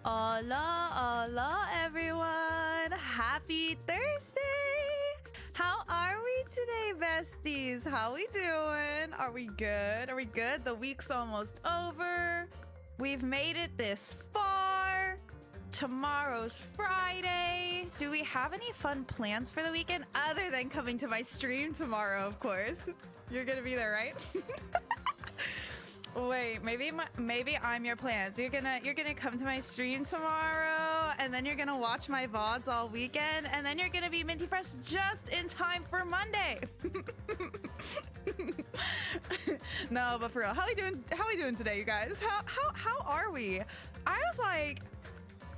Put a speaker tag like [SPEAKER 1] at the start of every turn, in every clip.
[SPEAKER 1] Hola, hola, everyone. Happy Thursday. How are we today, besties? How we doing? Are we good? Are we good? The week's almost over. We've made it this far. Tomorrow's Friday. Do we have any fun plans for the weekend other than coming to my stream tomorrow, of course? You're gonna be there, right? Wait, maybe I'm your plans. You're gonna come to my stream tomorrow, and then you're gonna watch my VODs all weekend, and then you're gonna be minty fresh just in time for Monday. No, but for real, how we doing today, you guys? How are we? I was like,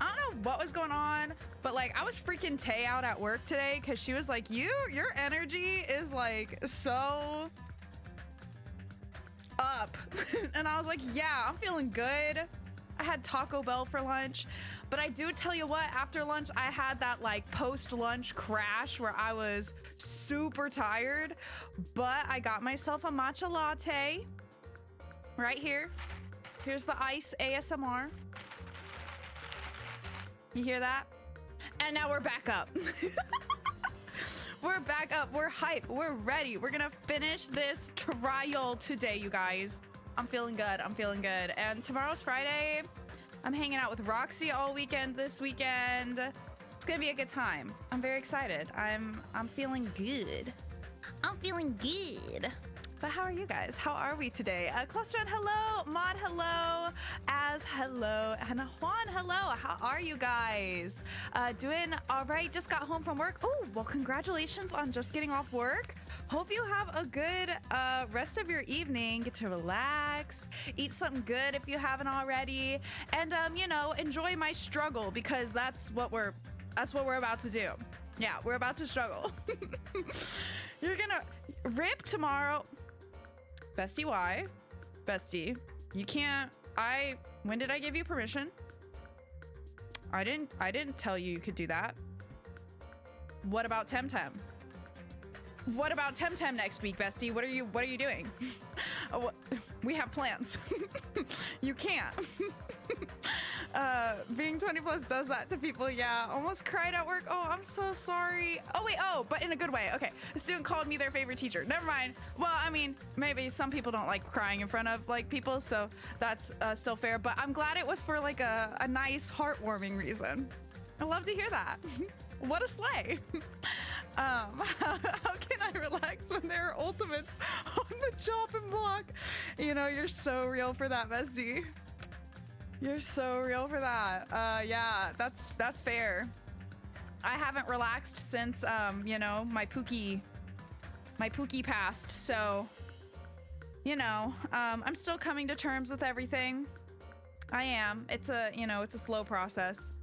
[SPEAKER 1] I don't know what was going on, but like I was freaking Tay out at work today because she was like, your energy is like so up. And I was like, yeah, I'm feeling good. I had Taco Bell for lunch, but I do tell you what, after lunch I had that like post-lunch crash where I was super tired, but I got myself a matcha latte right here. Here's the ice ASMR. You hear that? And now we're back up. We're back up. We're hype. We're ready. We're gonna finish this trial today, you guys. I'm feeling good. I'm feeling good. And tomorrow's Friday. I'm hanging out with Roxy all weekend this weekend. It's gonna be a good time. I'm very excited. I'm feeling good. I'm feeling good. But how are you guys? How are we today? Clustron, hello. Mod, hello. Az, hello. And Juan, hello. How are you guys? Doing all right. Just got home from work. Oh, well, congratulations on just getting off work. Hope you have a good rest of your evening. Get to relax, eat something good if you haven't already, and you know, enjoy my struggle because that's what we're about to do. Yeah, we're about to struggle. You're gonna rip tomorrow. Bestie, why? Bestie, you can't. When did I give you permission? I didn't tell you you could do that. What about Temtem? What about Temtem next week, Bestie? What are you doing? Oh, we have plans. You can't. Being 20 plus does that to people. Yeah, almost cried at work. Oh, I'm so sorry. Oh wait, but in a good way. Okay, a student called me their favorite teacher. Never mind. Well, I mean, maybe some people don't like crying in front of like people, so that's still fair. But I'm glad it was for like a nice, heartwarming reason. I love to hear that. What a slay. How can I relax when there are ultimates on the chopping block? You know, you're so real for that, bestie. You're so real for that. Yeah, that's fair. I haven't relaxed since you know, my Pookie passed, so you know, I'm still coming to terms with everything. I am. It's a slow process.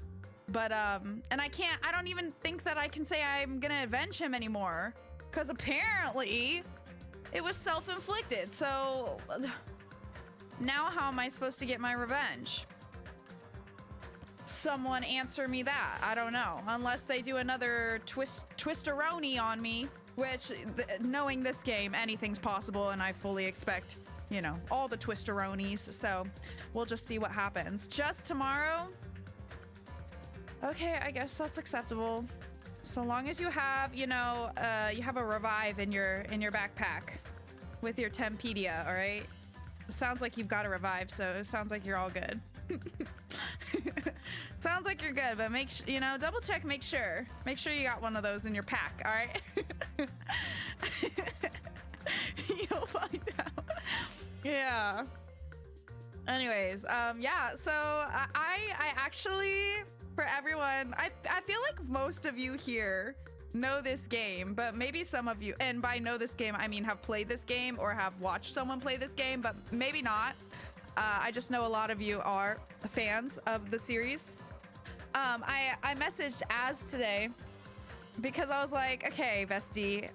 [SPEAKER 1] But and I don't even think that I can say I'm gonna avenge him anymore, because apparently it was self-inflicted. So now how am I supposed to get my revenge? Someone answer me that. I don't know. Unless they do another twisteroni on me, which knowing this game, anything's possible, and I fully expect, you know, all the twisteronis. So we'll just see what happens. Just tomorrow. Okay, I guess that's acceptable. So long as you have, you know, you have a revive in your backpack with your Tempedia, all right? It sounds like you've got a revive, so it sounds like you're all good. Sounds like you're good, but you know, double check, make sure you got one of those in your pack, all right? You'll find out. Yeah. Anyways, yeah, so I actually, for everyone, I feel like most of you here know this game, but maybe some of you, and by know this game, I mean have played this game or have watched someone play this game, but maybe not. I just know a lot of you are fans of the series. I messaged Az today because I was like, okay, bestie,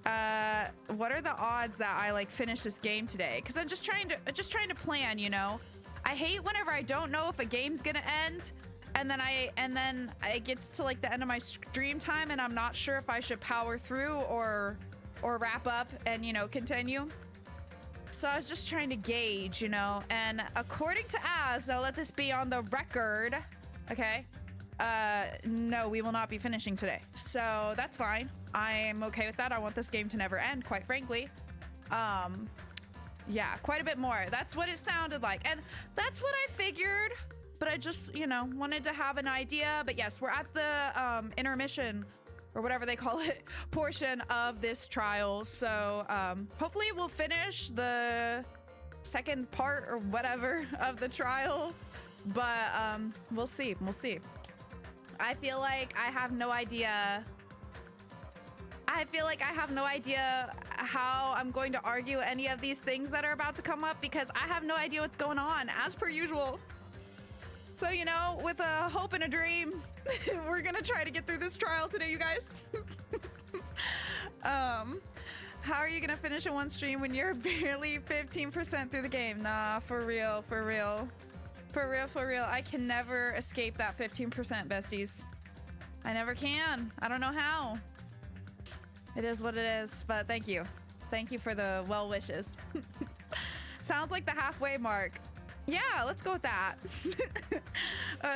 [SPEAKER 1] what are the odds that I like finish this game today? Because I'm just trying to plan, you know. I hate whenever I don't know if a game's gonna end, and then it gets to like the end of my stream time, and I'm not sure if I should power through or wrap up and, you know, continue. So I was just trying to gauge, you know, and according to Az, I'll let this be on the record, Okay. No, we will not be finishing today. So that's fine. I'm okay with that. I want this game to never end, quite frankly. Yeah, quite a bit more. That's what it sounded like. And that's what I figured. But I just, you know, wanted to have an idea. But yes, we're at the intermission, or whatever they call it, portion of this trial. So hopefully we'll finish the second part or whatever of the trial. But we'll see. We'll see. I feel like I have no idea. I feel like I have no idea how I'm going to argue any of these things that are about to come up, because I have no idea what's going on, as per usual. So, you know, with a hope and a dream, we're gonna try to get through this trial today, you guys. How are you gonna finish in one stream when you're barely 15% through the game? Nah, for real, for real. For real, for real. I can never escape that 15%, besties. I never can. I don't know how. It is what it is, but thank you. Thank you for the well wishes. Sounds like the halfway mark. Yeah, let's go with that.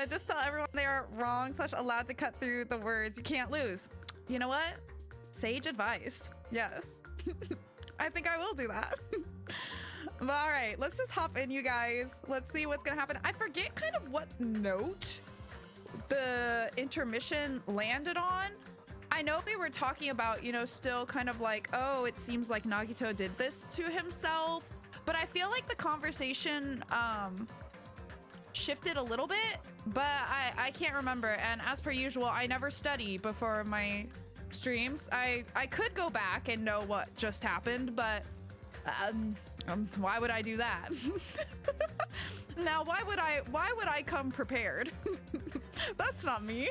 [SPEAKER 1] Just tell everyone they are wrong / allowed to cut through the words. You can't lose. You know what? Sage advice. Yes. I think I will do that. But all right, let's just hop in, you guys. Let's see what's gonna happen. I forget kind of what note the intermission landed on. I know they were talking about, you know, still kind of like, oh, it seems like Nagito did this to himself. But I feel like the conversation shifted a little bit, but I can't remember. And as per usual, I never study before my streams. I could go back and know what just happened, but why would I do that? Now, why would I come prepared? That's not me.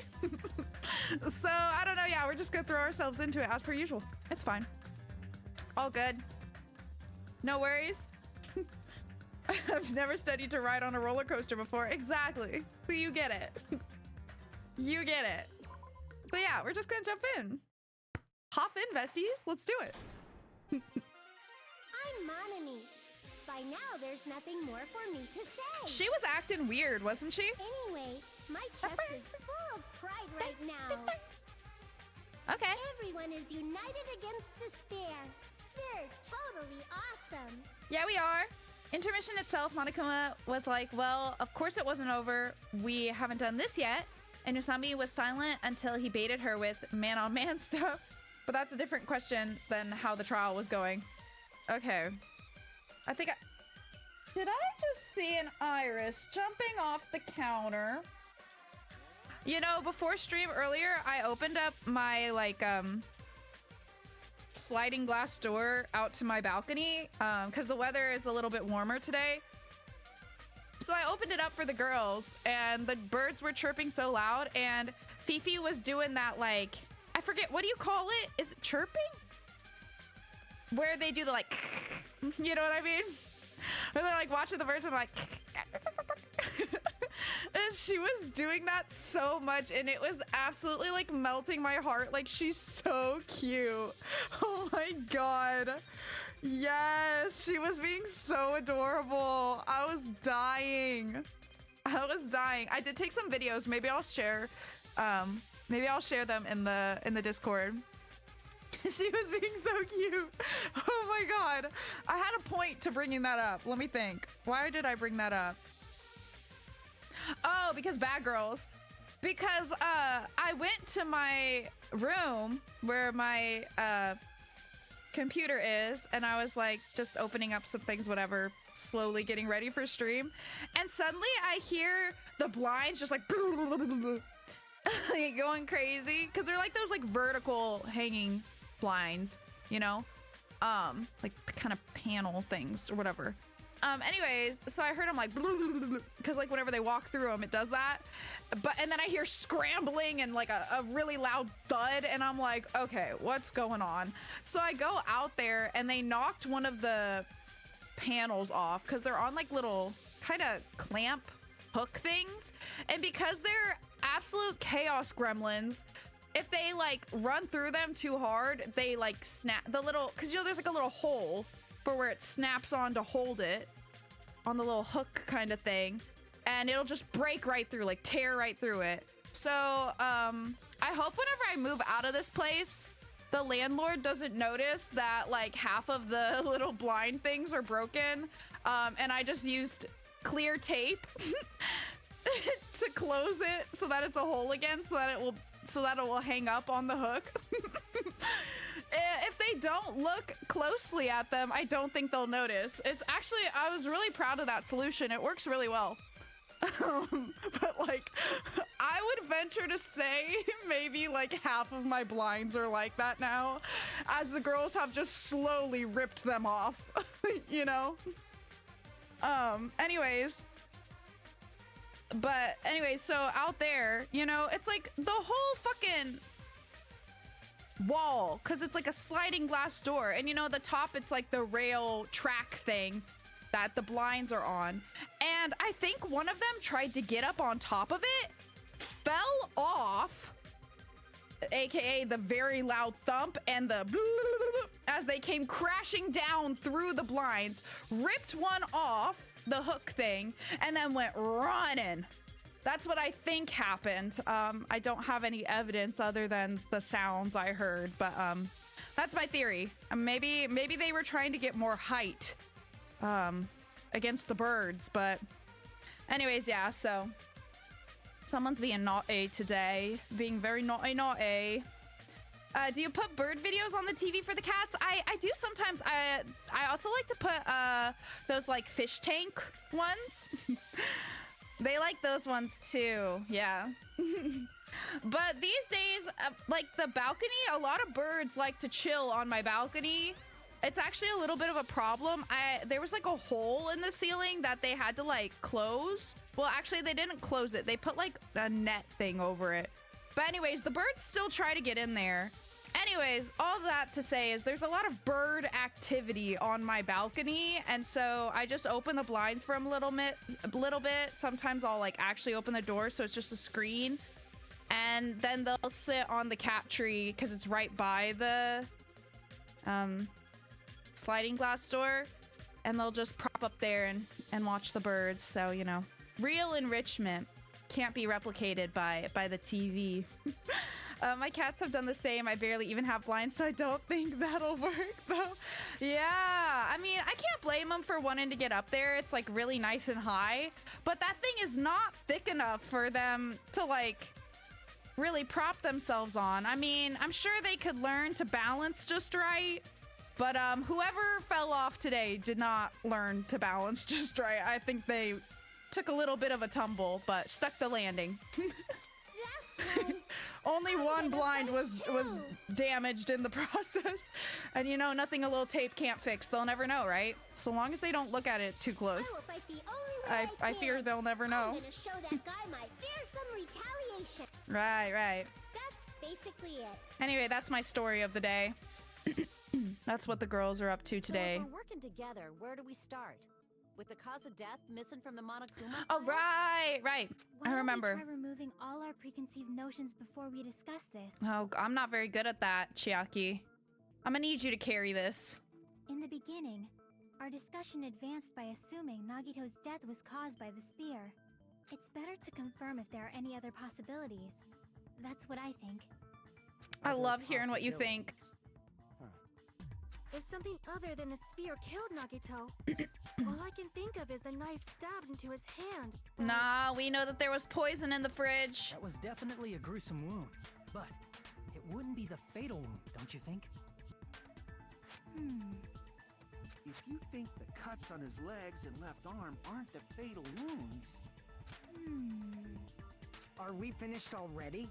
[SPEAKER 1] So I don't know. Yeah, we're just gonna throw ourselves into it as per usual. It's fine. All good. No worries. I've never studied to ride on a roller coaster before. Exactly. So you get it. You get it. So yeah, we're just gonna jump in. Hop in, besties. Let's do it.
[SPEAKER 2] I'm Monami. By now, there's nothing more for me to say.
[SPEAKER 1] She was acting weird, wasn't she?
[SPEAKER 2] Anyway, my chest is full of pride right now.
[SPEAKER 1] Okay.
[SPEAKER 2] Everyone is united against despair. They're totally awesome.
[SPEAKER 1] Yeah, we are. Intermission itself, Monokuma was like, well, of course it wasn't over. We haven't done this yet. And Usami was silent until he baited her with man-on-man stuff. But that's a different question than how the trial was going. Okay. Did I just see an iris jumping off the counter? You know, before stream earlier, I opened up my, like, sliding glass door out to my balcony, because the weather is a little bit warmer today. So I opened it up for the girls, and the birds were chirping so loud, and Fifi was doing that, like, I forget, what do you call it? Is it chirping? Where they do the, like, you know what I mean? Where they're, like, watching the birds and, like, and she was doing that so much, and it was absolutely, like, melting my heart. Like, she's so cute. Oh my god. Yes, she was being so adorable. I was dying. I was dying. I did take some videos. Maybe I'll share them in the Discord. She was being so cute. Oh my god. I had a point to bringing that up. Let me think. Why did I bring that up? Oh, because bad girls. Because I went to my room where my computer is, and I was like just opening up some things, whatever, slowly getting ready for stream, and suddenly I hear the blinds just like going crazy, because they're like those like vertical hanging blinds, you know, like kind of panel things or whatever. Anyways, so I heard them like, because like whenever they walk through them, it does that. And then I hear scrambling and like a really loud thud, and I'm like, okay, what's going on? So I go out there, and they knocked one of the panels off because they're on like little kind of clamp hook things. And because they're absolute chaos gremlins, if they like run through them too hard, they like snap the little, because you know there's like a little hole for where it snaps on to hold it on the little hook kind of thing. and it'll just break right through, like tear right through it. So I hope whenever I move out of this place, the landlord doesn't notice that like half of the little blind things are broken, and I just used clear tape to close it so that it's a hole again, so that it will hang up on the hook. If they don't look closely at them, I don't think they'll notice. It's actually, I was really proud of that solution. It works really well. But like, I would venture to say maybe like half of my blinds are like that now, as the girls have just slowly ripped them off, you know? Anyways, so out there, you know, it's like the whole fucking wall, because it's like a sliding glass door, and you know, the top, it's like the rail track thing that the blinds are on, and I think one of them tried to get up on top of it, fell off, aka the very loud thump and the as they came crashing down through the blinds, ripped one off the hook thing, and then went running. That's what I think happened. I don't have any evidence other than the sounds I heard, but that's my theory. Maybe they were trying to get more height against the birds, but anyways, yeah, so someone's being naughty today, being very naughty. Do you put bird videos on the TV for the cats? I do sometimes. I also like to put those like fish tank ones. They like those ones too, yeah. But these days, like the balcony, a lot of birds like to chill on my balcony. It's actually a little bit of a problem. There was like a hole in the ceiling that they had to like close. Well, actually they didn't close it. They put like a net thing over it. But anyways, the birds still try to get in there. Anyways, all that to say is there's a lot of bird activity on my balcony, and so I just open the blinds for them a little bit. Sometimes I'll like actually open the door so it's just a screen, and then they'll sit on the cat tree because it's right by the sliding glass door, and they'll just prop up there and watch the birds. So, you know, real enrichment can't be replicated by the TV. My cats have done the same. I barely even have blinds, so I don't think that'll work, though. Yeah, I mean, I can't blame them for wanting to get up there. It's, like, really nice and high. But that thing is not thick enough for them to, like, really prop themselves on. I mean, I'm sure they could learn to balance just right. But whoever fell off today did not learn to balance just right. I think they took a little bit of a tumble, but stuck the landing.
[SPEAKER 2] That's right.
[SPEAKER 1] Only one blind was damaged in the process. And you know, nothing a little tape can't fix. They'll never know, right? So long as they don't look at it too close.
[SPEAKER 2] I will fight the only way
[SPEAKER 1] I fear they'll never know.
[SPEAKER 2] I'm gonna show that guy my fearsome retaliation.
[SPEAKER 1] Right.
[SPEAKER 2] That's basically it.
[SPEAKER 1] Anyway, that's my story of the day. That's what the girls are up to today.
[SPEAKER 3] So if we're working together, where do we start? With the cause of death missing from the Monokuma?
[SPEAKER 1] Oh, right.
[SPEAKER 4] Why
[SPEAKER 1] I remember.
[SPEAKER 4] don't we try removing all our preconceived notions before we discuss this?
[SPEAKER 1] Oh, I'm not very good at that, Chiaki. I'm gonna need you to carry this.
[SPEAKER 4] In the beginning, our discussion advanced by assuming Nagito's death was caused by the spear. It's better to confirm if there are any other possibilities. That's what I think.
[SPEAKER 1] I love hearing what you think.
[SPEAKER 5] If something other than a spear killed Nagito, all I can think of is the knife stabbed into his hand.
[SPEAKER 1] Nah, we know that there was poison in the fridge.
[SPEAKER 6] That was definitely a gruesome wound, but it wouldn't be the fatal wound, don't you think?
[SPEAKER 7] If you think the cuts on his legs and left arm aren't the fatal wounds...
[SPEAKER 8] Are we finished already?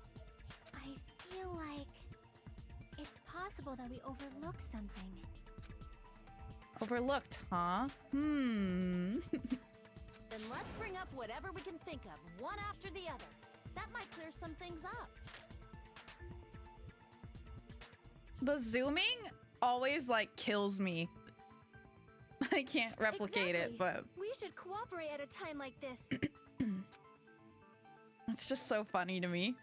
[SPEAKER 4] I feel like it's possible that we overlooked something.
[SPEAKER 1] Overlooked, huh?
[SPEAKER 3] Then let's bring up whatever we can think of, one after the other. That might clear some things up.
[SPEAKER 1] The zooming always, like, kills me. I can't replicate it, but
[SPEAKER 5] We should cooperate at a time like this.
[SPEAKER 1] it's just so funny to me.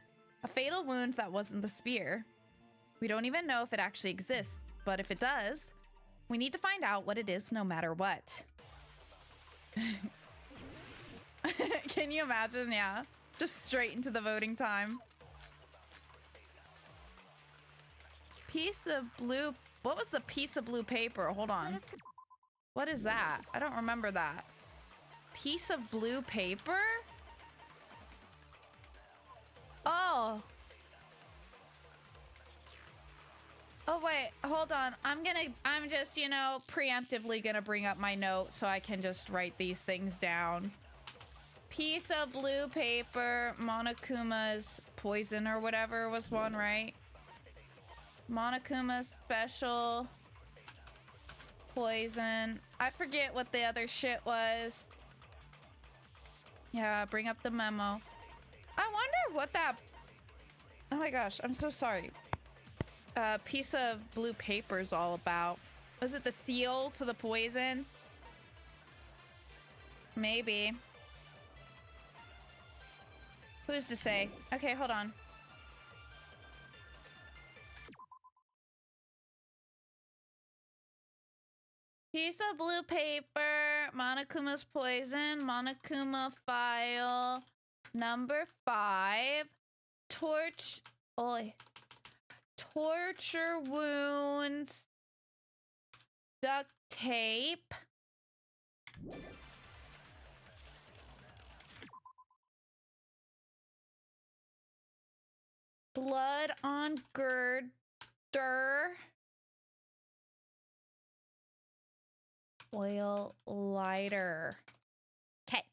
[SPEAKER 1] A fatal wound that wasn't the spear. We don't even know if it actually exists, but if it does, we need to find out what it is no matter what. Can you imagine? Yeah. Just straight into the voting time. Piece of blue. What was the piece of blue paper? Hold on. What is that? I don't remember that. Piece of blue paper? Oh. Oh, wait. Hold on. I'm just, you know, preemptively gonna bring up my note so I can just write these things down. Piece of blue paper. Monokuma's poison or whatever was one, right? Monokuma's special poison. I forget what the other shit was. Yeah, bring up the memo. I wonder what that... Oh my gosh, I'm so sorry. Piece of blue paper is all about. Was it the seal to the poison? Maybe. Who's to say? Okay, hold on. Piece of blue paper, Monokuma's poison, Monokuma file, number 5, torture wounds, duct tape, blood on girder, oil lighter. Okay.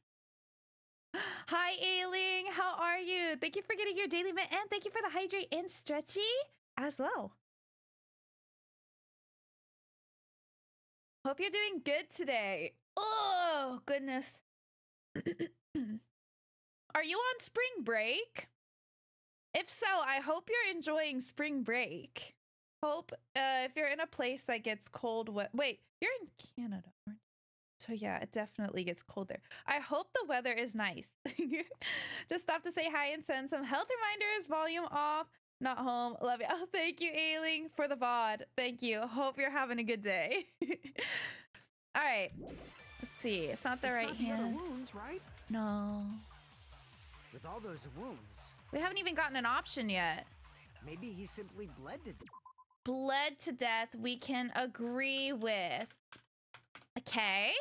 [SPEAKER 1] Hi, Ailing. How are you? Thank you for getting your daily mint, and thank you for the hydrate and stretchy as well. Hope you're doing good today. Oh, goodness. Are you on spring break? If so, I hope you're enjoying spring break. Hope if you're in a place that gets cold, wait, you're in Canada, aren't you? So yeah, it definitely gets cold there. I hope the weather is nice. Just stop to say hi and send some health reminders. Volume off, not home. Love you. Oh, thank you, Ailing, for the VOD. Thank you. Hope you're having a good day. All right. Let's see. It's not the right hand.
[SPEAKER 8] Not the other wounds, right?
[SPEAKER 1] No.
[SPEAKER 8] With all those wounds.
[SPEAKER 1] We haven't even gotten an option yet.
[SPEAKER 8] Maybe he simply bled to death.
[SPEAKER 1] Bled to death, we can agree with. Okay.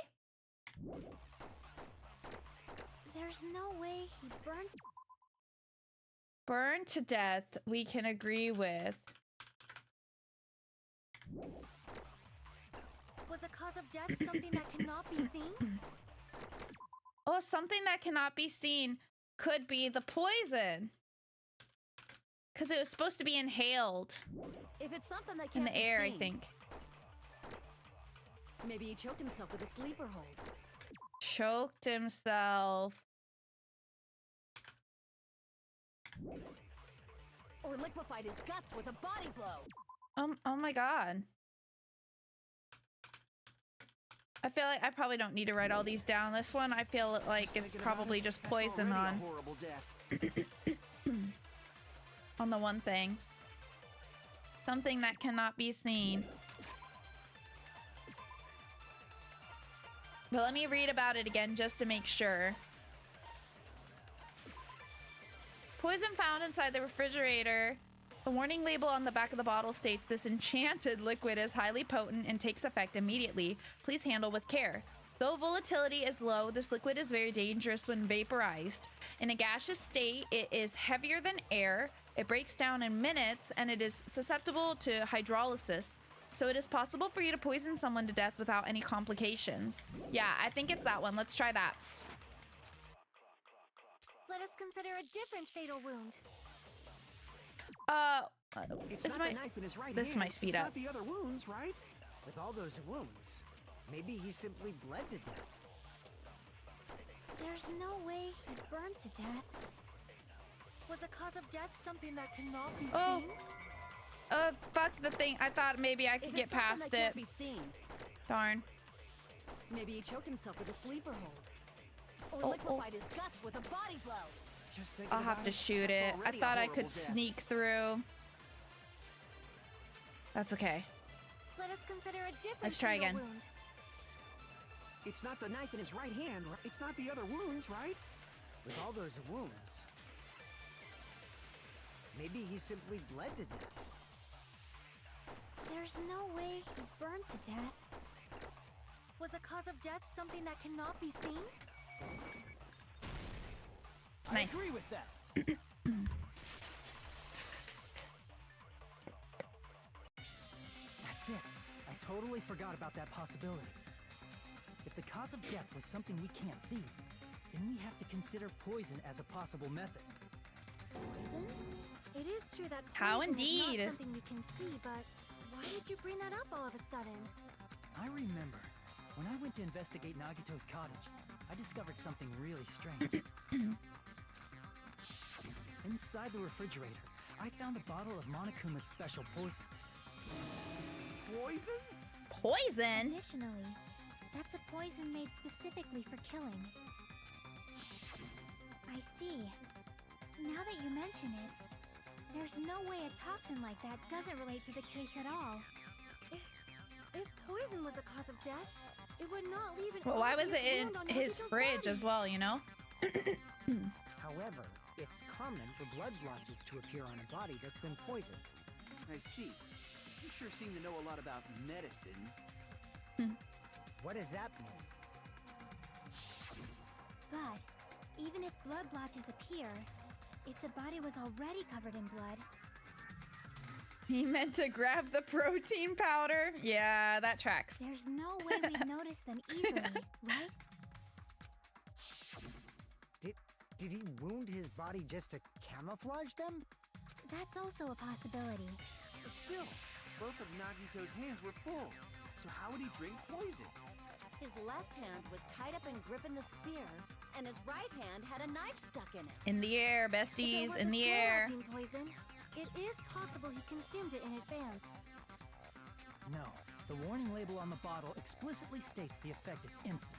[SPEAKER 4] There's no way he burned.
[SPEAKER 1] Burned to death, we can agree with.
[SPEAKER 5] Was the cause of death something that cannot be seen?
[SPEAKER 1] Oh, something that cannot be seen could be the poison. Because it was supposed to be inhaled.
[SPEAKER 3] If it's something that
[SPEAKER 1] In
[SPEAKER 3] can't
[SPEAKER 1] the air,
[SPEAKER 3] be
[SPEAKER 1] I
[SPEAKER 3] seen,
[SPEAKER 1] think.
[SPEAKER 3] maybe he choked himself with a sleeper hold.
[SPEAKER 1] Choked himself.
[SPEAKER 3] Or liquefied his guts with a body blow.
[SPEAKER 1] Oh my god. I feel like I probably don't need to write all these down. This one, I feel like it's probably just poison on.
[SPEAKER 7] Horrible death.
[SPEAKER 1] On the one thing. Something that cannot be seen. But let me read about it again just to make sure. Poison found inside the refrigerator. The warning label on the back of the bottle states this enchanted liquid is highly potent and takes effect immediately. Please handle with care. Though volatility is low, this liquid is very dangerous when vaporized. In a gaseous state, it is heavier than air. It breaks down in minutes, and it is susceptible to hydrolysis. So it is possible for you to poison someone to death without any complications. Yeah, I think it's that one. Let's try that.
[SPEAKER 5] Let us consider a different fatal wound.
[SPEAKER 7] It's
[SPEAKER 1] this
[SPEAKER 7] not
[SPEAKER 1] might,
[SPEAKER 7] the knife in his right
[SPEAKER 1] this
[SPEAKER 7] hand.
[SPEAKER 1] might speed
[SPEAKER 7] it's
[SPEAKER 1] up.
[SPEAKER 7] Not the other wounds, right?
[SPEAKER 8] With all those wounds, maybe he simply bled to death.
[SPEAKER 4] There's no way he burned to death.
[SPEAKER 5] Was the cause of death something that cannot be
[SPEAKER 1] Oh.
[SPEAKER 5] seen?
[SPEAKER 1] Fuck the thing. I thought maybe I could
[SPEAKER 3] If
[SPEAKER 1] get
[SPEAKER 3] it's something
[SPEAKER 1] past
[SPEAKER 3] that
[SPEAKER 1] it.
[SPEAKER 3] can't be seen,
[SPEAKER 1] Darn.
[SPEAKER 3] maybe he choked himself with a sleeper hold. Or
[SPEAKER 1] Oh,
[SPEAKER 3] liquefied his guts with a body blow.
[SPEAKER 7] Just thinking
[SPEAKER 1] I'll have
[SPEAKER 7] about
[SPEAKER 1] to
[SPEAKER 7] it,
[SPEAKER 1] shoot
[SPEAKER 7] that's
[SPEAKER 1] it. I
[SPEAKER 7] already a
[SPEAKER 1] thought I
[SPEAKER 7] horrible
[SPEAKER 1] could
[SPEAKER 7] death.
[SPEAKER 1] sneak through. That's okay.
[SPEAKER 5] Let us consider a different
[SPEAKER 1] Let's try
[SPEAKER 5] fatal
[SPEAKER 1] again.
[SPEAKER 5] wound.
[SPEAKER 7] It's not the knife in his right hand. It's not the other wounds, right?
[SPEAKER 8] With all those wounds, maybe he simply bled to death.
[SPEAKER 4] There's no way he burned to death.
[SPEAKER 5] Was the cause of death something that cannot be seen?
[SPEAKER 1] Nice.
[SPEAKER 6] I agree with that. That's it. I totally forgot about that possibility. If the cause of death was something we can't see, then we have to consider poison as a possible method.
[SPEAKER 5] Poison? It is true that
[SPEAKER 1] How
[SPEAKER 5] poison
[SPEAKER 1] indeed.
[SPEAKER 5] is not something we can see, but why did you bring that up all of a sudden?
[SPEAKER 6] I remember when I went to investigate Nagito's cottage, I discovered something really strange. Inside the refrigerator, I found a bottle of Monokuma's special poison.
[SPEAKER 7] Poison?
[SPEAKER 1] Poison?
[SPEAKER 4] Additionally, that's a poison made specifically for killing. I see. Now that you mention it, there's no way a toxin like that doesn't relate to the case at all.
[SPEAKER 5] If poison was the cause of death, it would not leave an
[SPEAKER 1] Well, why was
[SPEAKER 5] obvious
[SPEAKER 1] it in
[SPEAKER 5] wound on
[SPEAKER 1] his
[SPEAKER 5] Nagito's
[SPEAKER 1] fridge
[SPEAKER 5] body.
[SPEAKER 1] as well, you know?
[SPEAKER 8] However, it's common for blood blotches to appear on a body that's been poisoned.
[SPEAKER 7] I see. You sure seem to know a lot about medicine.
[SPEAKER 8] What does that mean?
[SPEAKER 4] But even if blood blotches appear, if the body was already covered in blood,
[SPEAKER 1] He meant to grab the protein powder. Yeah, that tracks.
[SPEAKER 4] there's no way we'd notice them easily, right?
[SPEAKER 8] Did he wound his body just to camouflage them?
[SPEAKER 4] That's also a possibility.
[SPEAKER 7] But still, both of Nagito's hands were full. So how would he drink poison?
[SPEAKER 3] His left hand was tied up and gripping the spear, and his right hand had a knife stuck in it.
[SPEAKER 1] In the air,
[SPEAKER 5] If it
[SPEAKER 1] besties,
[SPEAKER 5] was
[SPEAKER 1] in
[SPEAKER 5] a
[SPEAKER 1] the air.
[SPEAKER 5] slow-acting poison, it is possible he consumed it in advance.
[SPEAKER 6] No, the warning label on the bottle explicitly states the effect is instant.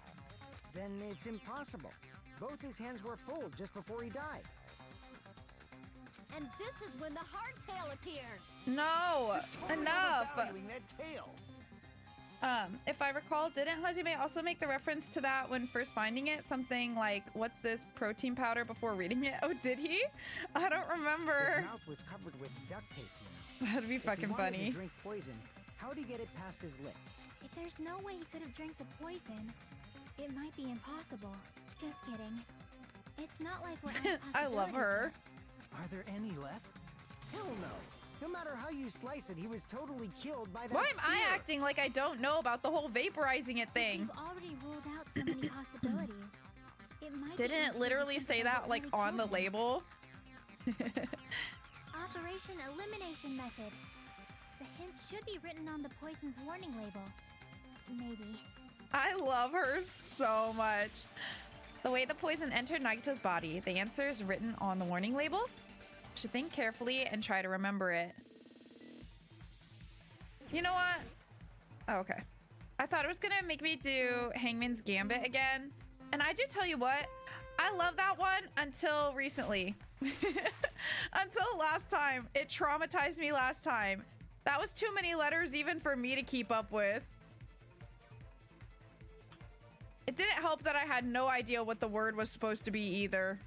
[SPEAKER 8] Then it's impossible. Both his hands were full just before he died.
[SPEAKER 3] And this is when the hardtail appears.
[SPEAKER 1] No,
[SPEAKER 7] Totally
[SPEAKER 1] enough.
[SPEAKER 7] overvaluing that tail.
[SPEAKER 1] If I recall, didn't Hajime also make the reference to that when first finding it? Something like, what's this protein powder before reading it? Oh, did he? I don't
[SPEAKER 8] His
[SPEAKER 1] remember.
[SPEAKER 8] mouth was covered with duct tape, you know.
[SPEAKER 1] That'd be
[SPEAKER 8] If he
[SPEAKER 1] fucking
[SPEAKER 8] wanted
[SPEAKER 1] funny.
[SPEAKER 8] to drink poison, how'd he get it past his lips?
[SPEAKER 4] If there's no way he could have drank the poison, it might be impossible. Just kidding. It's not like we're out of
[SPEAKER 1] I love her.
[SPEAKER 4] possibilities
[SPEAKER 6] Are there any left?
[SPEAKER 8] Hell no. No matter how you slice it, he was totally killed by that
[SPEAKER 1] Why am I
[SPEAKER 8] spear.
[SPEAKER 1] acting like I don't know about the whole vaporizing it
[SPEAKER 4] yet.
[SPEAKER 1] thing?
[SPEAKER 4] We've already ruled out so many possibilities. It might be
[SPEAKER 1] Didn't it
[SPEAKER 4] easy to
[SPEAKER 1] literally
[SPEAKER 4] think
[SPEAKER 1] say
[SPEAKER 4] about
[SPEAKER 1] that
[SPEAKER 4] what
[SPEAKER 1] like
[SPEAKER 4] really
[SPEAKER 1] on the
[SPEAKER 4] killed him.
[SPEAKER 1] label?
[SPEAKER 4] Operation Elimination Method. The hint should be written on the poison's warning label. Maybe.
[SPEAKER 1] I love her so much. The way the poison entered Nagito's body, the answer is written on the warning label. Should think carefully and try to remember it. You know what? Oh, okay. I thought it was gonna make me do Hangman's Gambit again. And I do tell you what, I love that one until recently. Until last time. It traumatized me last time. That was too many letters even for me to keep up with. It didn't help that I had no idea what the word was supposed to be either.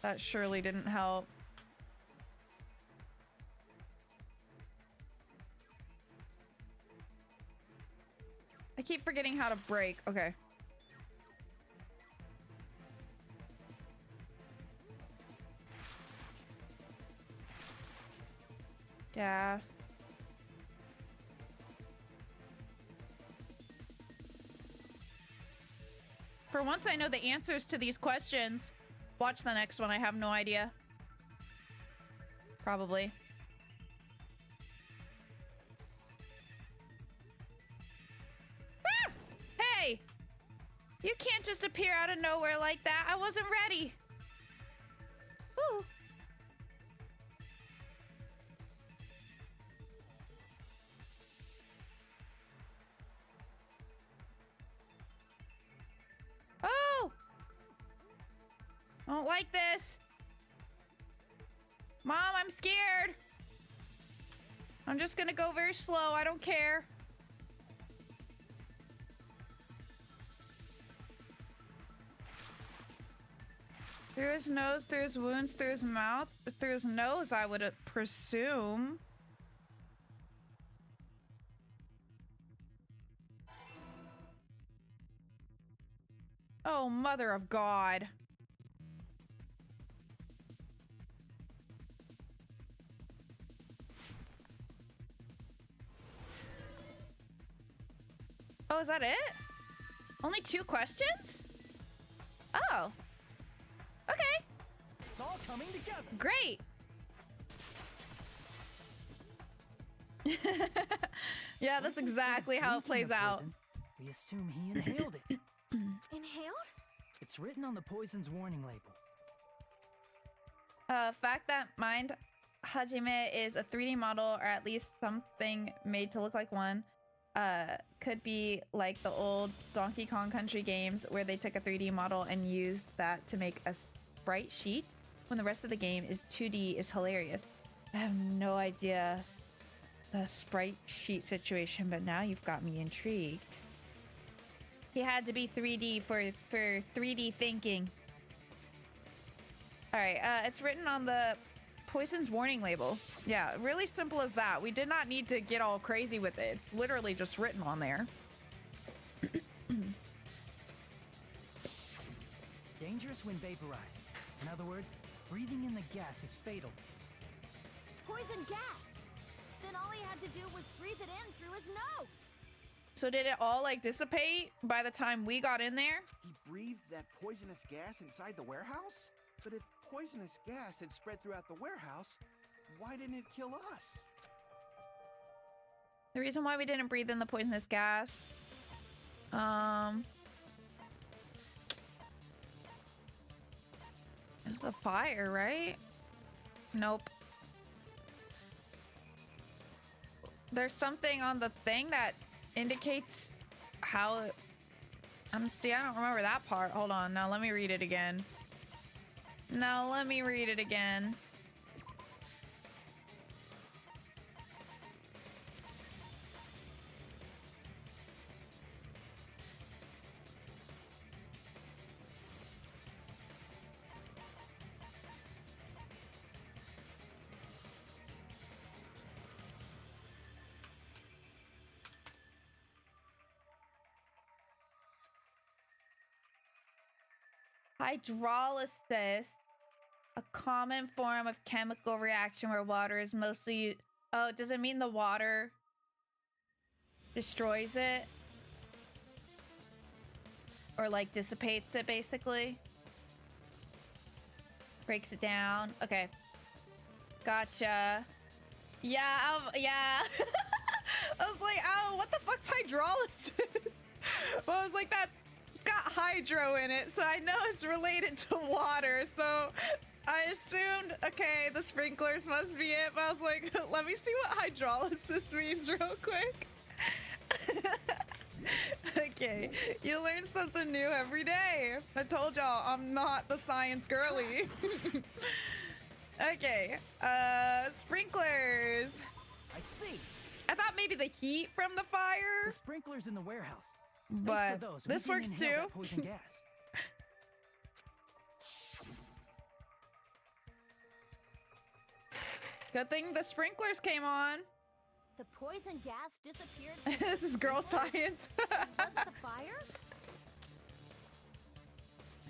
[SPEAKER 1] That surely didn't help. I keep forgetting how to break. Okay. Gas. For once, I know the answers to these questions. Watch the next one. I have no idea. Probably. Ah! Hey! You can't just appear out of nowhere like that. I wasn't ready. Ooh. Oh! I don't like this. Mom, I'm scared. I'm just gonna go very slow. I don't care. Through his nose, through his wounds, through his mouth, through his nose, I would presume. Oh, mother of God. Oh, is that it? Only 2 questions? Oh. Okay.
[SPEAKER 6] It's all coming together.
[SPEAKER 1] Great. Yeah, that's exactly how it plays out.
[SPEAKER 6] We assume he inhaled it.
[SPEAKER 5] Inhaled?
[SPEAKER 6] It's written on the poison's warning label.
[SPEAKER 1] Fact that Mind Hajime is a 3D model, or at least something made to look like one, could be like the old Donkey Kong Country games where they took a 3D model and used that to make a sprite sheet when the rest of the game is 2D is hilarious. I have no idea the sprite sheet situation, but now you've got me intrigued. He had to be 3D for 3D thinking. All right, it's written on the poison's warning label. Yeah, really simple as that. We did not need to get all crazy with it. It's literally just written on there.
[SPEAKER 6] Dangerous when vaporized. In other words, breathing in the gas is fatal.
[SPEAKER 3] Poison gas! Then all he had to do was breathe it in through his nose!
[SPEAKER 1] So did it all like dissipate by the time we got in there?
[SPEAKER 7] He breathed that poisonous gas inside the warehouse? But if poisonous gas had spread throughout the warehouse, why didn't it kill us?
[SPEAKER 1] The reason why we didn't breathe in the poisonous gas. It's the fire, right? Nope. There's something on the thing that indicates how it... See, I don't remember that part. Hold on. Now let me read it again. Now let me read it again. Hydrolysis, a common form of chemical reaction where water is mostly used. Oh, does it mean the water destroys it? Or like dissipates it basically? Breaks it down. Okay. Gotcha. Yeah, yeah. I was like, oh, what the fuck's hydrolysis? Well, I was like, that's got hydro in it, so I know it's related to water. So I assumed, okay, the sprinklers must be it. But I was like, let me see what hydrolysis means real quick. Okay, you learn something new every day. I told y'all I'm not the science girly. Okay, sprinklers.
[SPEAKER 6] I see.
[SPEAKER 1] I thought maybe the heat from the fire.
[SPEAKER 6] The sprinklers in the warehouse.
[SPEAKER 1] But this works too.
[SPEAKER 6] Poison gas.
[SPEAKER 1] Good thing the sprinklers came on.
[SPEAKER 3] The poison gas disappeared.
[SPEAKER 1] This is girl science.
[SPEAKER 3] Was it the fire?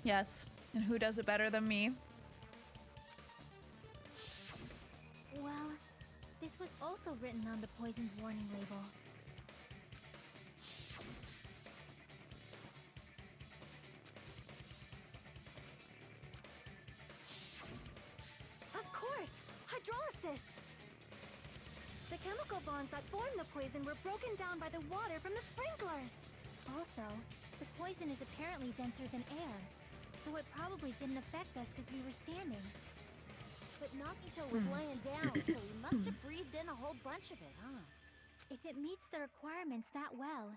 [SPEAKER 1] Yes, and who does it better than me?
[SPEAKER 4] Well, this was also written on the poison's warning label.
[SPEAKER 5] Of course! Hydrolysis! The chemical bonds that form the poison were broken down by the water from the sprinklers.
[SPEAKER 4] Also, the poison is apparently denser than air, so it probably didn't affect us because we were standing.
[SPEAKER 3] But Nagito was laying down, so he must have breathed in a whole bunch of it, huh?
[SPEAKER 4] If it meets the requirements that well,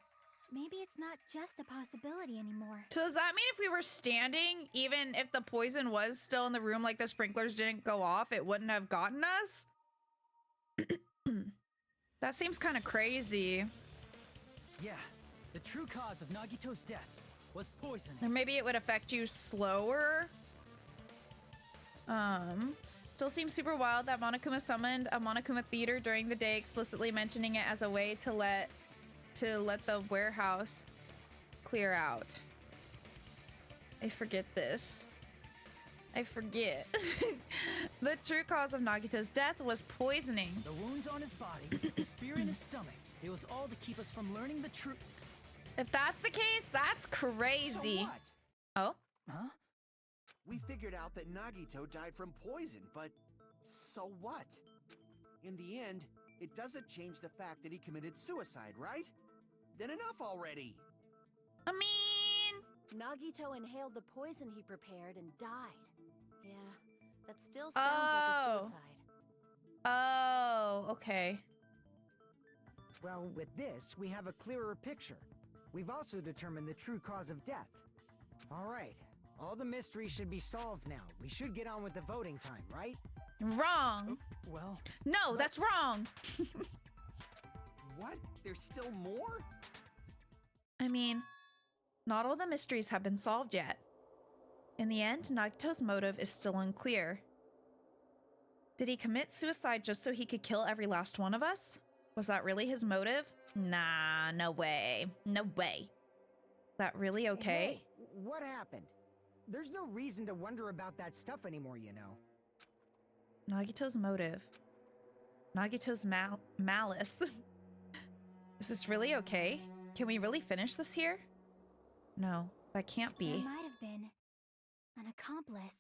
[SPEAKER 4] maybe it's not just a possibility anymore.
[SPEAKER 1] So does that mean if we were standing, even if the poison was still in the room, like the sprinklers didn't go off, it wouldn't have gotten us? That seems kind of crazy.
[SPEAKER 6] Yeah, the true cause of Nagito's death was poisoning.
[SPEAKER 1] Or maybe it would affect you slower. Still seems super wild that Monokuma summoned a Monokuma theater during the day, explicitly mentioning it as a way to let the warehouse clear out. I forget this. I forget. The true cause of Nagito's death was poisoning.
[SPEAKER 6] The wounds on his body, the spear in his stomach. It was all to keep us from learning the truth.
[SPEAKER 1] If that's the case, that's crazy.
[SPEAKER 7] So what?
[SPEAKER 1] Oh?
[SPEAKER 6] Huh?
[SPEAKER 7] We figured out that Nagito died from poison, but so what? In the end, it doesn't change the fact that he committed suicide, right? Then enough already!
[SPEAKER 1] I mean...
[SPEAKER 3] Nagito inhaled the poison he prepared and died. Yeah, that still sounds like a suicide.
[SPEAKER 1] Oh, okay.
[SPEAKER 8] Well, with this, we have a clearer picture. We've also determined the true cause of death. All right, all the mysteries should be solved now. We should get on with the voting time, right?
[SPEAKER 1] Wrong.
[SPEAKER 6] Well...
[SPEAKER 1] No, that's wrong.
[SPEAKER 7] What? There's still more?
[SPEAKER 1] I mean, not all the mysteries have been solved yet. In the end, Nagito's motive is still unclear. Did he commit suicide just so he could kill every last one of us? Was that really his motive? Nah, no way. No way. Is that really okay?
[SPEAKER 8] Hey, what happened? There's no reason to wonder about that stuff anymore, you know.
[SPEAKER 1] Nagito's motive. Nagito's malice. Is this really okay? Can we really finish this here? No, that can't
[SPEAKER 4] There
[SPEAKER 1] be.
[SPEAKER 4] might have been an accomplice.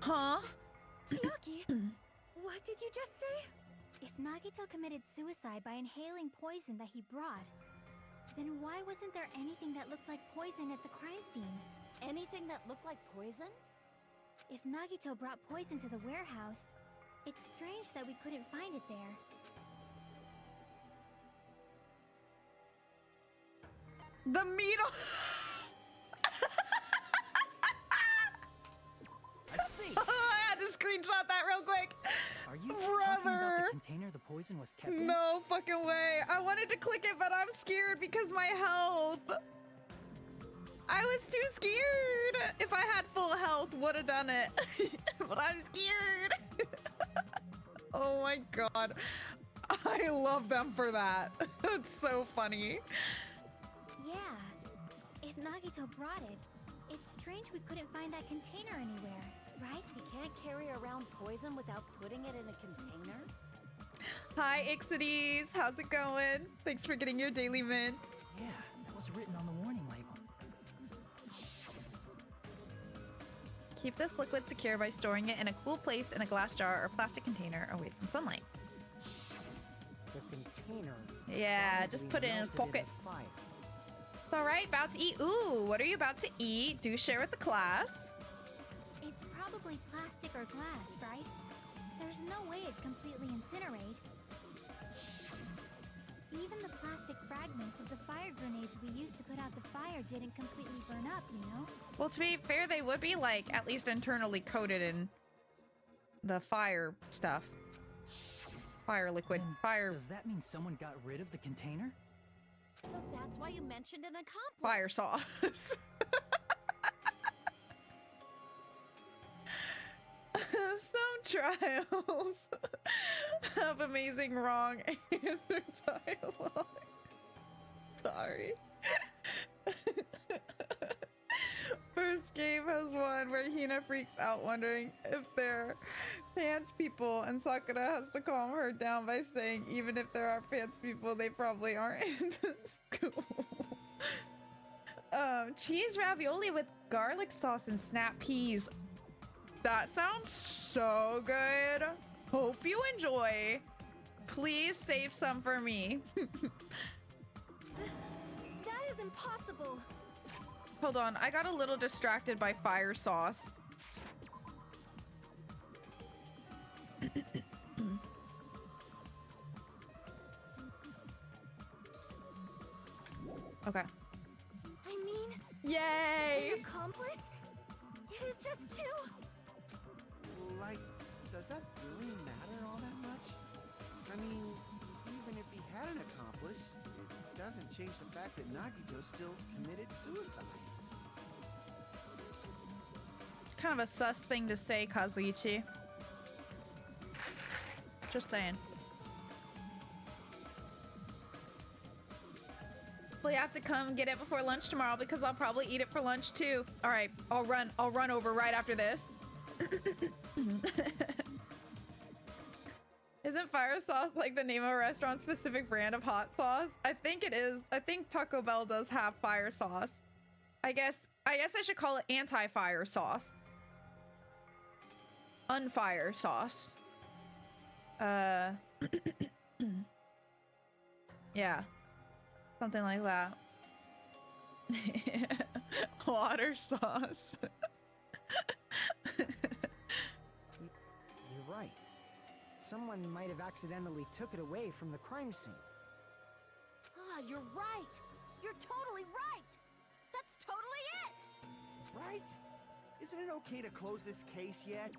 [SPEAKER 1] Huh?
[SPEAKER 5] Chiaki, what did you just say?
[SPEAKER 4] If Nagito committed suicide by inhaling poison that he brought, then why wasn't there anything that looked like poison at the crime scene?
[SPEAKER 3] Anything that looked like poison?
[SPEAKER 4] If Nagito brought poison to the warehouse, it's strange that we couldn't find it there.
[SPEAKER 1] The meat.
[SPEAKER 6] I see!
[SPEAKER 1] I had to screenshot that real quick.
[SPEAKER 6] Are you talking about
[SPEAKER 1] Brother.
[SPEAKER 6] the container the poison was kept in?
[SPEAKER 1] No fucking way. I wanted to click it, but I'm scared because my health. I was too scared. If I had full health, would have done it. But I'm scared. Oh my god. I love them for that. It's so funny.
[SPEAKER 4] Yeah, if Nagito brought it, it's strange we couldn't find that container anywhere, right?
[SPEAKER 3] He can't carry around poison without putting it in a container?
[SPEAKER 1] Hi, Ixides. How's it going? Thanks for getting your daily mint.
[SPEAKER 6] Yeah, that was written on the warning label.
[SPEAKER 1] Keep this liquid secure by storing it in a cool place in a glass jar or plastic container away from sunlight.
[SPEAKER 8] The container...
[SPEAKER 1] Yeah, just put it in his
[SPEAKER 8] melted
[SPEAKER 1] pocket.
[SPEAKER 8] the fire.
[SPEAKER 1] All right, about to eat. Ooh, what are you about to eat? Do share with the class.
[SPEAKER 4] It's probably plastic or glass, right? There's no way it'd completely incinerate. Even the plastic fragments of the fire grenades we used to put out the fire didn't completely burn up, you know?
[SPEAKER 1] Well, to be fair, they would be like at least internally coated in the fire stuff. Fire liquid.
[SPEAKER 6] Then
[SPEAKER 1] Fire.
[SPEAKER 6] Does that mean someone got rid of the container?
[SPEAKER 3] So that's why you mentioned an accomplice.
[SPEAKER 1] Fire sauce. Some trials of amazing wrong answer dialogue. Sorry. First game has one where Hina freaks out wondering if they're pants people, and Sakura has to calm her down by saying even if there are pants people, they probably aren't in the school. Cheese ravioli with garlic sauce and snap peas. That sounds so good. Hope you enjoy. Please save some for me.
[SPEAKER 5] That is impossible.
[SPEAKER 1] Hold on, I got a little distracted by fire sauce. Okay.
[SPEAKER 5] I mean,
[SPEAKER 1] Yay!
[SPEAKER 5] an accomplice? It is just two.
[SPEAKER 7] Like, does that really matter all that much? I mean, even if he had an accomplice, it doesn't change the fact that Nagito still committed suicide.
[SPEAKER 1] kind of a sus thing to say, Kazuichi. Just saying. Well, you have to come get it before lunch tomorrow because I'll probably eat it for lunch too. All right, I'll run over right after this. Isn't fire sauce like the name of a restaurant specific brand of hot sauce? I think it is. I think Taco Bell does have fire sauce. I guess I should call it anti-fire sauce. Unfire sauce. Yeah. Something like that. Water sauce.
[SPEAKER 8] You're right. Someone might have accidentally took it away from the crime scene.
[SPEAKER 3] Ah, you're right. You're totally right. That's totally it.
[SPEAKER 7] Right? Isn't it okay to close this case yet?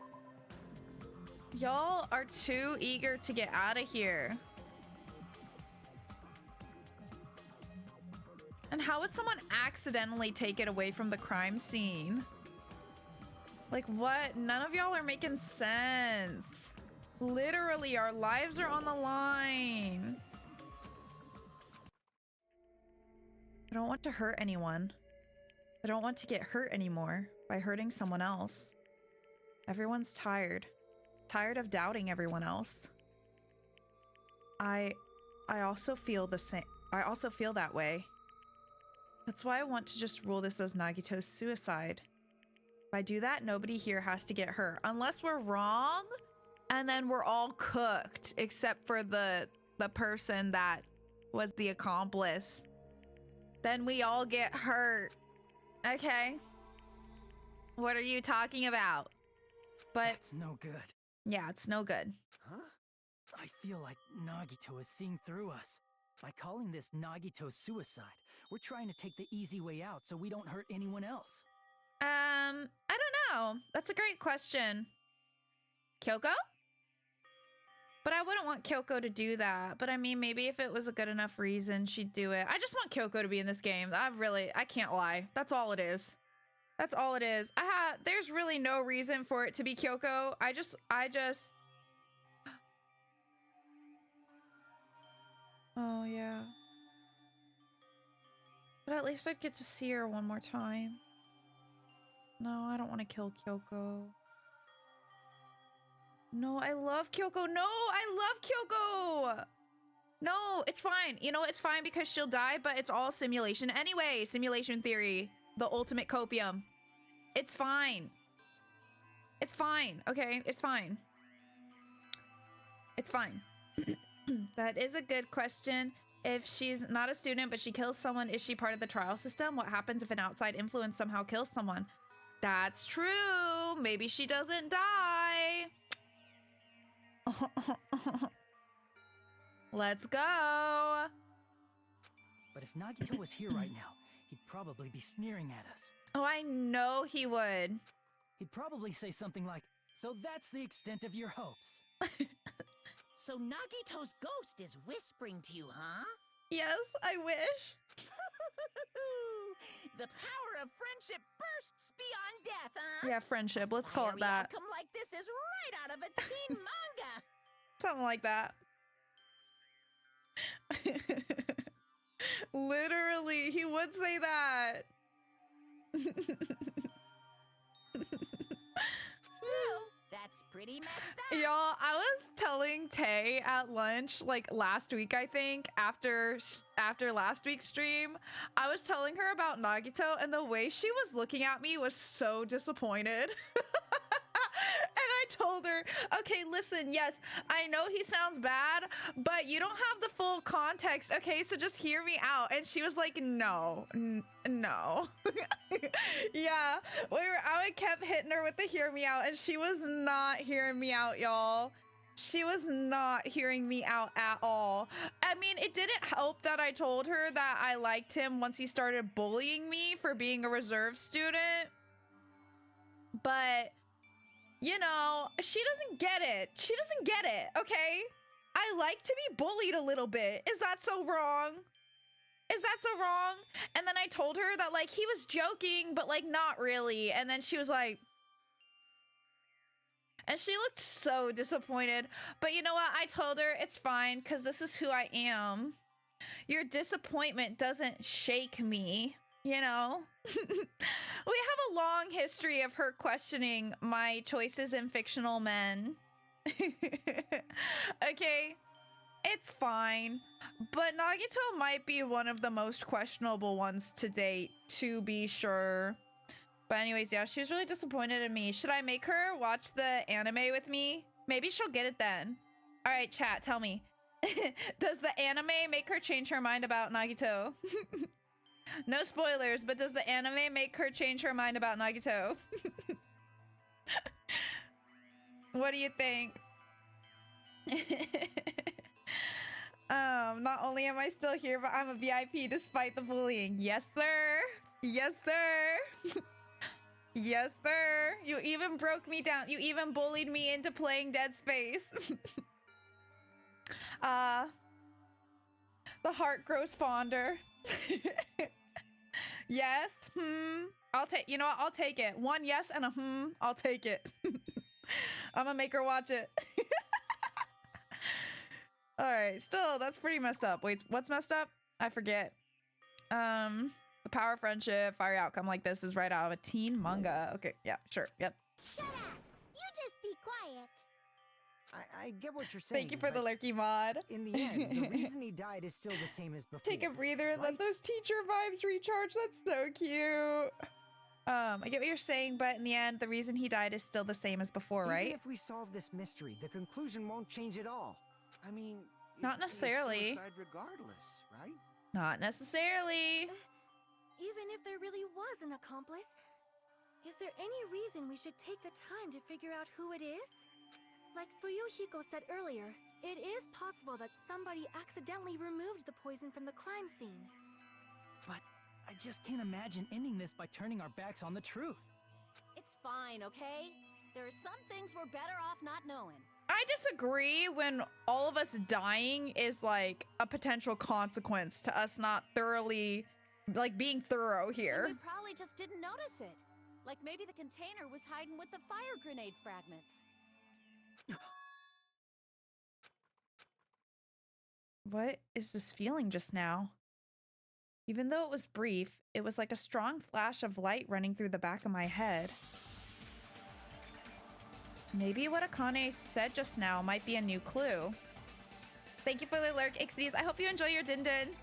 [SPEAKER 1] Y'all are too eager to get out of here. And how would someone accidentally take it away from the crime scene? Like what? None of y'all are making sense. Literally, our lives are on the line. I don't want to hurt anyone. I don't want to get hurt anymore by hurting someone else. Everyone's tired. Tired of doubting everyone else. I also feel the same. I also feel that way. That's why I want to just rule this as Nagito's suicide. If I do that, nobody here has to get hurt. Unless we're wrong, and then we're all cooked, except for the person that was the accomplice. Then we all get hurt. Okay. What are you talking about? But
[SPEAKER 6] That's no good.
[SPEAKER 1] yeah, it's no good.
[SPEAKER 7] Huh?
[SPEAKER 6] I feel like Nagito is seeing through us. By calling this Nagito's suicide, we're trying to take the easy way out so we don't hurt anyone else.
[SPEAKER 1] I don't know. That's a great question. Kyoko? But I wouldn't want Kyoko to do that. But I mean, maybe if it was a good enough reason, she'd do it. I just want Kyoko to be in this game. I can't lie. That's all it is. That's all it is. There's really no reason for it to be Kyoko. I just... Oh, yeah. But at least I'd get to see her one more time. No, I don't want to kill Kyoko. No, I love Kyoko. No, I love Kyoko! No, it's fine. You know, it's fine because she'll die, but it's all simulation anyway. Simulation theory. The ultimate copium. It's fine. It's fine. Okay, it's fine. It's fine. That is a good question. If she's not a student, but she kills someone, is she part of the trial system? What happens if an outside influence somehow kills someone? That's true. Maybe she doesn't die. Let's go.
[SPEAKER 6] But if Nagito was here right now, he'd probably be sneering at us.
[SPEAKER 1] Oh, I know he would.
[SPEAKER 6] He'd probably say something like, "So that's the extent of your hopes."
[SPEAKER 9] So Nagito's ghost is whispering to you, huh?
[SPEAKER 1] Yes, I wish.
[SPEAKER 9] The power of friendship bursts beyond death, huh?
[SPEAKER 1] Yeah, friendship. Let's call it that.
[SPEAKER 9] Outcome like this is right out of a teen manga.
[SPEAKER 1] Something like that. Literally, he would say that.
[SPEAKER 9] Still, that's pretty messed up.
[SPEAKER 1] Y'all, I was telling Tay at lunch, like last week, I think, after last week's stream, I was telling her about Nagito, and the way she was looking at me was so disappointed. And I told her, okay, listen, yes, I know he sounds bad, but you don't have the full context, okay? So just hear me out. And she was like, no. Yeah, I kept hitting her with the hear me out, and she was not hearing me out, y'all. She was not hearing me out at all. I mean, it didn't help that I told her that I liked him once he started bullying me for being a reserve student. But... you know, she doesn't get it. She doesn't get it, okay? I like to be bullied a little bit. Is that so wrong? Is that so wrong? And then I told her that, like, he was joking, but, like, not really. And then she was like, And she looked so disappointed. But you know what? I told her it's fine because this is who I am. Your disappointment doesn't shake me, you know? We have a long history of her questioning my choices in fictional men. Okay, it's fine. But Nagito might be one of the most questionable ones to date, to be sure. But anyways, yeah, she was really disappointed in me. Should I make her watch the anime with me? Maybe she'll get it then. All right, chat, tell me. Does the anime make her change her mind about Nagito? No spoilers, but does the anime make her change her mind about Nagito? What do you think? Not only am I still here, but I'm a VIP despite the bullying. Yes, sir. Yes, sir. Yes, sir. You even broke me down. You even bullied me into playing Dead Space. The heart grows fonder. Yes. I'll take, you know what? I'll take it. One yes and a I'll take it. I'm gonna make her watch it. All right. Still, that's pretty messed up. Wait, what's messed up? I forget. The power of friendship, fiery outcome like this is right out of a teen manga. Okay, yeah, sure, yep.
[SPEAKER 2] Shut up! You just be quiet.
[SPEAKER 8] I get what you're saying.
[SPEAKER 1] Thank you for the lurky mod.
[SPEAKER 8] In the end, the reason he died is still the same as before.
[SPEAKER 1] Take a breather and
[SPEAKER 8] right?
[SPEAKER 1] let those teacher vibes recharge. That's so cute. I get what you're saying, but in the end, the reason he died is still the same as before, right?
[SPEAKER 8] Even if we solve this mystery, the conclusion won't change at all.
[SPEAKER 7] I mean,
[SPEAKER 1] Not necessarily.
[SPEAKER 7] Suicide regardless, right?
[SPEAKER 1] Not necessarily.
[SPEAKER 5] Even if there really was an accomplice, is there any reason we should take the time to figure out who it is? Like Fuyuhiko said earlier, it is possible that somebody accidentally removed the poison from the crime scene.
[SPEAKER 6] But I just can't imagine ending this by turning our backs on the truth.
[SPEAKER 3] It's fine, okay? There are some things we're better off not knowing.
[SPEAKER 1] I disagree when all of us dying is like a potential consequence to us not thoroughly, like being thorough here.
[SPEAKER 3] We probably just didn't notice it. Like maybe the container was hiding with the fire grenade fragments.
[SPEAKER 1] What is this feeling just now? Even though it was brief, it was like a strong flash of light running through the back of my head. Maybe what Akane said just now might be a new clue. Thank you for the lurk, Ixies. I hope you enjoy your din-din.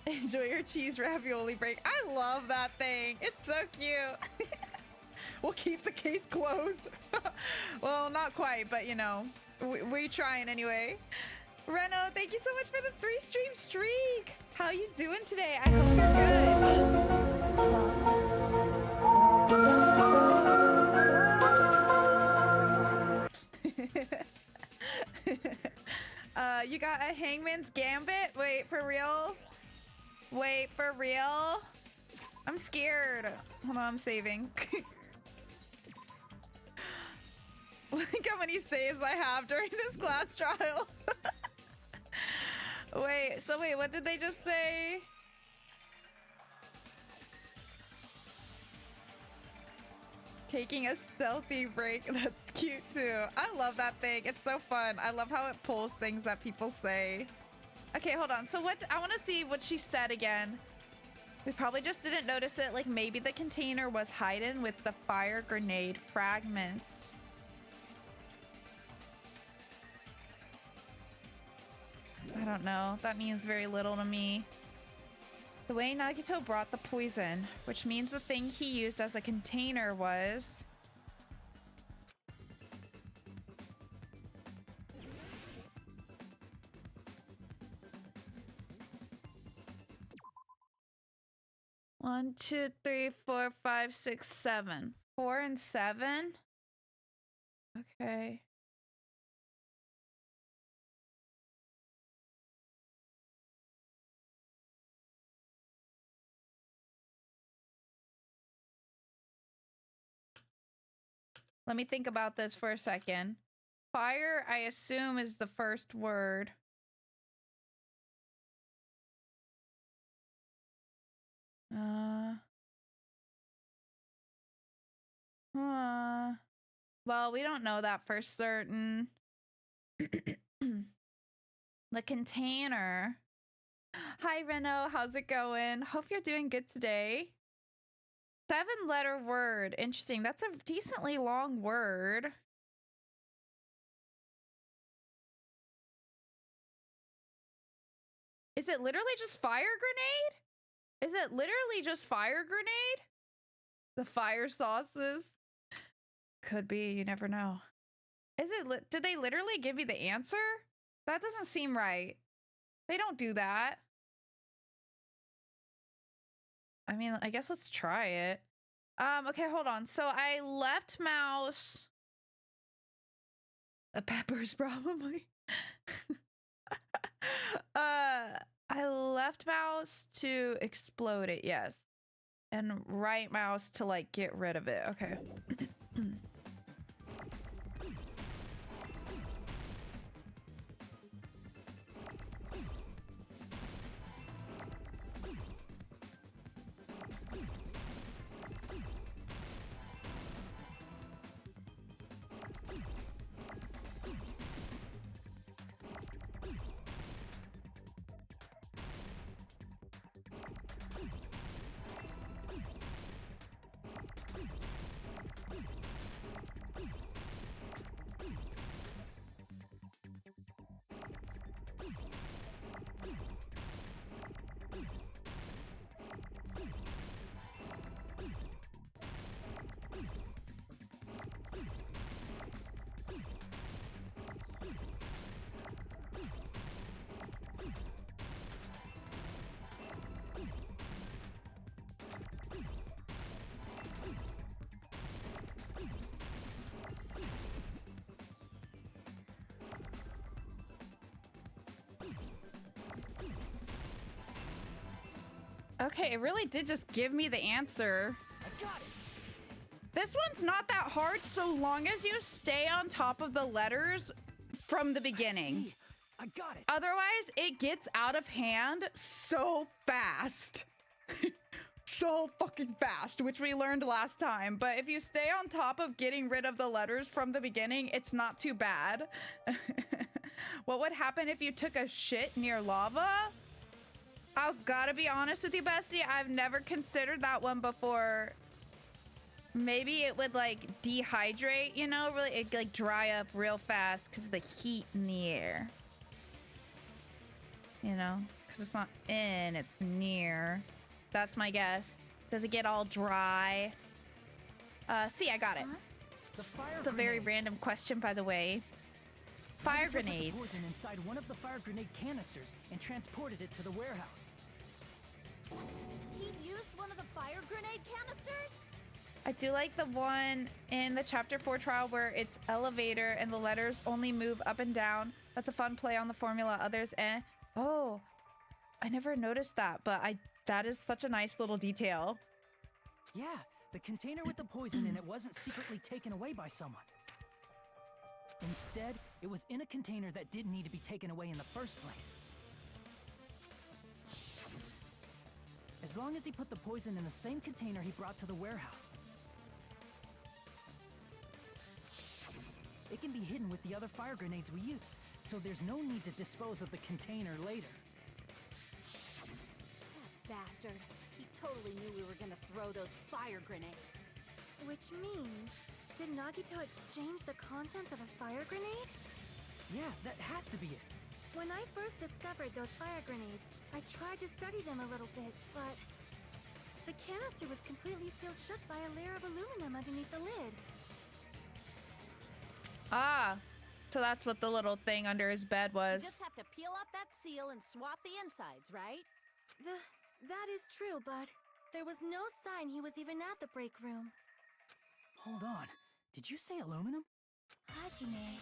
[SPEAKER 1] Enjoy your cheese ravioli break. I love that thing. It's so cute. We'll keep the case closed. Well, not quite, but you know, we trying anyway. Reno, thank you so much for the 3-stream streak. How you doing today? I hope you're good. You got a Hangman's Gambit? Wait, for real? Wait, for real? I'm scared. Hold on, I'm saving. Look how many saves I have during this class trial. Wait, what did they just say? Taking a stealthy break. That's cute too. I love that thing. It's so fun. I love how it pulls things that people say. Okay, hold on. So what, I want to see what she said again. We probably just didn't notice it. Like maybe the container was hidden with the fire grenade fragments. I don't know. That means very little to me. The way Nagito brought the poison, which means the thing he used as a container was... One, two, three, four, five, six, seven. 4 and 7? Okay. Let me think about this for a second. Fire, I assume, is the first word. Well, we don't know that for certain. The container. Hi, Reno. How's it going? Hope you're doing good today. 7-letter word. Interesting. That's a decently long word. Is it literally just fire grenade? Is it literally just fire grenade? The fire sauces? Could be. You never know. Is it? Did they literally give you the answer? That doesn't seem right. They don't do that. I mean, I guess let's try it. Okay, hold on. So I left mouse. Peppers, probably. I left mouse to explode it, yes. And right mouse to, like, get rid of it. Okay. Okay, it really did just give me the answer.
[SPEAKER 6] I got it.
[SPEAKER 1] This one's not that hard so long as you stay on top of the letters from the beginning.
[SPEAKER 6] I got it.
[SPEAKER 1] Otherwise, it gets out of hand so fast. So fucking fast, which we learned last time. But if you stay on top of getting rid of the letters from the beginning, it's not too bad. What would happen if you took a shit near lava? I've gotta be honest with you, bestie. I've never considered that one before. Maybe it would, like, dehydrate, you know? Really, it'd, like, dry up real fast because of the heat in the air. You know? Because it's not in, it's near. That's my guess. Does it get all dry? See, I got it. It's a very random question, by the way. Fire grenades.
[SPEAKER 6] Poison inside one of the fire grenade canisters and transported it to the warehouse.
[SPEAKER 3] He used one of the fire grenade canisters?
[SPEAKER 1] I do like the one in the chapter 4 trial where it's elevator and the letters only move up and down. That's a fun play on the formula. Others, eh. Oh, I never noticed that, but that is such a nice little detail.
[SPEAKER 6] Yeah, the container with the poison in it wasn't secretly taken away by someone. Instead, it was in a container that didn't need to be taken away in the first place. As long as he put the poison in the same container he brought to the warehouse. It can be hidden with the other fire grenades we used, so there's no need to dispose of the container later.
[SPEAKER 3] That bastard. He totally knew we were gonna throw those fire grenades.
[SPEAKER 5] Which means, did Nagito exchange the contents of a fire grenade?
[SPEAKER 6] Yeah, that has to be it.
[SPEAKER 5] When I first discovered those fire grenades, I tried to study them a little bit, but the canister was completely sealed shut by a layer of aluminum underneath the lid.
[SPEAKER 1] Ah, so that's what the little thing under his bed
[SPEAKER 3] You
[SPEAKER 1] was.
[SPEAKER 3] just have to peel off that seal and swap the insides, right?
[SPEAKER 5] That is true, but there was no sign he was even at the break room.
[SPEAKER 6] Hold on. Did you say aluminum?
[SPEAKER 4] Hajime,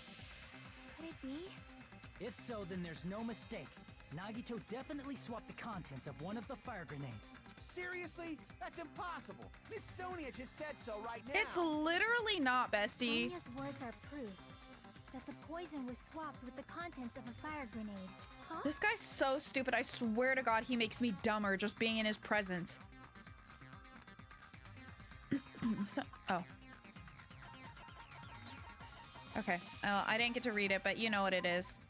[SPEAKER 4] could it be?
[SPEAKER 6] If so, then there's no mistake. Nagito definitely swapped the contents of one of the fire grenades.
[SPEAKER 7] Seriously? That's impossible. Miss Sonia just said so right now.
[SPEAKER 1] It's literally not, bestie.
[SPEAKER 4] Sonia's words are proof that the poison was swapped with the contents of a fire grenade.
[SPEAKER 5] Huh?
[SPEAKER 1] This guy's so stupid. I swear to God, he makes me dumber just being in his presence. Oh. Okay. I didn't get to read it, but you know what it is.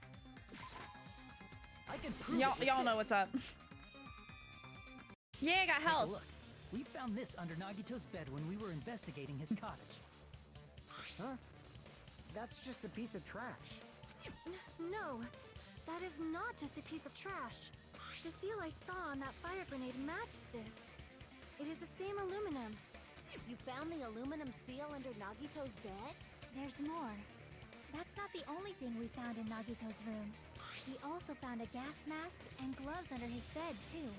[SPEAKER 6] I can prove
[SPEAKER 1] Y'all know what's up. Yeah, I got
[SPEAKER 6] Take a
[SPEAKER 1] health.
[SPEAKER 6] look. We found this under Nagito's bed when we were investigating his cottage.
[SPEAKER 8] Huh? That's just a piece of trash.
[SPEAKER 5] No, that is not just a piece of trash. The seal I saw on that fire grenade matched this. It is the same aluminum.
[SPEAKER 3] You found the aluminum seal under Nagito's bed?
[SPEAKER 4] There's more. That's not the only thing we found in Nagito's room. We also found a gas mask and gloves under his bed, too.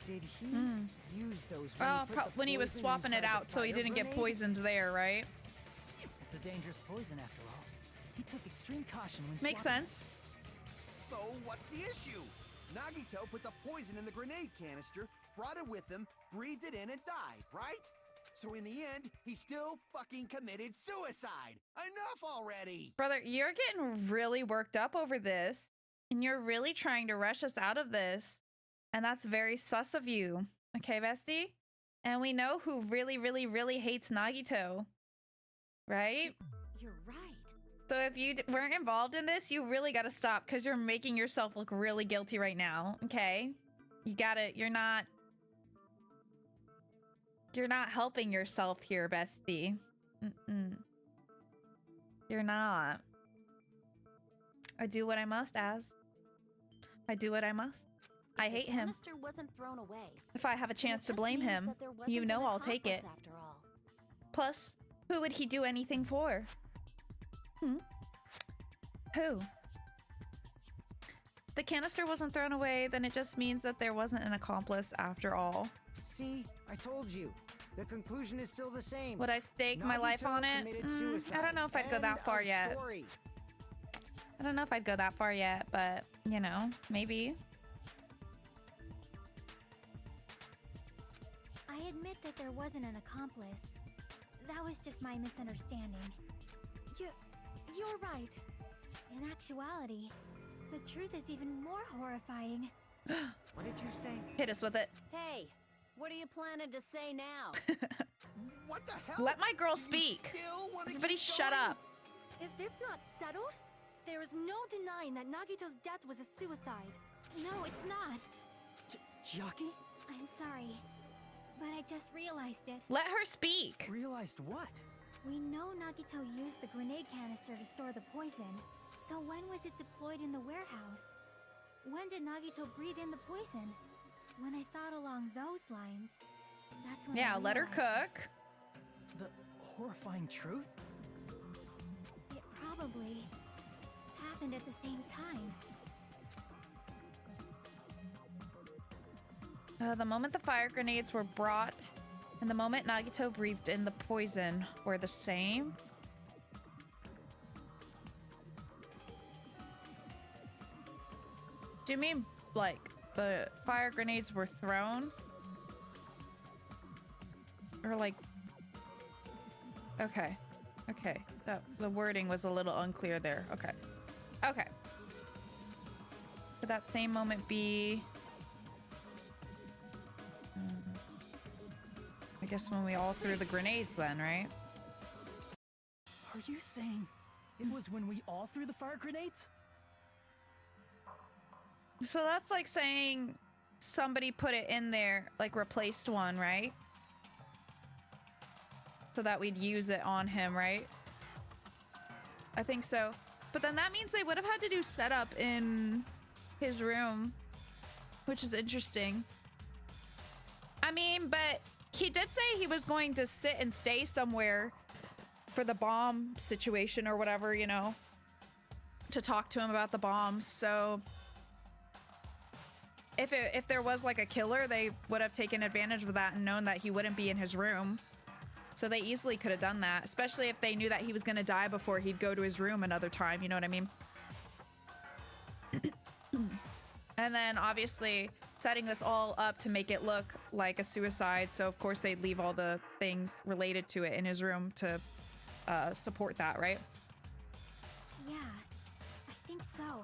[SPEAKER 8] Did he use those when
[SPEAKER 1] Oh,
[SPEAKER 8] he put the
[SPEAKER 1] when he was
[SPEAKER 8] poison
[SPEAKER 1] swapping it
[SPEAKER 8] inside the
[SPEAKER 1] out so he
[SPEAKER 8] fire
[SPEAKER 1] didn't get
[SPEAKER 8] grenade?
[SPEAKER 1] poisoned there, right?
[SPEAKER 6] It's a dangerous poison after all. He took extreme caution when
[SPEAKER 1] Makes
[SPEAKER 6] swapping.
[SPEAKER 1] sense.
[SPEAKER 7] So what's the issue? Nagito put the poison in the grenade canister, brought it with him, breathed it in, and died, right? So in the end, he still fucking committed suicide. Enough already!
[SPEAKER 1] Brother, you're getting really worked up over this, and you're really trying to rush us out of this. And that's very sus of you. Okay, bestie? And we know who really, really, really hates Nagito. Right?
[SPEAKER 3] You're right.
[SPEAKER 1] So if you weren't involved in this, you really gotta stop because you're making yourself look really guilty right now. Okay? You gotta, you're not helping yourself here, bestie. You're not. I do what I must, Az. I do what I must. I hate him.
[SPEAKER 3] The canister wasn't thrown away.
[SPEAKER 1] If I have a chance to
[SPEAKER 3] It just
[SPEAKER 1] blame
[SPEAKER 3] means
[SPEAKER 1] him,
[SPEAKER 3] that there wasn't
[SPEAKER 1] you know
[SPEAKER 3] an
[SPEAKER 1] I'll take it.
[SPEAKER 3] accomplice After all.
[SPEAKER 1] Plus, who would he do anything for? Who? If the canister wasn't thrown away, then it just means that there wasn't an accomplice after all.
[SPEAKER 8] See, I told you. The conclusion is still the same.
[SPEAKER 1] Would I stake my life
[SPEAKER 8] Nagito
[SPEAKER 1] on it?
[SPEAKER 8] committed
[SPEAKER 1] I
[SPEAKER 8] suicide.
[SPEAKER 1] don't know if I'd go that
[SPEAKER 8] End
[SPEAKER 1] far
[SPEAKER 8] of
[SPEAKER 1] yet.
[SPEAKER 8] story.
[SPEAKER 1] I don't know if I'd go that far yet, but, you know, maybe.
[SPEAKER 4] I admit that there wasn't an accomplice. That was just my misunderstanding.
[SPEAKER 5] You're right.
[SPEAKER 4] In actuality, the truth is even more horrifying.
[SPEAKER 8] What did you say?
[SPEAKER 1] Hit us with it.
[SPEAKER 3] Hey, what are you planning to say now?
[SPEAKER 7] What the hell?
[SPEAKER 1] Let my girl
[SPEAKER 7] Do you
[SPEAKER 1] speak.
[SPEAKER 7] still wanna
[SPEAKER 1] Everybody
[SPEAKER 7] keep
[SPEAKER 1] shut
[SPEAKER 7] going?
[SPEAKER 1] up.
[SPEAKER 5] Is this not settled? There is no denying that Nagito's death was a suicide.
[SPEAKER 4] No, it's not.
[SPEAKER 6] Chiaki?
[SPEAKER 4] I'm sorry, but I just realized it.
[SPEAKER 1] Let her speak.
[SPEAKER 6] Realized what?
[SPEAKER 4] We know Nagito used the grenade canister to store the poison. So when was it deployed in the warehouse? When did Nagito breathe in the poison? When I thought along those lines, that's when I
[SPEAKER 1] Yeah, let her
[SPEAKER 4] realized
[SPEAKER 1] cook.
[SPEAKER 6] The horrifying truth?
[SPEAKER 4] It probably happened at the same time.
[SPEAKER 1] The moment the fire grenades were brought and the moment Nagito breathed in the poison were the same. Do you mean, like, the fire grenades were thrown? Or, like... Okay. Okay. The wording was a little unclear there. Okay. Okay. Could that same moment be... I guess when we all threw the grenades then, right?
[SPEAKER 6] Are you saying it was when we all threw the fire grenades?
[SPEAKER 1] So that's like saying somebody put it in there, like replaced one, right? So that we'd use it on him, right? I think so. But then that means they would have had to do setup in his room, which is interesting. I mean, but he did say he was going to sit and stay somewhere for the bomb situation or whatever, you know, to talk to him about the bombs. So if there was like a killer, they would have taken advantage of that and known that he wouldn't be in his room. So they easily could have done that, especially if they knew that he was going to die before he'd go to his room another time. You know what I mean? And then obviously setting this all up to make it look like a suicide. So of course they'd leave all the things related to it in his room to support that, right?
[SPEAKER 4] Yeah, I think so.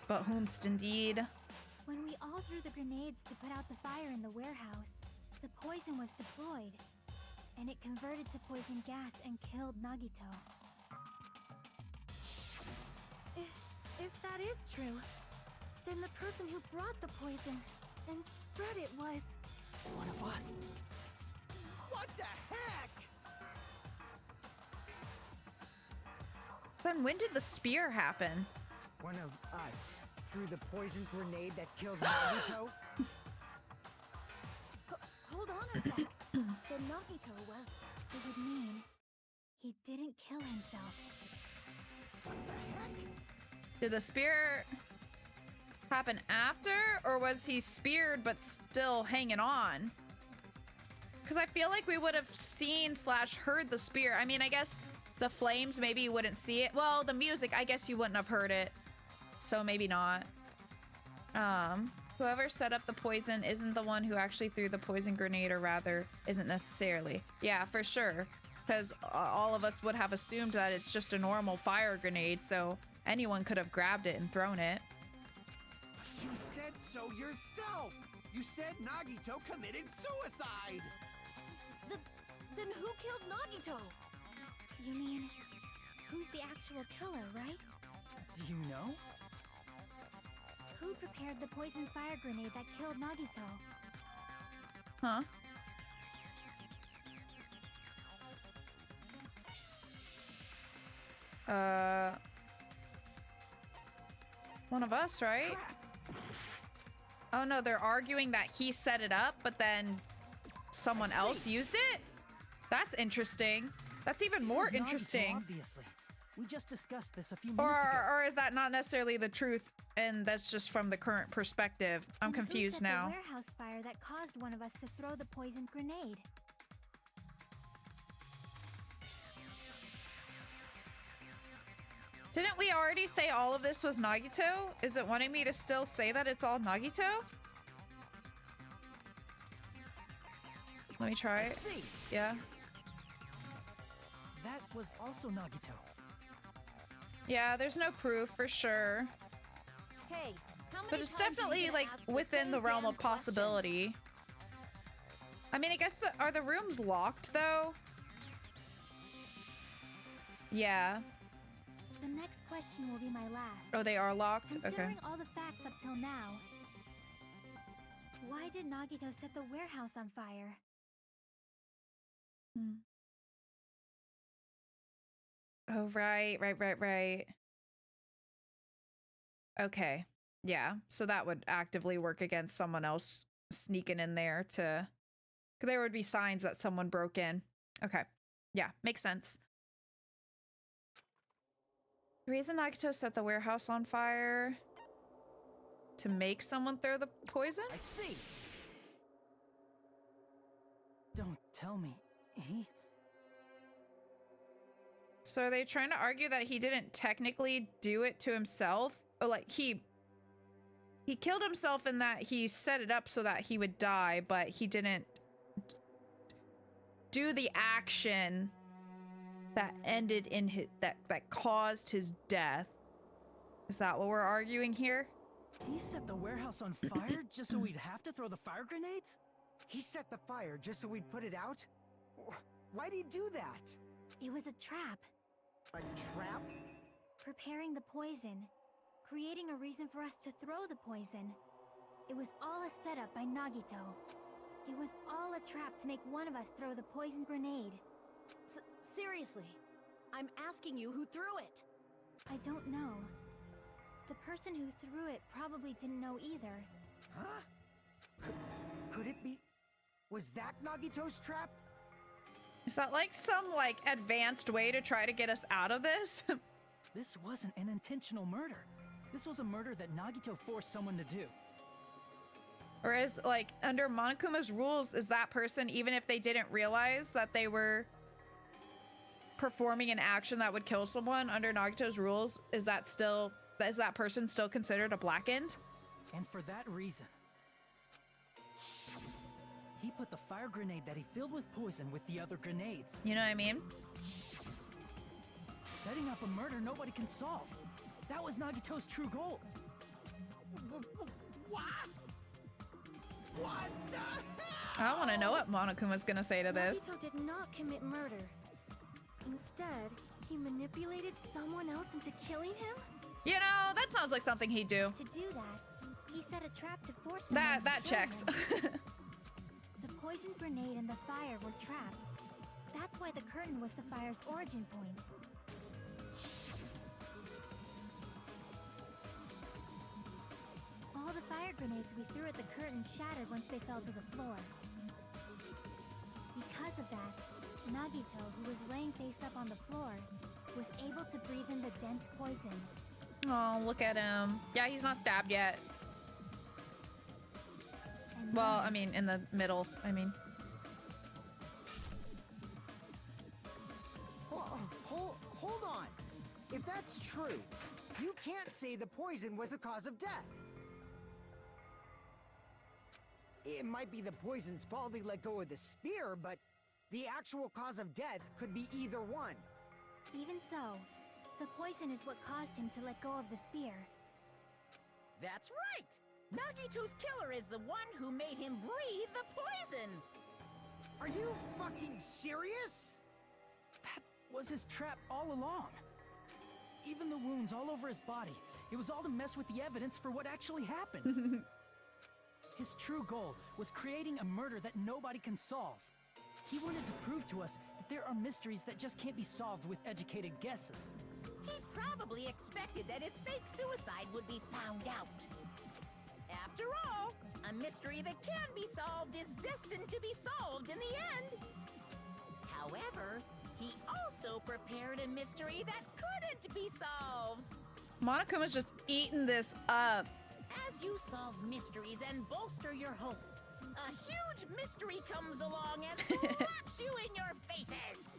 [SPEAKER 1] But whomst indeed.
[SPEAKER 4] When we all threw the grenades to put out the fire in the warehouse, the poison was deployed. and it converted to poison gas and killed Nagito.
[SPEAKER 5] If that is true, then the person who brought the poison and spread it was...
[SPEAKER 6] One of us.
[SPEAKER 7] What the heck?
[SPEAKER 1] Then when did the spear happen?
[SPEAKER 8] One of us threw the poison grenade that killed Nagito?
[SPEAKER 5] Hold on a sec. Then Nagito was...
[SPEAKER 4] It would mean he didn't kill himself.
[SPEAKER 1] Did the spear happen after, or was he speared but still hanging on? Because I feel like we would have seen / heard the spear. I mean, I guess the flames, maybe you wouldn't see it. Well, the music, I guess you wouldn't have heard it. So maybe not. Whoever set up the poison isn't the one who actually threw the poison grenade, or rather, isn't necessarily. Yeah, for sure. Because all of us would have assumed that it's just a normal fire grenade, so anyone could have grabbed it and thrown it.
[SPEAKER 7] You said so yourself! You said Nagito committed suicide!
[SPEAKER 3] Then who killed Nagito?
[SPEAKER 4] You mean, who's the actual killer, right?
[SPEAKER 6] Do you know?
[SPEAKER 4] Who prepared the poison fire grenade that killed Nagito?
[SPEAKER 1] Huh? One of us, right? Oh no, they're arguing that he set it up, but then someone else used it? That's interesting. That's even more
[SPEAKER 6] It was Nagito,
[SPEAKER 1] interesting.
[SPEAKER 6] obviously. We just discussed this a few minutes ago.
[SPEAKER 1] Or is that not necessarily the truth, and that's just from the current perspective? I'm confused
[SPEAKER 4] Who set
[SPEAKER 1] now.
[SPEAKER 4] the warehouse fire that caused one of us to throw the poisoned grenade?
[SPEAKER 1] Didn't we already say all of this was Nagito? Is it wanting me to still say that it's all Nagito? Let me try it.
[SPEAKER 6] See,
[SPEAKER 1] Yeah.
[SPEAKER 6] that was also Nagito.
[SPEAKER 1] Yeah, there's no proof for sure.
[SPEAKER 3] Hey, how many
[SPEAKER 1] But it's
[SPEAKER 3] times are you
[SPEAKER 1] definitely
[SPEAKER 3] gonna
[SPEAKER 1] like
[SPEAKER 3] ask the
[SPEAKER 1] within
[SPEAKER 3] same
[SPEAKER 1] the realm
[SPEAKER 3] damn
[SPEAKER 1] of possibility. I mean, I guess are the rooms locked though? Yeah.
[SPEAKER 4] The next question will be my last.
[SPEAKER 1] Oh, they are locked? Okay.
[SPEAKER 4] Considering all the facts up till now, why did Nagito set the warehouse on fire?
[SPEAKER 1] Oh, right. Okay. Yeah. So that would actively work against someone else sneaking in there to... 'Cause there would be signs that someone broke in. Okay. Yeah, makes sense. The reason Nagito set the warehouse on fire... to make someone throw the poison?
[SPEAKER 6] I see. Don't tell me. He...
[SPEAKER 1] So are they trying to argue that he didn't technically do it to himself? Or like he killed himself in that he set it up so that he would die, but he didn't do the action that ended in his that caused his death. Is that what we're arguing here?
[SPEAKER 6] He set the warehouse on fire just so we'd have to throw the fire grenades?
[SPEAKER 8] He set the fire just so we'd put it out? Why'd he do that?
[SPEAKER 4] It was a trap.
[SPEAKER 8] A trap?
[SPEAKER 4] Preparing the poison. Creating a reason for us to throw the poison. It was all a setup by Nagito. It was all a trap to make one of us throw the poison grenade.
[SPEAKER 3] Seriously, I'm asking you who threw it.
[SPEAKER 4] I don't know. The person who threw it probably didn't know either.
[SPEAKER 8] Huh? Could it be... Was that Nagito's trap?
[SPEAKER 1] Is that like some like advanced way to try to get us out of this?
[SPEAKER 6] This wasn't an intentional murder. This was a murder that Nagito forced someone to do.
[SPEAKER 1] Or is like under Monokuma's rules, is that person, even if they didn't realize that they were performing an action that would kill someone under Nagito's rules, is that person still considered a blackened?
[SPEAKER 6] And for that reason, he put the fire grenade that he filled with poison with the other grenades.
[SPEAKER 1] You know what I mean?
[SPEAKER 6] Setting up a murder nobody can solve. That was Nagito's true goal.
[SPEAKER 7] What? What the hell?
[SPEAKER 1] I want to know what Monokuma's gonna say to this.
[SPEAKER 5] Nagito did not commit murder. Instead, he manipulated someone else into killing him?
[SPEAKER 1] You know, that sounds like something he'd do.
[SPEAKER 4] To do that, he set a trap to force someone
[SPEAKER 1] That
[SPEAKER 4] to kill
[SPEAKER 1] checks.
[SPEAKER 4] him. The poison grenade and the fire were traps. That's why the curtain was the fire's origin point. All the fire grenades we threw at the curtain shattered once they fell to the floor. Because of that, Nagito, who was laying face up on the floor, was able to breathe in the dense poison.
[SPEAKER 1] Oh, look at him. Yeah, he's not stabbed yet.
[SPEAKER 4] And
[SPEAKER 1] Well,
[SPEAKER 4] then-
[SPEAKER 1] I mean, in the middle. I mean,
[SPEAKER 8] Hold on. If that's true, you can't say the poison was the cause of death. It might be the poison's fault he let go of the spear, but the actual cause of death could be either one.
[SPEAKER 4] Even so, the poison is what caused him to let go of the spear.
[SPEAKER 9] That's right! Nagito's killer is the one who made him breathe the poison!
[SPEAKER 8] Are you fucking serious?
[SPEAKER 6] That was his trap all along. Even the wounds all over his body. It was all to mess with the evidence for what actually happened. His true goal was creating a murder that nobody can solve. He wanted to prove to us that there are mysteries that just can't be solved with educated guesses.
[SPEAKER 9] He probably expected that his fake suicide would be found out. After all, a mystery that can be solved is destined to be solved in the end. However, he also prepared a mystery that couldn't be solved.
[SPEAKER 1] Monokuma's just eating this up.
[SPEAKER 9] As you solve mysteries and bolster your hope, a huge mystery comes along and slaps you in your faces.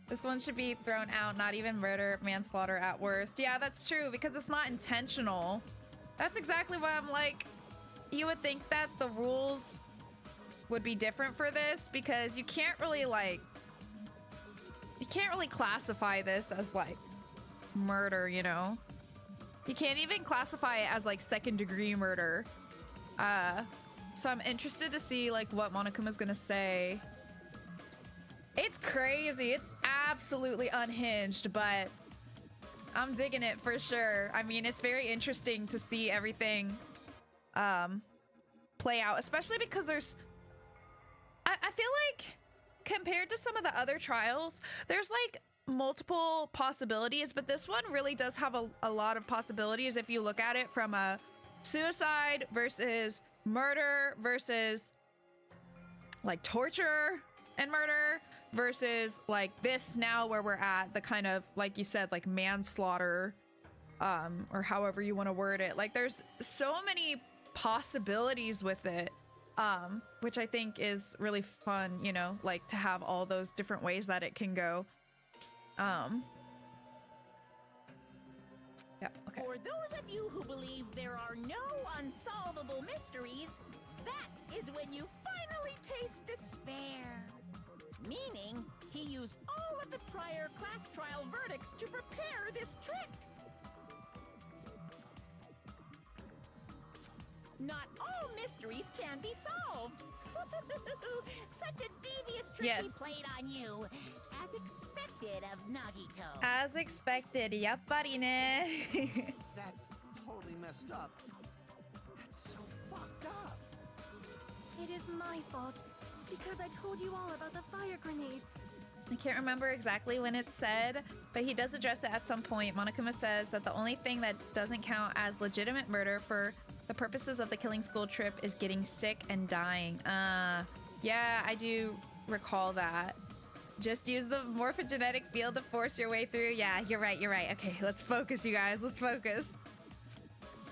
[SPEAKER 1] This one should be thrown out, not even murder, manslaughter at worst. Yeah, that's true, because it's not intentional. That's exactly why I'm like, you would think that the rules would be different for this, because you can't really classify this as like murder, you know? You can't even classify it as like second-degree murder. So I'm interested to see like what Monokuma's gonna say. It's crazy. It's absolutely unhinged, but I'm digging it for sure. I mean, it's very interesting to see everything play out, especially because there's... I feel like compared to some of the other trials, there's like multiple possibilities, but this one really does have a lot of possibilities if you look at it from a suicide versus murder versus like torture and murder versus like this now where we're at the kind of, like you said, like manslaughter, or however you want to word it. Like there's so many possibilities with it, which I think is really fun, you know, like to have all those different ways that it can go. Yeah, okay.
[SPEAKER 9] For those of you who believe there are no unsolvable mysteries, that is when you finally taste despair. Meaning, he used all of the prior class trial verdicts to prepare this trick. Not all mysteries can be solved. Such a devious trick he
[SPEAKER 1] Yes.
[SPEAKER 9] played on you, as expected of Nagito.
[SPEAKER 1] As expected, yep, buddy, ne.
[SPEAKER 7] That's totally messed up. That's so fucked up.
[SPEAKER 5] It is my fault, because I told you all about the fire grenades.
[SPEAKER 1] I can't remember exactly when it's said, but he does address it at some point. Monokuma says that the only thing that doesn't count as legitimate murder for the purposes of the killing school trip is getting sick and dying. Yeah, I do recall that. Just use the morphogenetic field to force your way through. Yeah, you're right, you're right. Okay, let's focus, you guys. Let's focus.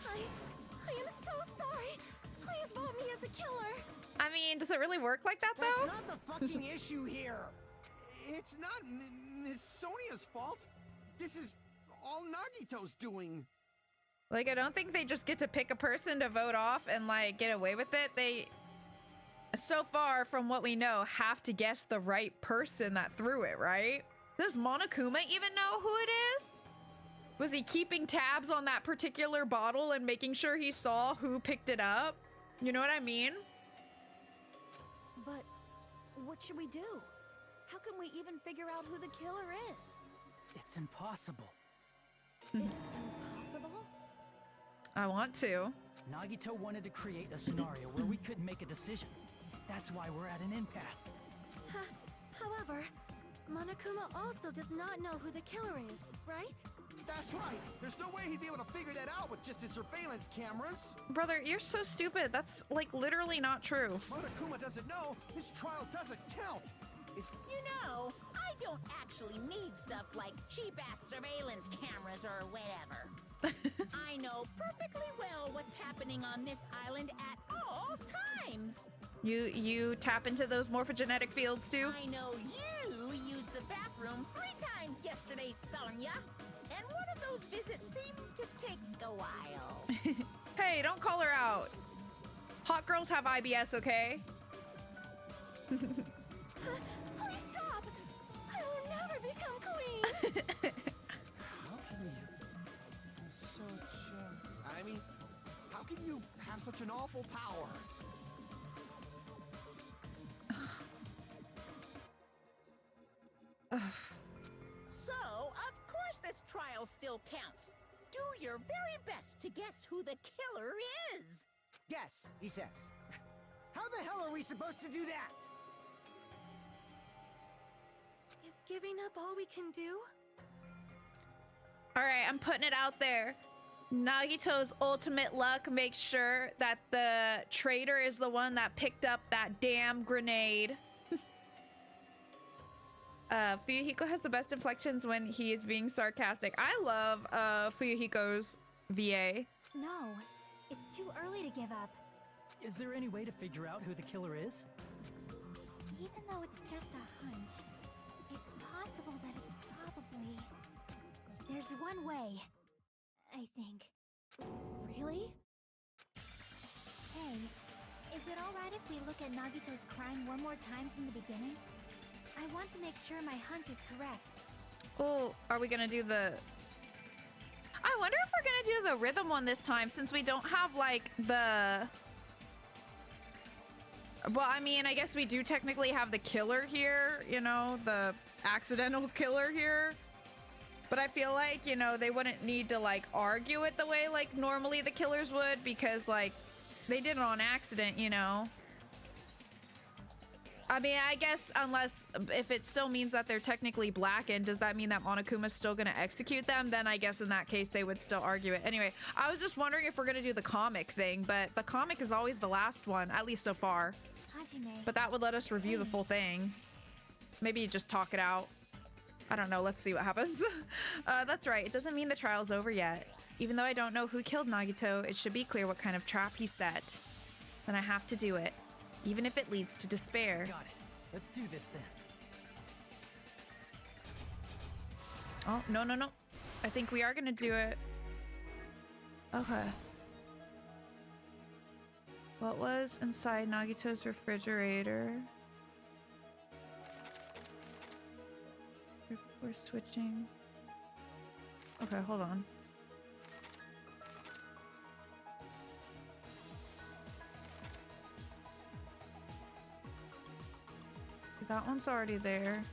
[SPEAKER 5] I am so sorry. Please vote me as a killer.
[SPEAKER 1] I mean, does it really work like that,
[SPEAKER 8] That's
[SPEAKER 1] though?
[SPEAKER 8] not the fucking issue here.
[SPEAKER 7] It's not Miss Sonia's fault. This is all Nagito's doing.
[SPEAKER 1] Like, I don't think they just get to pick a person to vote off and, like, get away with it. They, so far from what we know, have to guess the right person that threw it, right? Does Monokuma even know who it is? Was he keeping tabs on that particular bottle and making sure he saw who picked it up? You know what I mean?
[SPEAKER 3] But what should we do? How can we even figure out who the killer is?
[SPEAKER 6] It's impossible.
[SPEAKER 3] Impossible?
[SPEAKER 1] I want to.
[SPEAKER 6] Nagito wanted to create a scenario where we couldn't make a decision. That's why we're at an impasse.
[SPEAKER 5] However, Monokuma also does not know who the killer is, right?
[SPEAKER 7] That's right. There's no way he'd be able to figure that out with just his surveillance cameras.
[SPEAKER 1] Brother, you're so stupid. That's like literally not true.
[SPEAKER 7] Monokuma doesn't know. His trial doesn't count.
[SPEAKER 9] You know, I don't actually need stuff like cheap-ass surveillance cameras or whatever. I know perfectly well what's happening on this island at all times.
[SPEAKER 1] You tap into those morphogenetic fields too?
[SPEAKER 9] I know you used the bathroom 3 times yesterday, Sonia. And one of those visits seemed to take a while.
[SPEAKER 1] Hey, don't call her out. Hot girls have IBS, okay?
[SPEAKER 5] Please stop! I will never become queen!
[SPEAKER 7] How can you? I'm so I mean, how can you have such an awful power?
[SPEAKER 9] So, of course this trial still counts. Do your very best to guess who the killer is.
[SPEAKER 8] Yes, he says. How the hell are we supposed to do that?
[SPEAKER 5] Is giving up all we can do?
[SPEAKER 1] All right, I'm putting it out there. Nagito's ultimate luck makes sure that the traitor is the one that picked up that damn grenade. Fuyuhiko has the best inflections when he is being sarcastic. I love Fuyuhiko's VA.
[SPEAKER 4] No, it's too early to give up.
[SPEAKER 6] Is there any way to figure out who the killer is?
[SPEAKER 4] Even though it's just a hunch, it's possible that it's probably... There's one way, I think.
[SPEAKER 3] Really?
[SPEAKER 4] Hey, is it alright if we look at Nagito's crime one more time from the beginning? I want to make sure my hunch is correct.
[SPEAKER 1] Oh, are we gonna do the... I wonder if we're gonna do the rhythm one this time, since we don't have, like, the... Well, I mean, I guess we do technically have the killer here, you know, the accidental killer here. But I feel like, you know, they wouldn't need to, like, argue it the way, like, normally the killers would, because, like, they did it on accident, you know? I mean, I guess unless, if it still means that they're technically blackened, does that mean that Monokuma's still gonna execute them? Then I guess in that case they would still argue it. Anyway, I was just wondering if we're gonna do the comic thing, but the comic is always the last one, at least so far.
[SPEAKER 4] Hajime.
[SPEAKER 1] But that would let us review the full thing. Maybe just talk it out. I don't know, let's see what happens. That's right, it doesn't mean the trial's over yet. Even though I don't know who killed Nagito, it should be clear what kind of trap he set. Then I have to do it. Even if it leads to despair.
[SPEAKER 6] Got it. Let's do this then.
[SPEAKER 1] Oh, no, no, no. I think we are gonna do it. Okay. What was inside Nagito's refrigerator? We're switching. Okay, hold on. That one's already there.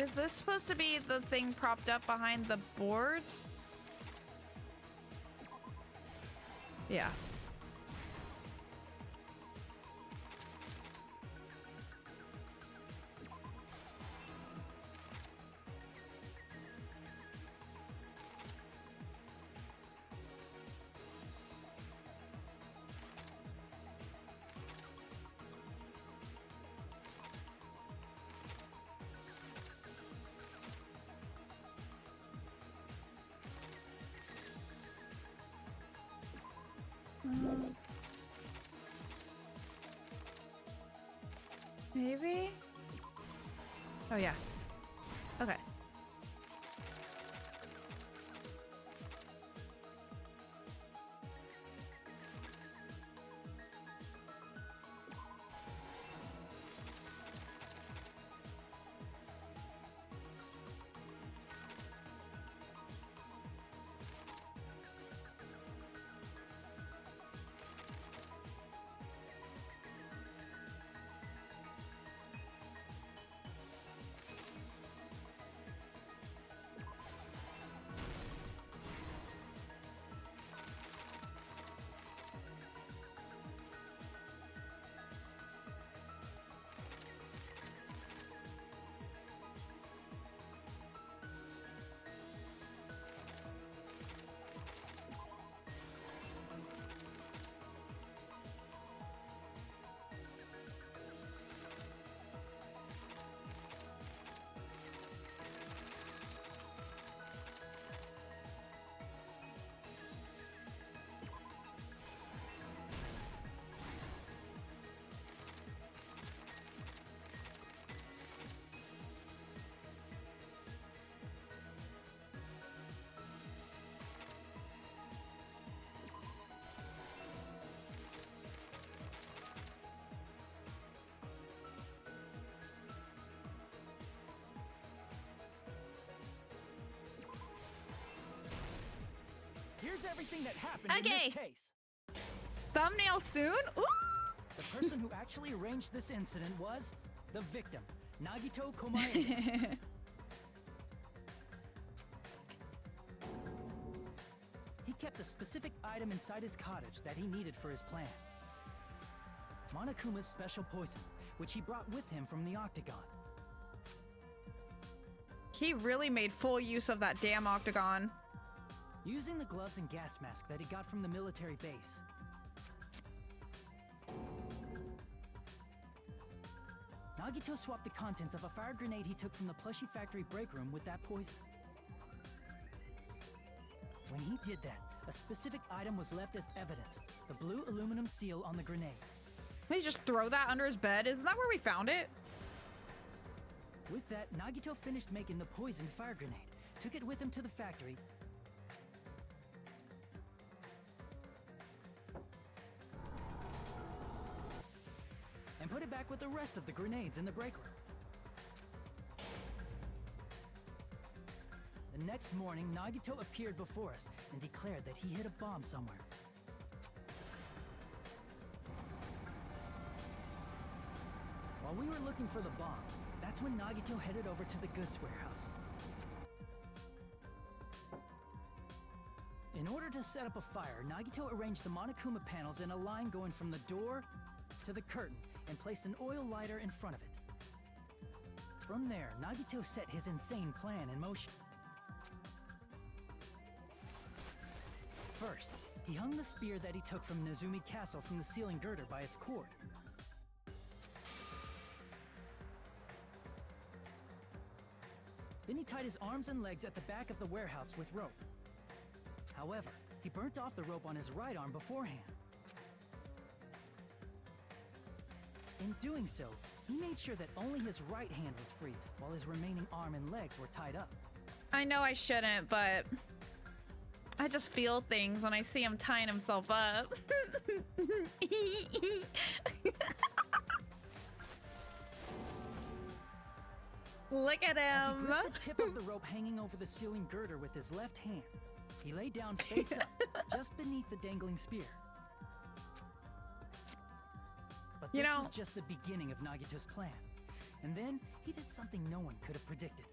[SPEAKER 1] Is this supposed to be the thing propped up behind the boards? Yeah. Maybe? Oh, yeah. Okay.
[SPEAKER 6] Here's everything that happened in
[SPEAKER 1] Okay.
[SPEAKER 6] this case.
[SPEAKER 1] Thumbnail soon? Ooh!
[SPEAKER 6] The person who actually arranged this incident was the victim, Nagito Komae. He kept a specific item inside his cottage that he needed for his plan. Monokuma's special poison, which he brought with him from the Octagon.
[SPEAKER 1] He really made full use of that damn octagon.
[SPEAKER 6] Using the gloves and gas mask that he got from the military base. Nagito swapped the contents of a fire grenade he took from the plushie factory break room with that poison. When he did that, a specific item was left as evidence, the blue aluminum seal on the grenade.
[SPEAKER 1] Did he just throw that under his bed? Isn't that where we found it?
[SPEAKER 6] With that, Nagito finished making the poisoned fire grenade, took it with him to the factory, and put it back with the rest of the grenades in the break room. The next morning, Nagito appeared before us and declared that he hid a bomb somewhere. While we were looking for the bomb, that's when Nagito headed over to the goods warehouse. In order to set up a fire, Nagito arranged the Monokuma panels in a line going from the door to the curtain and placed an oil lighter in front of it. From there, Nagito set his insane plan in motion. First, he hung the spear that he took from Nezumi Castle from the ceiling girder by its cord. Then he tied his arms and legs at the back of the warehouse with rope. However, he burnt off the rope on his right arm beforehand. In doing so, he made sure that only his right hand was free, while his remaining arm and legs were tied up.
[SPEAKER 1] I know I shouldn't, but I just feel things when I see him tying himself up. Look at
[SPEAKER 6] As he
[SPEAKER 1] him.
[SPEAKER 6] gripped the tip of the rope hanging over the ceiling girder with his left hand, he lay down face up, just beneath the dangling spear. But
[SPEAKER 1] You
[SPEAKER 6] this
[SPEAKER 1] know-
[SPEAKER 6] was just the beginning of Nagito's plan. And then he did something no one could have predicted.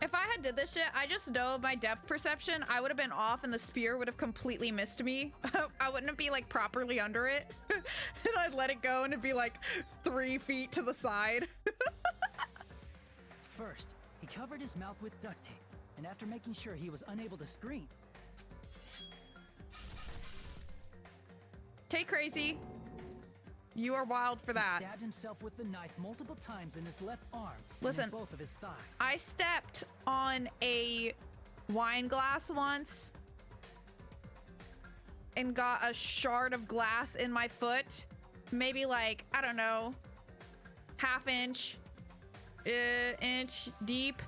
[SPEAKER 1] If I had did this shit, I just know my depth perception, I would have been off and the spear would have completely missed me. I wouldn't be like properly under it. And I'd let it go and it'd be like 3 feet to the side.
[SPEAKER 6] First, he covered his mouth with duct tape, and after making sure he was unable to scream...
[SPEAKER 1] Okay, crazy. You are wild for that.
[SPEAKER 6] He stabbed himself with the knife multiple times in his left arm
[SPEAKER 1] Listen,
[SPEAKER 6] and in both of his thighs.
[SPEAKER 1] I stepped on a wine glass once and got a shard of glass in my foot. Maybe like, I don't know, half inch, inch deep,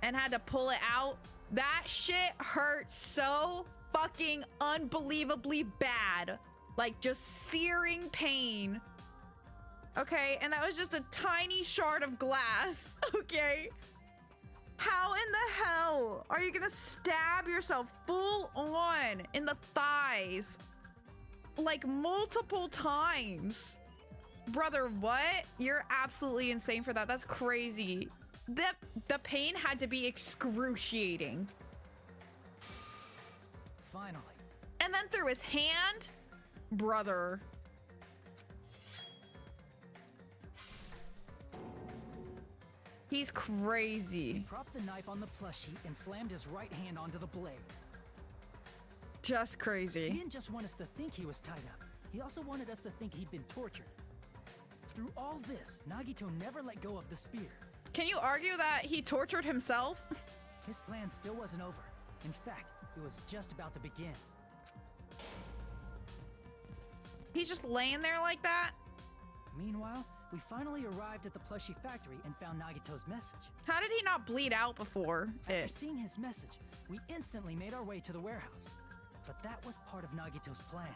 [SPEAKER 1] and had to pull it out. That shit hurt so fucking unbelievably bad. Like just searing pain. Okay, and that was just a tiny shard of glass. Okay. How in the hell are you gonna stab yourself full on in the thighs? Like multiple times. Brother, what? You're absolutely insane for that. That's crazy. The pain had to be excruciating.
[SPEAKER 6] Finally.
[SPEAKER 1] And then through his hand? Brother. He's crazy.
[SPEAKER 6] He propped the knife on the plushie and slammed his right hand onto the blade.
[SPEAKER 1] Just
[SPEAKER 6] He
[SPEAKER 1] crazy.
[SPEAKER 6] didn't just want us to think he was tied up. He also wanted us to think he'd been tortured. Through all this, Nagito never let go of the spear.
[SPEAKER 1] Can you argue that he tortured himself?
[SPEAKER 6] His plan still wasn't over. In fact, it was just about to begin.
[SPEAKER 1] He's just laying there like that?
[SPEAKER 6] Meanwhile, we finally arrived at the plushie factory and found Nagito's message.
[SPEAKER 1] How did he not bleed out before
[SPEAKER 6] After
[SPEAKER 1] it?
[SPEAKER 6] seeing his message, we instantly made our way to the warehouse. But that was part of Nagito's plan.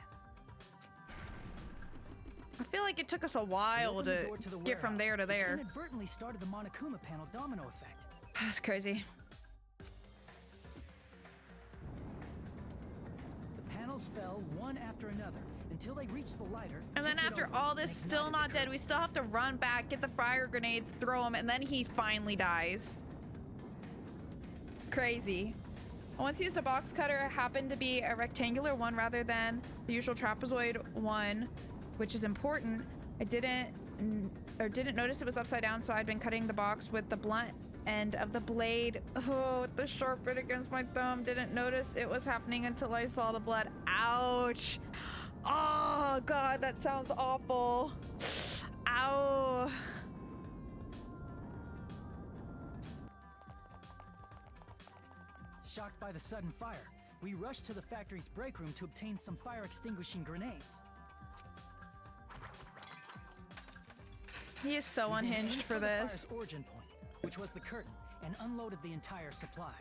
[SPEAKER 1] I feel like it took us a
[SPEAKER 6] We
[SPEAKER 1] while
[SPEAKER 6] opened the
[SPEAKER 1] to
[SPEAKER 6] door to the
[SPEAKER 1] get from there
[SPEAKER 6] warehouse,
[SPEAKER 1] to
[SPEAKER 6] which
[SPEAKER 1] there.
[SPEAKER 6] inadvertently started the Monokuma panel domino effect.
[SPEAKER 1] That's crazy.
[SPEAKER 6] The panels fell one after another until they reached the lighter.
[SPEAKER 1] And then
[SPEAKER 6] tipped it
[SPEAKER 1] after
[SPEAKER 6] over,
[SPEAKER 1] all
[SPEAKER 6] and
[SPEAKER 1] this, still
[SPEAKER 6] ignited the
[SPEAKER 1] not dead.
[SPEAKER 6] curtain.
[SPEAKER 1] We still have to run back, get the fire grenades, throw them, and then he finally dies. Crazy. I once used a box cutter. It happened to be a rectangular one rather than the usual trapezoid one, which is important. I didn't notice it was upside down, so I'd been cutting the box with the blunt end of the blade. Oh, with the sharp bit against my thumb. Didn't notice it was happening until I saw the blood. Ouch. Oh, God, that sounds awful. Ow.
[SPEAKER 6] Shocked by the sudden fire, we rushed to the factory's break room to obtain some fire-extinguishing grenades.
[SPEAKER 1] He is so
[SPEAKER 6] We then
[SPEAKER 1] unhinged
[SPEAKER 6] aimed
[SPEAKER 1] for
[SPEAKER 6] the
[SPEAKER 1] this.
[SPEAKER 6] fire's origin point, which was the curtain, and unloaded the entire supply.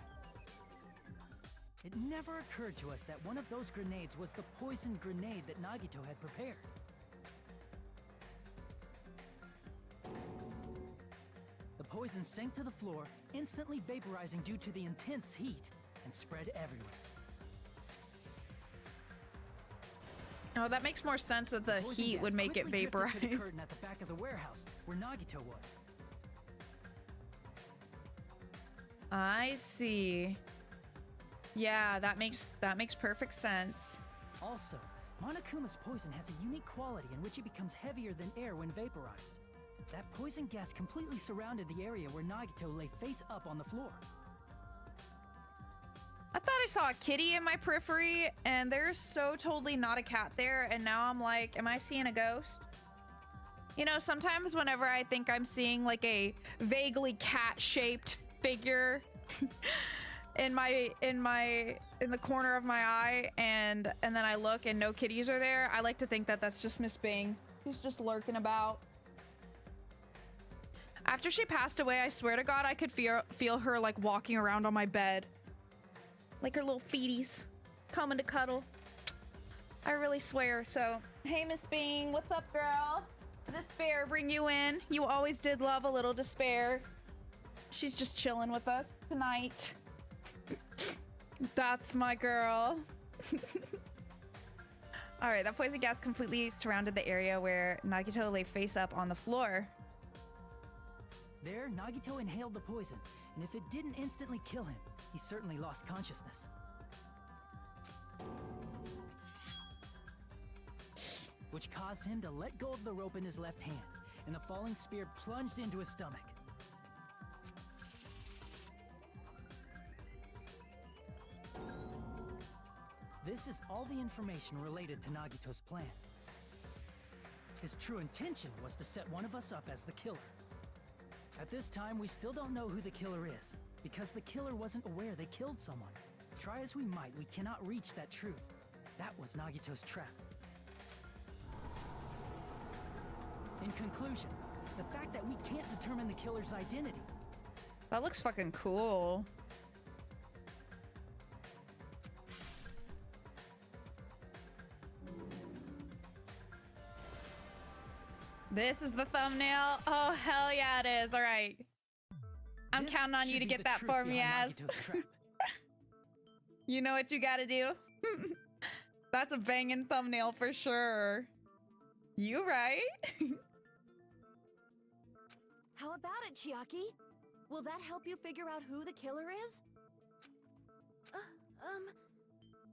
[SPEAKER 6] It never occurred to us that one of those grenades was the poison grenade that Nagito had prepared. The poison sank to the floor, instantly vaporizing due to the intense heat, and spread everywhere.
[SPEAKER 1] Oh, that makes more sense that the
[SPEAKER 6] Poison
[SPEAKER 1] heat
[SPEAKER 6] gas
[SPEAKER 1] would make it
[SPEAKER 6] quickly drifted to the
[SPEAKER 1] vaporize.
[SPEAKER 6] curtain at the back of the warehouse, where Nagito was.
[SPEAKER 1] I see. Yeah, that makes perfect sense.
[SPEAKER 6] Also, Monokuma's poison has a unique quality in which it becomes heavier than air when vaporized. That poison gas completely surrounded the area where Nagito lay face up on the floor.
[SPEAKER 1] I thought I saw a kitty in my periphery, and there's so totally not a cat there, and now I'm like, am I seeing a ghost? You know, sometimes whenever I think I'm seeing like a vaguely cat-shaped figure in the corner of my eye, and then I look and no kitties are there, I like to think that that's just Miss Bing. She's just lurking about. After she passed away, I swear to God, I could feel her like walking around on my bed. Like her little feeties coming to cuddle. I really swear. So, hey, Miss Bing, what's up, girl? Despair, bring you in. You always did love a little despair. She's just chilling with us tonight. That's my girl. All right, that poison gas completely surrounded the area where Nagito lay face up on the floor.
[SPEAKER 6] There, Nagito inhaled the poison, and if it didn't instantly kill him, he certainly lost consciousness. Which caused him to let go of the rope in his left hand, and the falling spear plunged into his stomach. This is all the information related to Nagito's plan. His true intention was to set one of us up as the killer. At this time, we still don't know who the killer is, because the killer wasn't aware they killed someone. Try as we might, we cannot reach that truth. That was Nagito's trap. In conclusion, the fact that we can't determine the killer's identity.
[SPEAKER 1] That looks fucking cool. This is the thumbnail. Oh, hell yeah, it is. All right. I'm
[SPEAKER 6] This
[SPEAKER 1] counting on you
[SPEAKER 6] should
[SPEAKER 1] to
[SPEAKER 6] be
[SPEAKER 1] get
[SPEAKER 6] the
[SPEAKER 1] that
[SPEAKER 6] truth
[SPEAKER 1] for me,
[SPEAKER 6] behind
[SPEAKER 1] Az.
[SPEAKER 6] Nagito's trap.
[SPEAKER 1] You know what you gotta do? That's a banging thumbnail for sure. You right?
[SPEAKER 3] How about it, Chiaki? Will that help you figure out who the killer is?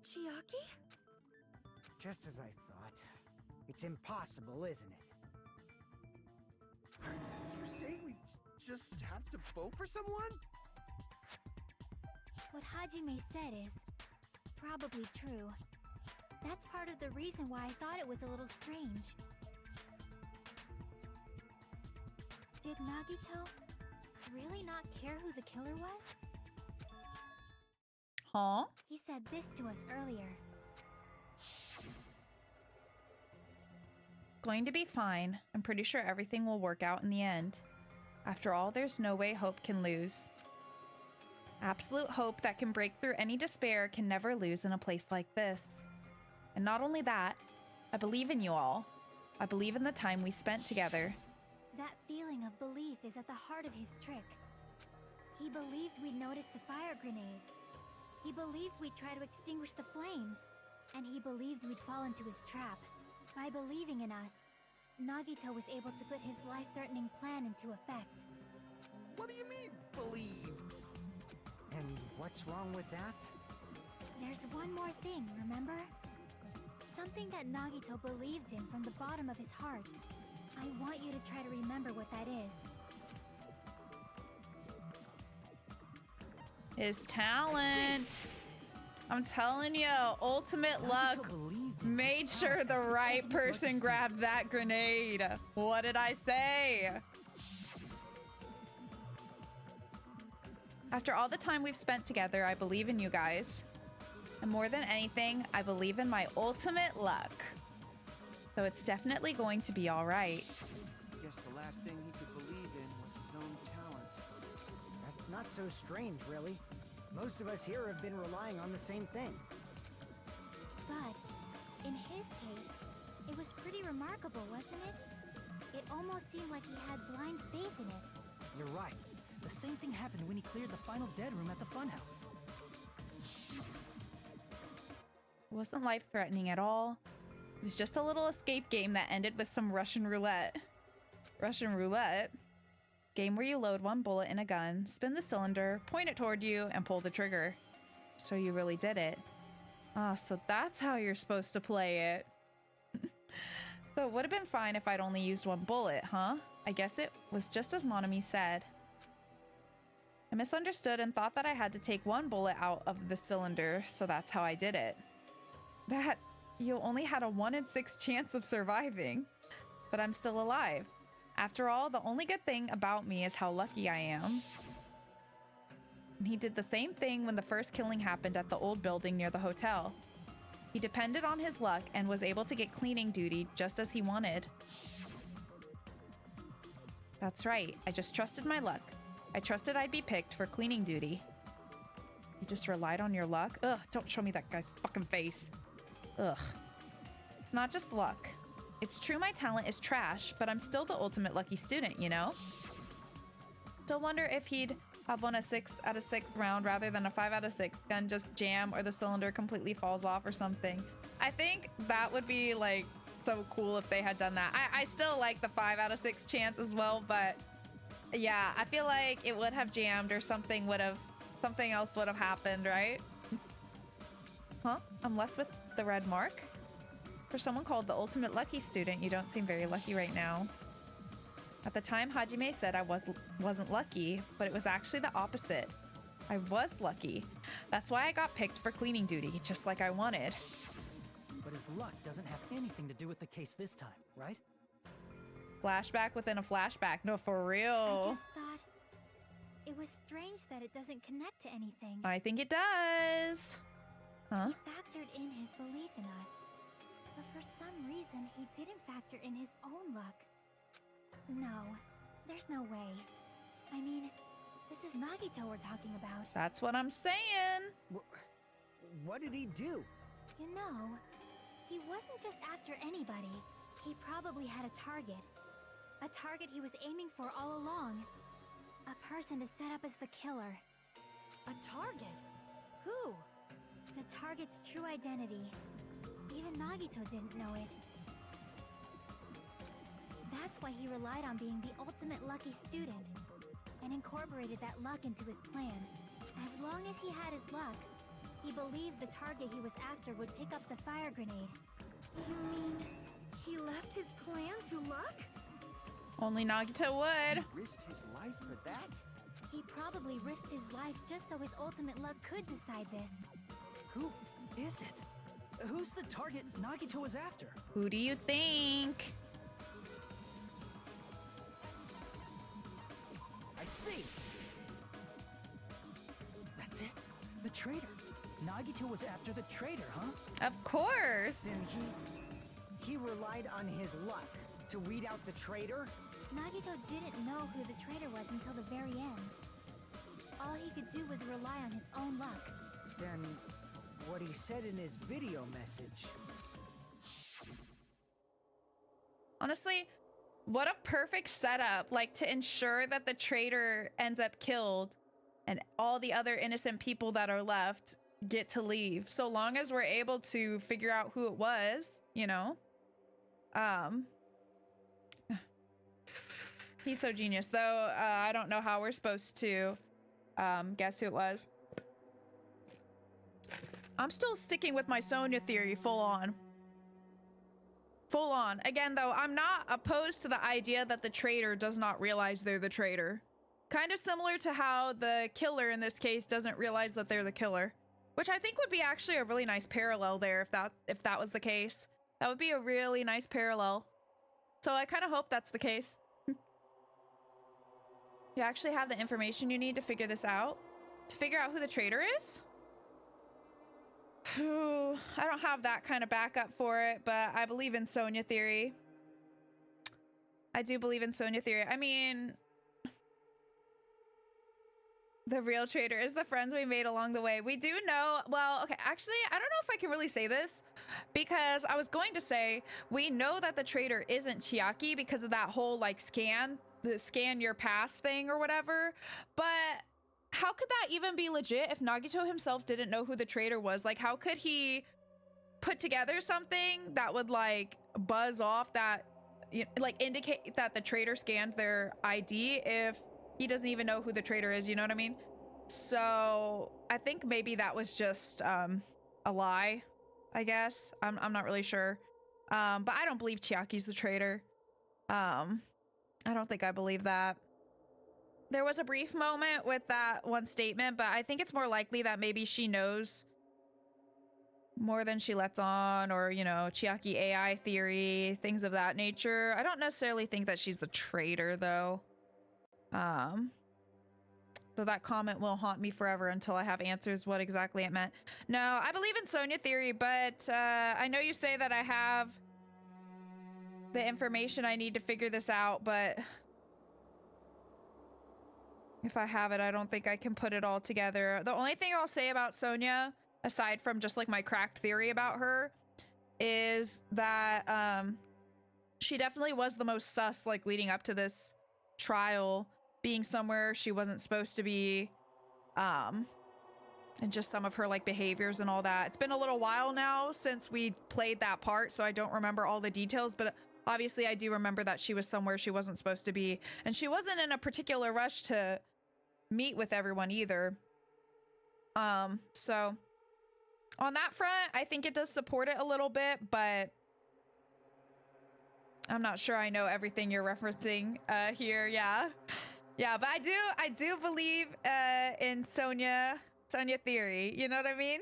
[SPEAKER 5] Chiaki?
[SPEAKER 8] Just as I thought. It's impossible, isn't it?
[SPEAKER 7] You say we just have to vote for someone?
[SPEAKER 4] What Hajime said is probably true. That's part of the reason why I thought it was a little strange. Did Nagito really not care who the killer was?
[SPEAKER 1] Huh?
[SPEAKER 4] He said this to us earlier.
[SPEAKER 1] Going to be fine. I'm pretty sure everything will work out in the end. After all, there's no way hope can lose. Absolute hope that can break through any despair can never lose in a place like this. And not only that, I believe in you all. I believe in the time we spent together.
[SPEAKER 4] That feeling of belief is at the heart of his trick. He believed we'd notice the fire grenades. He believed we'd try to extinguish the flames. And he believed we'd fall into his trap. By believing in us, Nagito was able to put his life-threatening plan into effect.
[SPEAKER 7] What do you mean, believe?
[SPEAKER 8] And what's wrong with that?
[SPEAKER 4] There's one more thing, remember? Something that Nagito believed in from the bottom of his heart. I want you to try to remember what that is.
[SPEAKER 1] His talent. I'm telling you, ultimate luck made sure the right person grabbed that grenade. What did I say? After all the time we've spent together, I believe in you guys. And more than anything, I believe in my ultimate luck. So it's definitely going to be all right.
[SPEAKER 7] Guess the last thing he could believe in was his own talent.
[SPEAKER 8] That's not so strange, really. Most of us here have been relying on the same thing.
[SPEAKER 4] But, in his case, it was pretty remarkable, wasn't it? It almost seemed like he had blind faith in it.
[SPEAKER 6] You're right. The same thing happened when he cleared the final dead room at the funhouse.
[SPEAKER 1] It wasn't life-threatening at all. It was just a little escape game that ended with some Russian roulette. Russian roulette? Game where you load one bullet in a gun, spin the cylinder, point it toward you, and pull the trigger. So you really did it. Ah, so that's how you're supposed to play it. So it would have been fine if I'd only used one bullet, huh? I guess it was just as Monami said. I misunderstood and thought that I had to take one bullet out of the cylinder, so that's how I did it. That you only had a 1 in 6 chance of surviving. But I'm still alive. After all, the only good thing about me is how lucky I am. And he did the same thing when the first killing happened at the old building near the hotel. He depended on his luck and was able to get cleaning duty just as he wanted. That's right, I just trusted my luck. I trusted I'd be picked for cleaning duty. You just relied on your luck? Ugh, don't show me that guy's fucking face. Ugh. It's not just luck. It's true my talent is trash, but I'm still the ultimate lucky student, you know? Don't wonder if he'd have won a 6 out of 6 round rather than a 5 out of 6 gun just jam or the cylinder completely falls off or something. I think that would be like so cool if they had done that. I still like the 5 out of 6 chance as well, but Yeah, I feel like it would have jammed or something else would have happened, right? Huh? I'm left with the red mark? For someone called the ultimate lucky student, you don't seem very lucky right now. At the time, Hajime said I wasn't lucky, but it was actually the opposite. I was lucky. That's why I got picked for cleaning duty, just like I wanted.
[SPEAKER 6] But his luck doesn't have anything to do with the case this time, right?
[SPEAKER 4] Flashback within a flashback. No, for real.
[SPEAKER 5] I just thought it was strange that it doesn't connect to anything.
[SPEAKER 1] I think it does. Huh?
[SPEAKER 5] He factored in his belief in us. But for some reason, he didn't factor in his own luck. No, there's no way. I mean, this is Nagito we're talking about.
[SPEAKER 1] That's what I'm saying.
[SPEAKER 8] What did he do?
[SPEAKER 5] You know, he wasn't just after anybody. He probably had a target. A target he was aiming for all along. A person to set up as the killer.
[SPEAKER 3] A target? Who?
[SPEAKER 5] The target's true identity. Even Nagito didn't know it. That's why he relied on being the ultimate lucky student, and incorporated that luck into his plan. As long as he had his luck, he believed the target he was after would pick up the fire grenade. You mean he left his plan to luck?
[SPEAKER 1] Only Nagito would.
[SPEAKER 7] He risked his life for that?
[SPEAKER 5] He probably risked his life just so his ultimate luck could decide this.
[SPEAKER 6] Who is it? Who's the target Nagito was after?
[SPEAKER 1] Who do you think?
[SPEAKER 6] I see! That's it. The traitor. Nagito was after the traitor, huh?
[SPEAKER 1] Of course.
[SPEAKER 8] Then he relied on his luck to weed out the traitor?
[SPEAKER 5] Nagito didn't know who the traitor was until the very end. All he could do was rely on his own luck.
[SPEAKER 8] Then what he said in his video message.
[SPEAKER 1] Honestly, what a perfect setup, like to ensure that the traitor ends up killed and all the other innocent people that are left get to leave. So long as we're able to figure out who it was, you know? He's so genius, though. I don't know how we're supposed to guess who it was. I'm still sticking with my Sonya theory full on. Full on. Again, though, I'm not opposed to the idea that the traitor does not realize they're the traitor. Kind of similar to how the killer in this case doesn't realize that they're the killer. Which I think would be actually a really nice parallel there if that was the case. That would be a really nice parallel. So I kind of hope that's the case. You actually have the information you need to figure this out? To figure out who the traitor is? I don't have that kind of backup for it, but I believe in Sonya theory. I do believe in Sonya theory. I mean, the real traitor is the friends we made along the way. We do know, well, okay, actually, I don't know if I can really say this because I was going to say we know that the traitor isn't Chiaki because of that whole like scan your past thing or whatever, but how could that even be legit if Nagito himself didn't know who the traitor was? Like, how could he put together something that would like buzz off that, like indicate that the traitor scanned their ID if he doesn't even know who the traitor is, you know what I mean? So I think maybe that was just a lie, I guess. I'm not really sure. But I don't believe Chiaki's the traitor. I don't think I believe that. There was a brief moment with that one statement, but I think it's more likely that maybe she knows more than she lets on, or, you know, Chiaki AI theory, things of that nature. I don't necessarily think that she's the traitor, though. So that comment will haunt me forever until I have answers what exactly it meant. No, I believe in Sonya theory, but I know you say that I have the information I need to figure this out, but if I have it, I don't think I can put it all together. The only thing I'll say about Sonya, aside from just like my cracked theory about her, is that she definitely was the most sus, like leading up to this trial, being somewhere she wasn't supposed to be, and just some of her like behaviors and all that. It's been a little while now since we played that part, so I don't remember all the details, but Obviously, I do remember that she was somewhere she wasn't supposed to be, and she wasn't in a particular rush to meet with everyone either. So on that front, I think it does support it a little bit, but I'm not sure I know everything you're referencing here. Yeah. Yeah, but I do believe in Sonia theory. You know what I mean?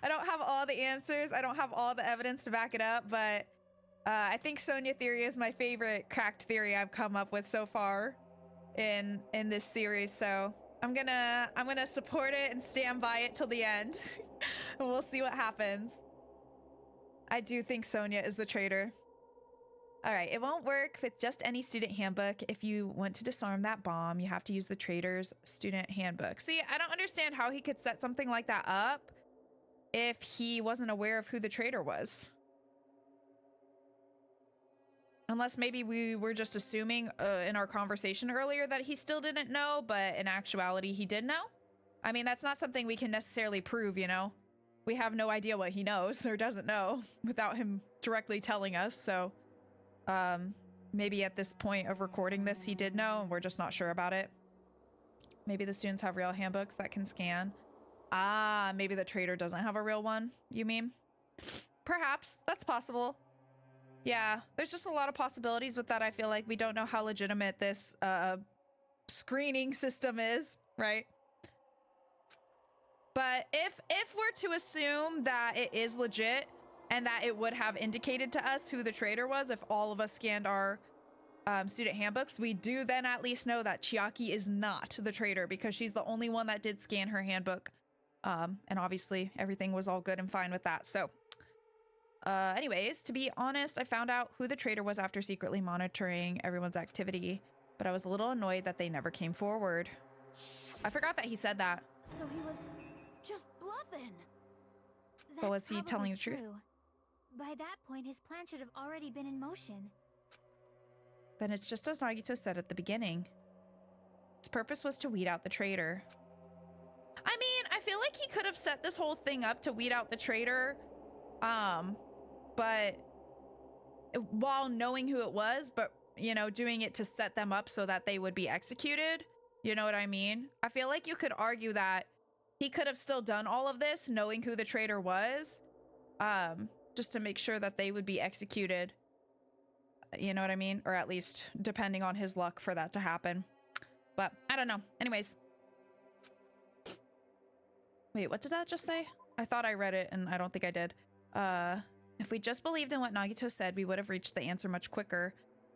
[SPEAKER 1] I don't have all the answers. I don't have all the evidence to back it up, but I think Sonia theory is my favorite cracked theory I've come up with so far in this series. So I'm gonna support it and stand by it till the end. And we'll see what happens. I do think Sonia is the traitor. All right, it won't work with just any student handbook. If you want to disarm that bomb, you have to use the traitor's student handbook. See, I don't understand how he could set something like that up if he wasn't aware of who the traitor was. Unless maybe we were just assuming in our conversation earlier that he still didn't know, but in actuality, he did know. I mean, that's not something we can necessarily prove, you know? We have no idea what he knows or doesn't know without him directly telling us, so... maybe at this point of recording this, he did know and we're just not sure about it. Maybe the students have real handbooks that can scan. Ah, maybe the traitor doesn't have a real one, you mean? Perhaps, that's possible. Yeah, there's just a lot of possibilities with that. I feel like we don't know how legitimate this, screening system is, right? But if we're to assume that it is legit, and that it would have indicated to us who the traitor was if all of us scanned our student handbooks, we do then at least know that Chiaki is not the traitor because she's the only one that did scan her handbook. And obviously everything was all good and fine with that. So anyways, to be honest, I found out who the traitor was after secretly monitoring everyone's activity, but I was a little annoyed that they never came forward. I forgot that he said that.
[SPEAKER 3] So he was just bluffing.
[SPEAKER 4] That's
[SPEAKER 1] was he telling
[SPEAKER 4] probably
[SPEAKER 1] the truth?
[SPEAKER 4] true. By that point, his plan should have already been in motion.
[SPEAKER 1] Then it's just as Nagito said at the beginning. His purpose was to weed out the traitor. I mean, I feel like he could have set this whole thing up to weed out the traitor, but while knowing who it was, but, you know, doing it to set them up so that they would be executed. You know what I mean? I feel like you could argue that he could have still done all of this knowing who the traitor was, just to make sure that they would be executed. You know what I mean? Or at least depending on his luck for that to happen. But I don't know. Anyways. Wait, what did that just say? I thought I read it and I don't think I did. If we just believed in what Nagito said, we would have reached the answer much quicker.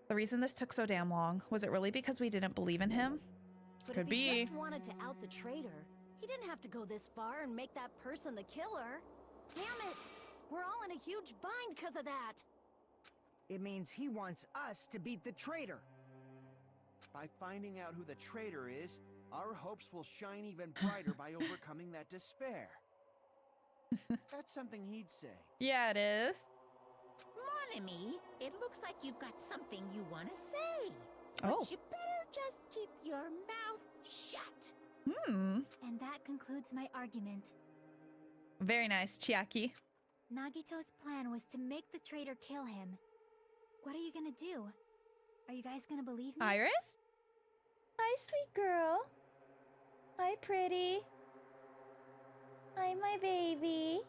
[SPEAKER 1] The reason this took so damn long, was it really because we didn't believe in him?
[SPEAKER 3] But
[SPEAKER 1] Could
[SPEAKER 3] if
[SPEAKER 1] be.
[SPEAKER 3] he just wanted to out the traitor, he didn't have to go this far and make that person the killer. Damn it! We're all in a huge bind because of that.
[SPEAKER 8] It means he wants us to beat the traitor.
[SPEAKER 7] By finding out who the traitor is, our hopes will shine even brighter by overcoming that despair. That's something he'd say.
[SPEAKER 1] Yeah, it is.
[SPEAKER 9] Mon ami, it looks like you've got something you want to say. But
[SPEAKER 1] Oh.
[SPEAKER 9] you better just keep your mouth shut.
[SPEAKER 4] And that concludes my argument.
[SPEAKER 1] Very nice, Chiaki.
[SPEAKER 4] Nagito's plan was to make the traitor kill him. What are you gonna do? Are you guys gonna believe me?
[SPEAKER 1] Iris? Hi, sweet girl. Hi, pretty. Hi, my baby.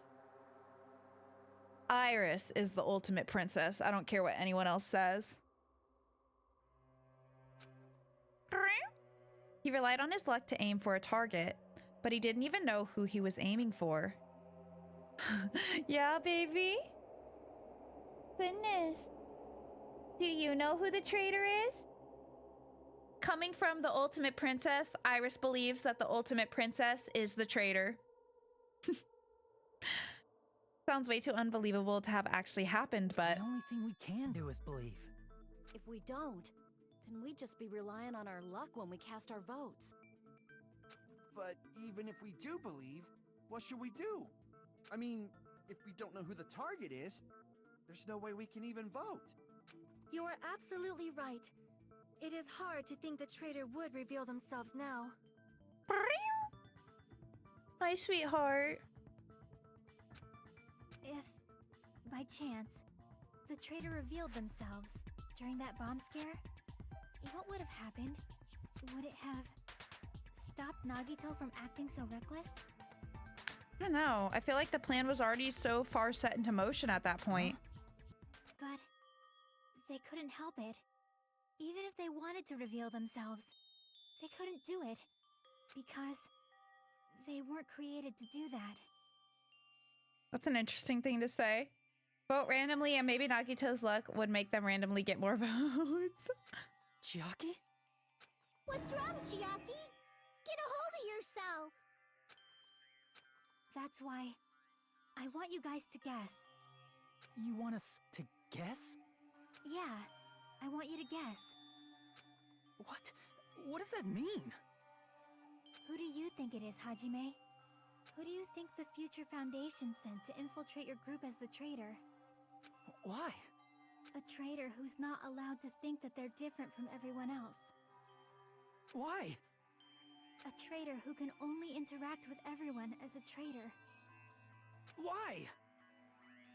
[SPEAKER 1] Iris is the ultimate princess. I don't care what anyone else says. He relied on his luck to aim for a target, but he didn't even know who he was aiming for. Yeah, baby? Goodness. Do you know who the traitor is? Coming from the ultimate princess, Iris believes that the ultimate princess is the traitor. Sounds way too unbelievable to have actually happened, but...
[SPEAKER 6] The only thing we can do is believe.
[SPEAKER 3] If we don't, then we'd just be relying on our luck when we cast our votes.
[SPEAKER 7] But even if we do believe, what should we do? I mean, if we don't know who the target is, there's no way we can even vote.
[SPEAKER 5] You are absolutely right. It is hard to think the traitor would reveal themselves now.
[SPEAKER 1] My sweetheart.
[SPEAKER 4] If, by chance, the traitor revealed themselves during that bomb scare, what would have happened? Would it have stopped Nagito from acting so reckless?
[SPEAKER 1] I don't know. I feel like the plan was already so far set into motion at that point.
[SPEAKER 4] But they couldn't help it. Even if they wanted to reveal themselves, they couldn't do it. Because they weren't created to do that.
[SPEAKER 1] That's an interesting thing to say. Vote randomly and maybe Nagito's luck would make them randomly get more votes.
[SPEAKER 6] Chiaki?
[SPEAKER 2] What's wrong, Chiaki? Get a hold of yourself!
[SPEAKER 4] That's why I want you guys to guess.
[SPEAKER 6] You want us to guess?
[SPEAKER 4] Yeah, I want you to guess.
[SPEAKER 6] What? What does that mean?
[SPEAKER 4] Who do you think it is, Hajime? Who do you think the future Foundation sent to infiltrate your group as the traitor?
[SPEAKER 6] Why?
[SPEAKER 4] A traitor who's not allowed to think that they're different from everyone else.
[SPEAKER 6] Why?
[SPEAKER 4] A traitor who can only interact with everyone as a traitor.
[SPEAKER 6] Why?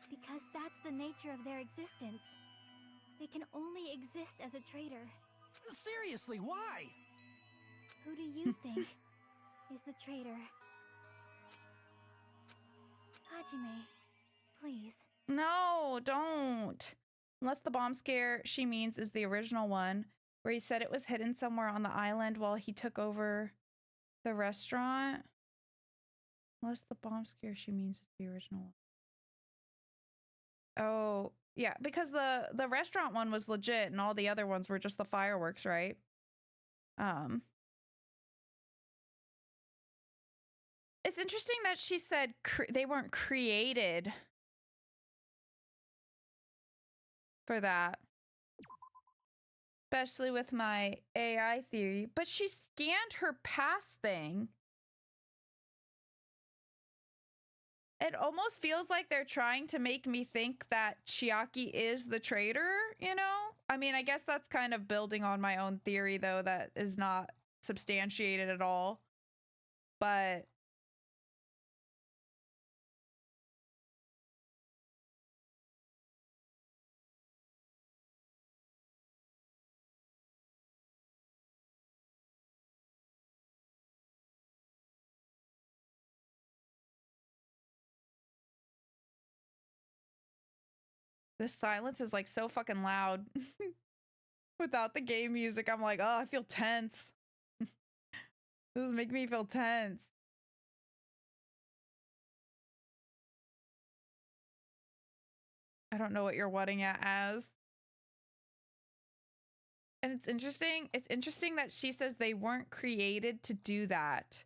[SPEAKER 4] Because that's the nature of their existence. They can only exist as a traitor.
[SPEAKER 6] Seriously, why?
[SPEAKER 4] Who do you think is the traitor? Hajime, please.
[SPEAKER 1] No, don't. Unless the bomb scare she means is the original one, where he said it was hidden somewhere on the island while he took over the restaurant. Unless the bomb scare she means is the original one. Oh, yeah, because the restaurant one was legit and all the other ones were just the fireworks, right? It's interesting that she said they weren't created for that. Especially with my AI theory. But she scanned her past thing. It almost feels like they're trying to make me think that Chiaki is the traitor, you know? I mean, I guess that's kind of building on my own theory, though, that is not substantiated at all. But this silence is like so fucking loud. Without the game music, I'm like, oh, I feel tense. This is making me feel tense. I don't know what you're whatting at as. And it's interesting. It's interesting that she says they weren't created to do that.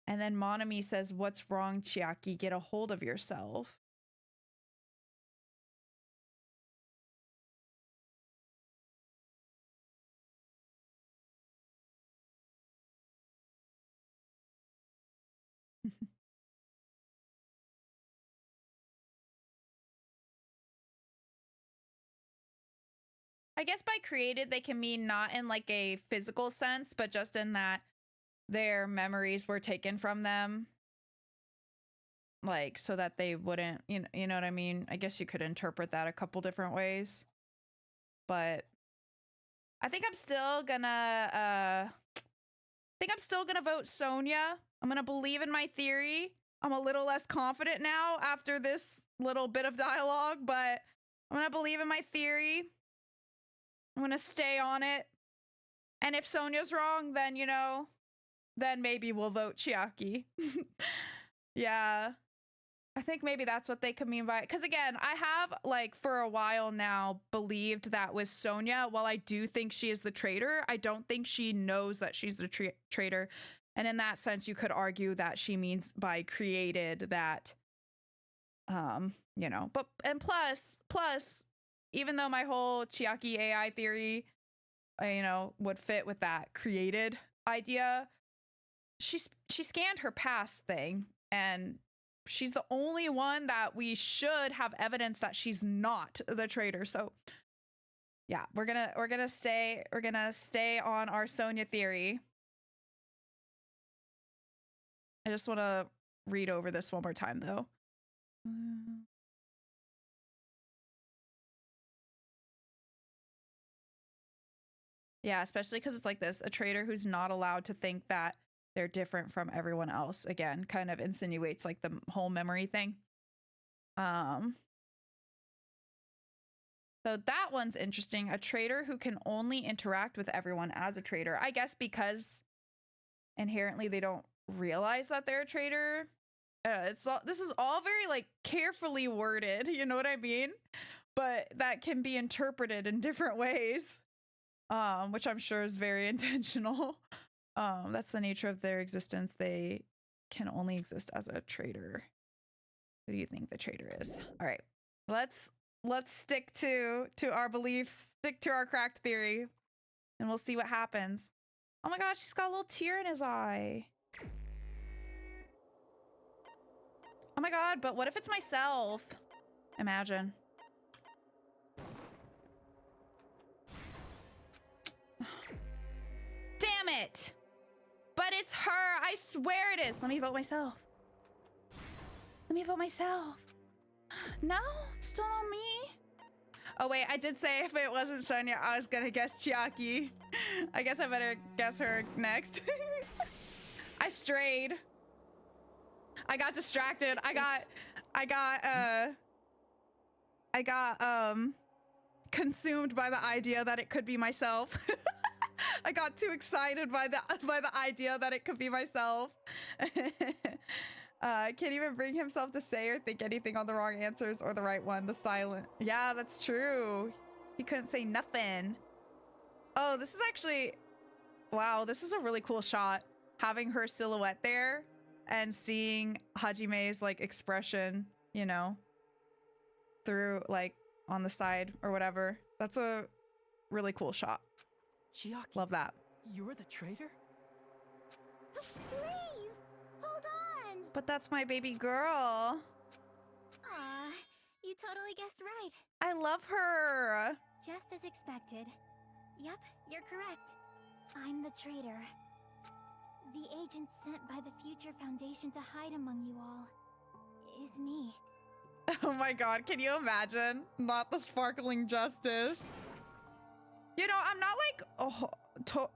[SPEAKER 1] And then Monami says, what's wrong, Chiaki? Get a hold of yourself. I guess by created, they can mean not in like a physical sense, but just in that their memories were taken from them. Like, so that they wouldn't, you know what I mean? I guess you could interpret that a couple different ways. But I think I'm still gonna, vote Sonia. I'm gonna believe in my theory. I'm a little less confident now after this little bit of dialogue, but I'm gonna believe in my theory. I'm gonna stay on it. And if Sonia's wrong, then, then maybe we'll vote Chiaki. Yeah. I think maybe that's what they could mean by it. Because again, I have, like, for a while now believed that with Sonia, while I do think she is the traitor, I don't think she knows that she's the traitor. And in that sense, you could argue that she means by created that, but, and plus, even though my whole Chiaki AI theory, would fit with that created idea, she scanned her past thing, and she's the only one that we should have evidence that she's not the traitor. So yeah, we're gonna stay on our Sonia theory. I just want to read over this one more time though. Yeah, especially because it's like this, a traitor who's not allowed to think that they're different from everyone else. Again, kind of insinuates like the whole memory thing. So that one's interesting. A traitor who can only interact with everyone as a traitor. I guess because inherently they don't realize that they're a traitor. This is all very like carefully worded, you know what I mean? But that can be interpreted in different ways, which I'm sure is very intentional. That's the nature of their existence. They can only exist as a traitor. Who do you think the traitor is? All right, let's stick to our beliefs, stick to our cracked theory, and we'll see what happens. Oh my gosh, he's got a little tear in his eye. Oh my god, but what if it's myself? Imagine. Damn it! But it's her, I swear it is. Let me vote myself. Let me vote myself. No, still not me. Oh wait, I did say if it wasn't Sonia, I was gonna guess Chiaki. I guess I better guess her next. I strayed. I got distracted. I got consumed by the idea that it could be myself. I got too excited by the idea that it could be myself. Can't even bring himself to say or think anything on the wrong answers or the right one. The silent. Yeah, that's true. He couldn't say nothing. Oh, this is actually, wow, this is a really cool shot. Having her silhouette there and seeing Hajime's like expression, you know, through like on the side or whatever. That's a really cool shot.
[SPEAKER 6] Chiaki,
[SPEAKER 1] love that.
[SPEAKER 6] You're the traitor?
[SPEAKER 2] Please, hold on.
[SPEAKER 1] But that's my baby girl.
[SPEAKER 4] Aw, you totally guessed right.
[SPEAKER 1] I love her.
[SPEAKER 4] Just as expected. Yep, you're correct. I'm the traitor. The agent sent by the Future Foundation to hide among you all is me.
[SPEAKER 1] Oh my god, can you imagine? Not the sparkling justice. You know, I'm not like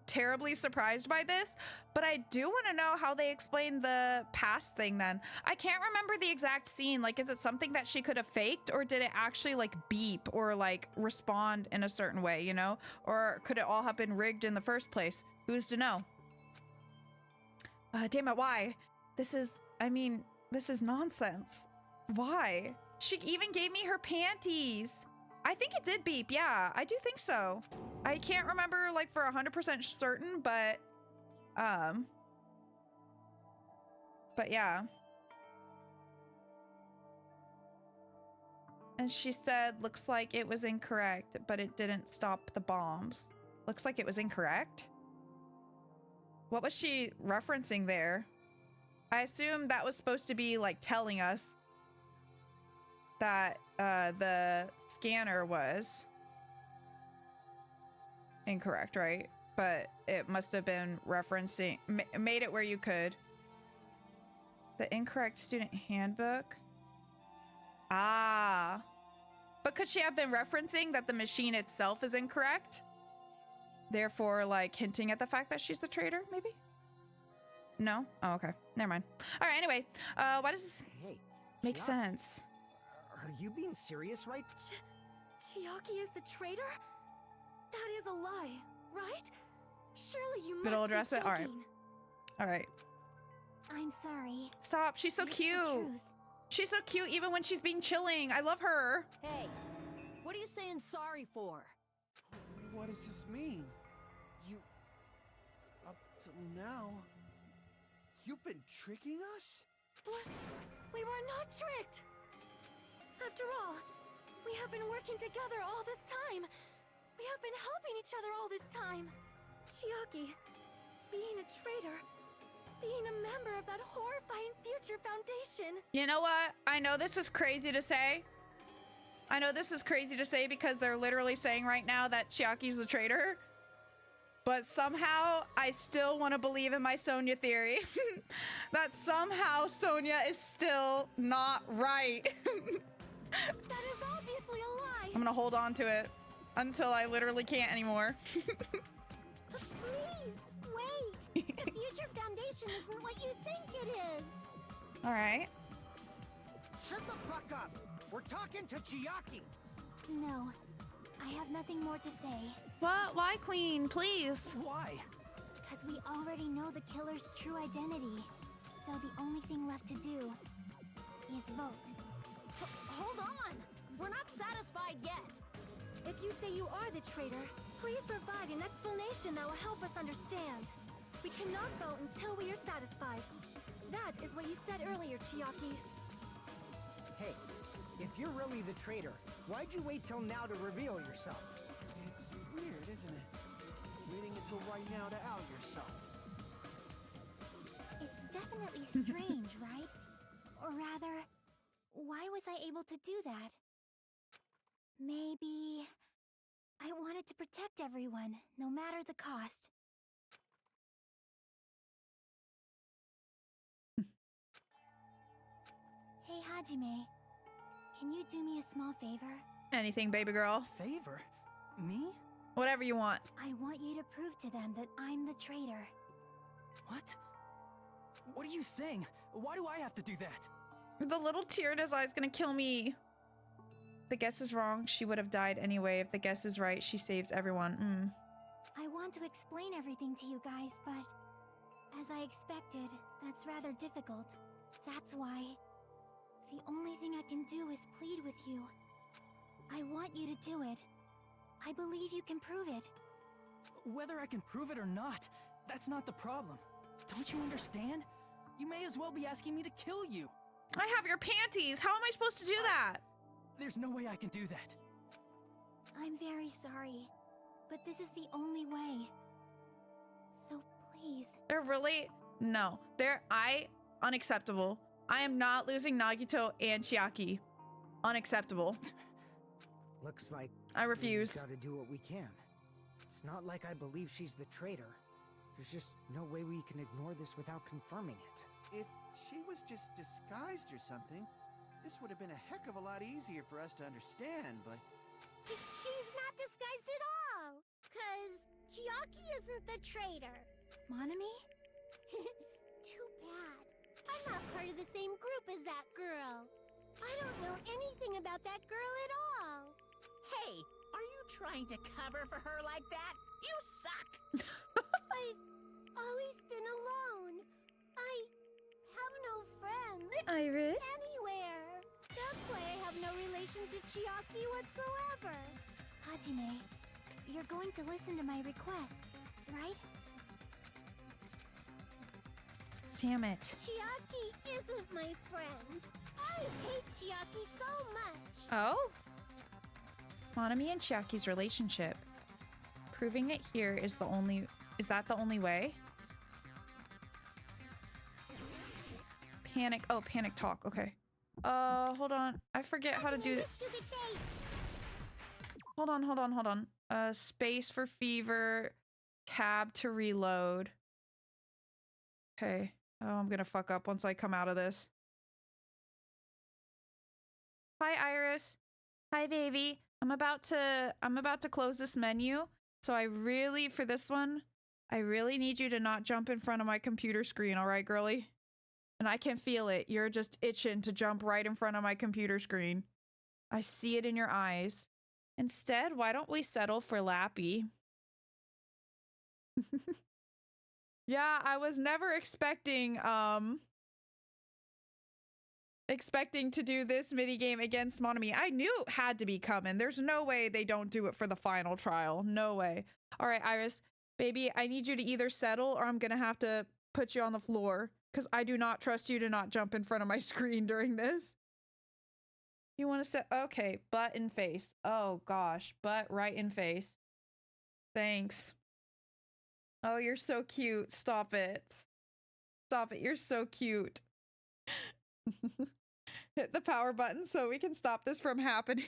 [SPEAKER 1] terribly surprised by this, but I do want to know how they explain the past thing then. I can't remember the exact scene. Like, is it something that she could have faked, or did it actually like beep or like respond in a certain way, you know? Or could it all have been rigged in the first place? Who's to know? Damn it, why? This is nonsense. Why? She even gave me her panties. I think it did beep, yeah, I do think so. I can't remember like for 100% certain, but yeah. And she said, looks like it was incorrect, but it didn't stop the bombs. Looks like it was incorrect? What was she referencing there? I assume that was supposed to be like telling us that the scanner was incorrect, right? But it must have been referencing, made it where you could. The incorrect student handbook? Ah. But could she have been referencing that the machine itself is incorrect? Therefore, like, hinting at the fact that she's the traitor, maybe? No? Oh, okay. Never mind. All right, anyway. Why does this make sense?
[SPEAKER 8] Are you being serious, right?
[SPEAKER 5] Chiaki is the traitor? That is a lie, right? Surely you
[SPEAKER 1] Good
[SPEAKER 5] must
[SPEAKER 1] old dress
[SPEAKER 5] be
[SPEAKER 1] it. All right.
[SPEAKER 5] joking.
[SPEAKER 1] All right.
[SPEAKER 4] I'm sorry.
[SPEAKER 1] Stop. She's so
[SPEAKER 4] It's the
[SPEAKER 1] cute.
[SPEAKER 4] truth.
[SPEAKER 1] She's so cute even when she's being chilling. I love her.
[SPEAKER 9] Hey, what are you saying sorry for?
[SPEAKER 7] What does this mean? You... Up till now... You've been tricking us?
[SPEAKER 5] What? We were not tricked! After all, we have been working together all this time. We have been helping each other all this time. Chiaki, being a traitor, being a member of that horrifying Future Foundation.
[SPEAKER 1] You know what? I know this is crazy to say. I know this is crazy to say because they're literally saying right now that Chiaki's the traitor. But somehow, I still want to believe in my Sonia theory. That somehow Sonia is still not right.
[SPEAKER 5] That is obviously a lie.
[SPEAKER 1] I'm gonna hold on to it until I literally can't anymore.
[SPEAKER 2] Please, wait! The future foundation isn't what you think it is!
[SPEAKER 1] All right.
[SPEAKER 8] Shut the fuck up! We're talking to Chiaki!
[SPEAKER 4] No, I have nothing more to say.
[SPEAKER 1] What? Why, Queen? Please.
[SPEAKER 6] Why?
[SPEAKER 4] Because we already know the killer's true identity. So the only thing left to do is vote.
[SPEAKER 3] Hold on! We're not satisfied yet!
[SPEAKER 5] If you say you are the traitor, please provide an explanation that will help us understand. We cannot vote until we are satisfied. That is what you said earlier, Chiaki.
[SPEAKER 8] Hey, if you're really the traitor, why'd you wait till now to reveal yourself?
[SPEAKER 7] It's weird, isn't it? Waiting until right now to out yourself.
[SPEAKER 4] It's definitely strange, right? Or rather, why was I able to do that? Maybe I wanted to protect everyone, no matter the cost. Hey, Hajime. Can you do me a small favor?
[SPEAKER 1] Anything, baby girl.
[SPEAKER 6] Favor? Me?
[SPEAKER 1] Whatever you want.
[SPEAKER 4] I want you to prove to them that I'm the traitor.
[SPEAKER 6] What? What are you saying? Why do I have to do that?
[SPEAKER 1] The little tear in his eye is gonna kill me. The guess is wrong. She would have died anyway. If the guess is right, she saves everyone.
[SPEAKER 4] I want to explain everything to you guys, but as I expected, that's rather difficult. That's why the only thing I can do is plead with you. I want you to do it. I believe you can prove it.
[SPEAKER 6] Whether I can prove it or not, that's not the problem. Don't you understand? You may as well be asking me to kill you.
[SPEAKER 1] I have your panties. How am I supposed to do that?
[SPEAKER 6] There's no way I can do that.
[SPEAKER 4] I'm very sorry, but this is the only way. So please.
[SPEAKER 1] They're really... No. Unacceptable. I am not losing Nagito and Chiaki. Unacceptable.
[SPEAKER 8] Looks like
[SPEAKER 1] I refuse.
[SPEAKER 8] We've got to do what we can. It's not like I believe she's the traitor. There's just no way we can ignore this without confirming it.
[SPEAKER 7] If she was just disguised or something, this would have been a heck of a lot easier for us to understand, but...
[SPEAKER 2] She's not disguised at all! 'Cause Chiaki isn't the traitor.
[SPEAKER 4] Monami?
[SPEAKER 2] Too bad. I'm not part of the same group as that girl. I don't know anything about that girl at all.
[SPEAKER 9] Hey, are you trying to cover for her like that? You suck!
[SPEAKER 2] I've always been alone. I have no friends.
[SPEAKER 1] Iris?
[SPEAKER 2] Anywhere. That's why I have no relation to Chiaki whatsoever.
[SPEAKER 4] Hajime, you're going to listen to my request, right?
[SPEAKER 1] Damn it.
[SPEAKER 2] Chiaki isn't my friend. I hate Chiaki so much.
[SPEAKER 1] Oh? Monami and Chiaki's relationship. Proving it here is the only... Is that the only way? Panic. Oh, panic talk. Okay. Hold on. I forget how to do it. Hold on. Space for fever. Tab to reload. Okay. Oh, I'm gonna fuck up once I come out of this. Hi, Iris. Hi, baby. I'm about to close this menu. So for this one, I really need you to not jump in front of my computer screen, all right, girly? And I can feel it. You're just itching to jump right in front of my computer screen. I see it in your eyes. Instead, why don't we settle for Lappy? Yeah, I was never expecting to do this minigame against Monami. I knew it had to be coming. There's no way they don't do it for the final trial. No way. All right, Iris, baby, I need you to either settle or I'm gonna have to put you on the floor because I do not trust you to not jump in front of my screen during this. You want to set? Okay, butt in face. Oh gosh, butt right in face. Thanks. Oh, you're so cute. Stop it. Stop it. You're so cute. Hit the power button so we can stop this from happening.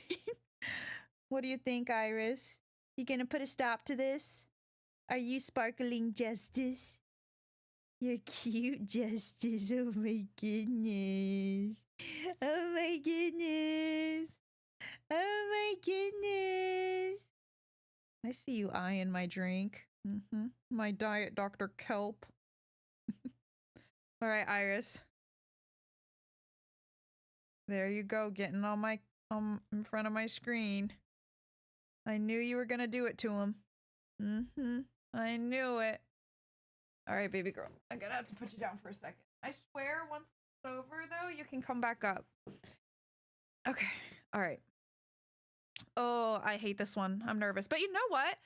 [SPEAKER 1] What do you think, Iris? You gonna put a stop to this? Are you sparkling Justice? You're cute, Justice. Oh my goodness. Oh my goodness. Oh my goodness. I see you eyeing my drink. My diet, Dr. Kelp. All right, Iris. There you go, getting on my in front of my screen. I knew you were gonna do it to him. I knew it. All right, baby girl. I'm gonna have to put you down for a second. I swear, once it's over, though, you can come back up. Okay. All right. Oh, I hate this one. I'm nervous. But you know what?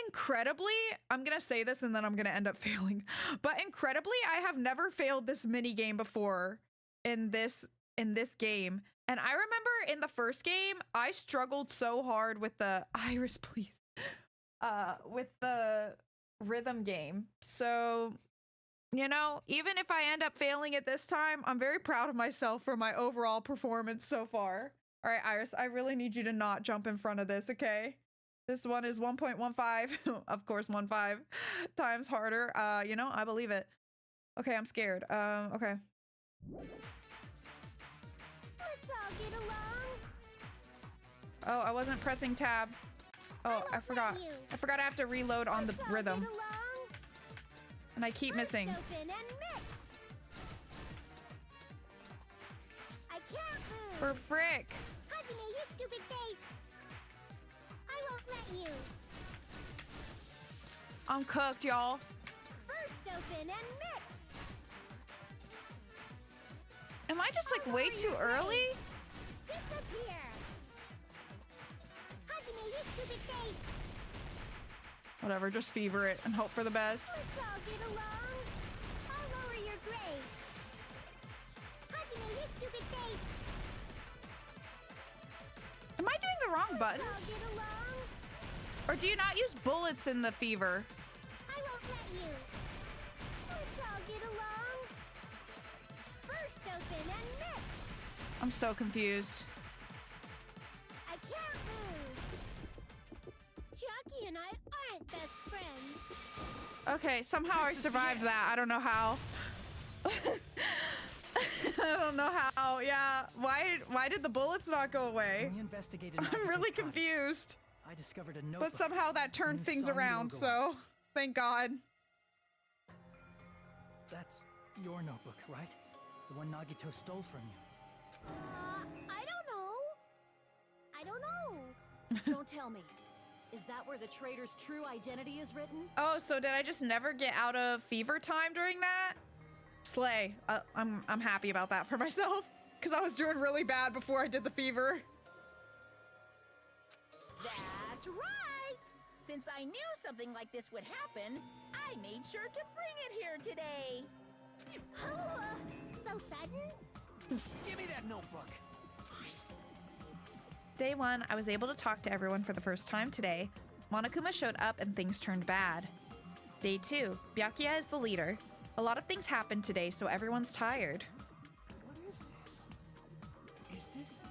[SPEAKER 1] Incredibly, I'm gonna say this and then I'm gonna end up failing. But incredibly, I have never failed this mini game before in this game. And I remember in the first game, I struggled so hard with the Iris, please. With the rhythm game. So, you know, even if I end up failing it this time, I'm very proud of myself for my overall performance so far. All right, Iris, I really need you to not jump in front of this, okay? This one is 1.15, of course, 1.5 times harder. You know, I believe it. Okay, I'm scared. Okay.
[SPEAKER 2] Let's all get along.
[SPEAKER 1] Oh, I wasn't pressing tab. Oh, I forgot. I forgot I have to reload on the rhythm. And I keep missing.
[SPEAKER 2] Open and mix. I can't move.
[SPEAKER 1] For frick.
[SPEAKER 2] Hajime, you stupid face. I won't let you.
[SPEAKER 1] I'm cooked, y'all.
[SPEAKER 2] First open and mix.
[SPEAKER 1] Am I just like way too early?
[SPEAKER 2] Disappear. Hajime, you stupid face.
[SPEAKER 1] Whatever, just fever it and hope for the best.
[SPEAKER 2] Let's all get along. I'll lower your grades. Hajime, you stupid face.
[SPEAKER 1] Am I doing the wrong
[SPEAKER 2] Let's
[SPEAKER 1] buttons?
[SPEAKER 2] all get along.
[SPEAKER 1] Or do you not use bullets in the fever?
[SPEAKER 2] I won't let you. Let's all get along. First open and mix.
[SPEAKER 1] I'm so confused.
[SPEAKER 2] I can't lose. Jackie and I aren't best friends.
[SPEAKER 1] Okay, somehow I survived that. I don't know how. I don't know how. Yeah, why did the bullets not go away?
[SPEAKER 6] When we investigated
[SPEAKER 1] I'm really
[SPEAKER 6] Nagito's crime,
[SPEAKER 1] confused.
[SPEAKER 6] I discovered a notebook.
[SPEAKER 1] But somehow that turned
[SPEAKER 6] and
[SPEAKER 1] things
[SPEAKER 6] some
[SPEAKER 1] around,
[SPEAKER 6] logo
[SPEAKER 1] so thank God.
[SPEAKER 6] That's your notebook, right? The one Nagito stole from you.
[SPEAKER 2] I don't know. I don't know.
[SPEAKER 3] Don't tell me. Is that where the traitor's true identity is written?
[SPEAKER 1] Oh, so did I just never get out of fever time during that? Slay. I'm happy about that for myself because I was doing really bad before I did the fever.
[SPEAKER 9] That's right! Since I knew something like this would happen, I made sure to bring it here today.
[SPEAKER 2] Oh, so sudden?
[SPEAKER 7] Give me that notebook.
[SPEAKER 1] Day 1, I was able to talk to everyone for the first time today. Monokuma showed up and things turned bad. Day 2, Byakuya is the leader. A lot of things happened today, so everyone's tired.
[SPEAKER 7] What is this? Is this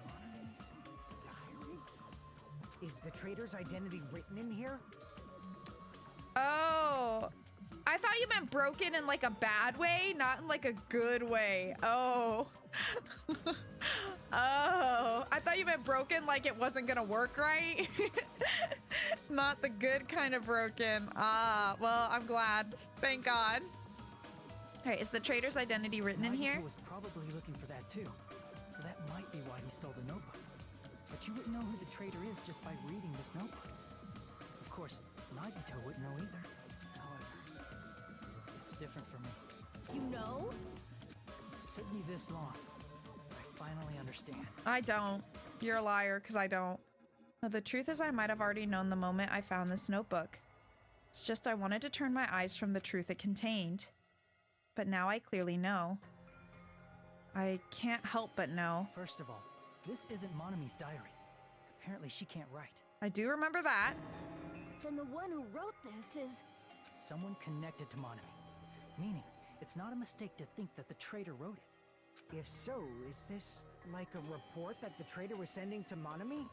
[SPEAKER 7] Monomi's diary?
[SPEAKER 8] Is the traitor's identity written in here?
[SPEAKER 1] Oh, I thought you meant broken in like a bad way, not in like a good way. Oh. Oh, I thought you meant broken like it wasn't gonna work right. Not the good kind of broken. Ah, well, I'm glad. Thank God. All right, is the traitor's identity written in here?
[SPEAKER 6] Nagito was probably looking for that too, so that might be why he stole the notebook. But you wouldn't know who the traitor is just by reading this notebook. Of course, Nagito wouldn't know either. However, it's different for me.
[SPEAKER 3] You know?
[SPEAKER 6] It took me this long. I finally understand.
[SPEAKER 1] I don't. You're a liar, because I don't. No, the truth is I might have already known the moment I found this notebook. It's just I wanted to turn my eyes from the truth it contained. But now I clearly know. I can't help but know.
[SPEAKER 6] First of all, this isn't Monomi's diary. Apparently she can't write.
[SPEAKER 1] I do remember that.
[SPEAKER 3] Then the one who wrote this is...
[SPEAKER 6] Someone connected to Monomi. Meaning, it's not a mistake to think that the traitor wrote it.
[SPEAKER 8] If so, is this like a report that the traitor was sending to Monomi?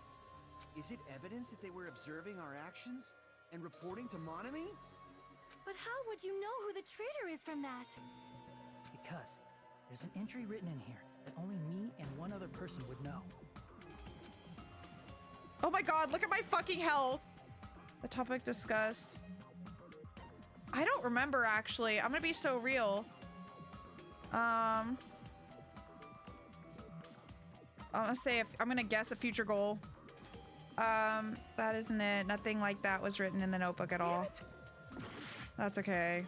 [SPEAKER 7] Is it evidence that they were observing our actions and reporting to Monomi?
[SPEAKER 5] But how would you know who the traitor is from that?
[SPEAKER 6] Because there's an entry written in here that only me and one other person would know.
[SPEAKER 1] Oh my God, look at my fucking health. The topic discussed. I don't remember, actually. I'm gonna be so real. I'm gonna say, I'm gonna guess a future goal. That isn't it. Nothing like that was written in the notebook at all. That's okay.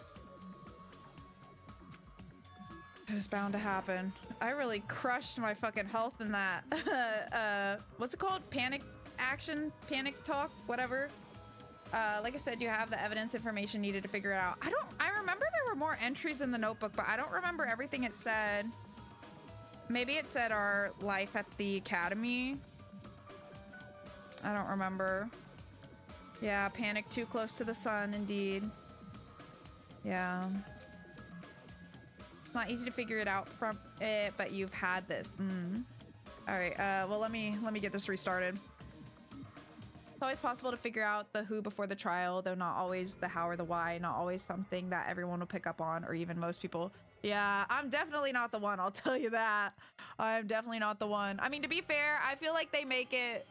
[SPEAKER 1] It was bound to happen. I really crushed my fucking health in that. What's it called? Panic action? Panic talk? Whatever. Like I said, you have the evidence information needed to figure it out. I remember there were more entries in the notebook, but I don't remember everything it said. Maybe it said our life at the academy. I don't remember. Yeah, panic too close to the sun, indeed. Yeah. It's not easy to figure it out from it, but you've had this. All right, well, let me get this restarted. It's always possible to figure out the who before the trial, though not always the how or the why, not always something that everyone will pick up on, or even most people. Yeah, I'm definitely not the one, I'll tell you that. I'm definitely not the one. I mean, to be fair, I feel like they make it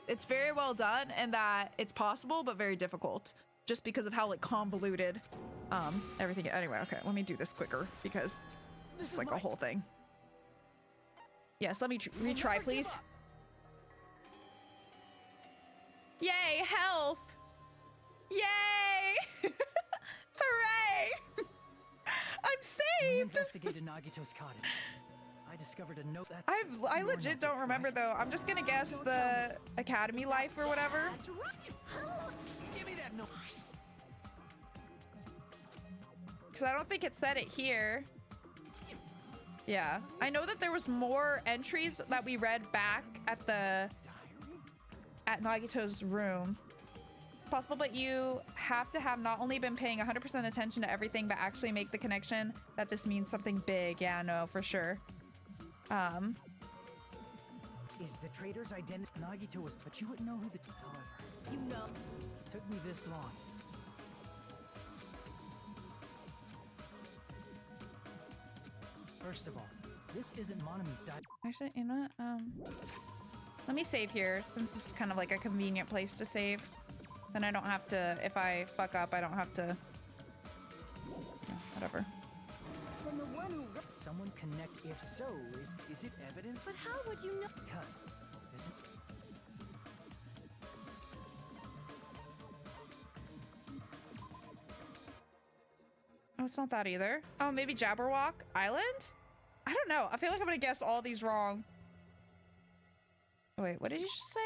[SPEAKER 1] it's very well done, and that it's possible, but very difficult, just because of how, like, convoluted everything. Anyway, okay, let me do this quicker, because this is like a whole thing. Yes, let me retry, please. Yay, health! Yay! Hooray! I'm saved!
[SPEAKER 6] We investigated Nagito's cottage. I discovered a note that's...
[SPEAKER 1] I legit don't remember, though. I'm just gonna guess the academy life or whatever.
[SPEAKER 7] Give me that note.
[SPEAKER 1] Because I don't think it said it here. Yeah. I know that there was more entries that we read back at Nagito's room. Possible, but you have to have not only been paying 100% attention to everything, but actually make the connection that this means something big. Yeah, no, for sure.
[SPEAKER 8] Is the traitor's identity?
[SPEAKER 6] Nagito was, but you wouldn't know who the... However,
[SPEAKER 9] You know.
[SPEAKER 6] it took me this long. First of all, this isn't Monami's diary.
[SPEAKER 1] Actually, you know what? Let me save here, since this is kind of like a convenient place to save. Then I don't have to, if I fuck up, I don't have to... Yeah, whatever.
[SPEAKER 9] Then the one who...
[SPEAKER 6] Someone connect.
[SPEAKER 8] If so,
[SPEAKER 7] Is it evidence?
[SPEAKER 5] But how would you know?
[SPEAKER 6] Because isn't...
[SPEAKER 1] Oh, it's not that either. Oh, maybe Jabberwock Island? I don't know. I feel like I'm gonna guess all these wrong. Oh, wait, what did you just say?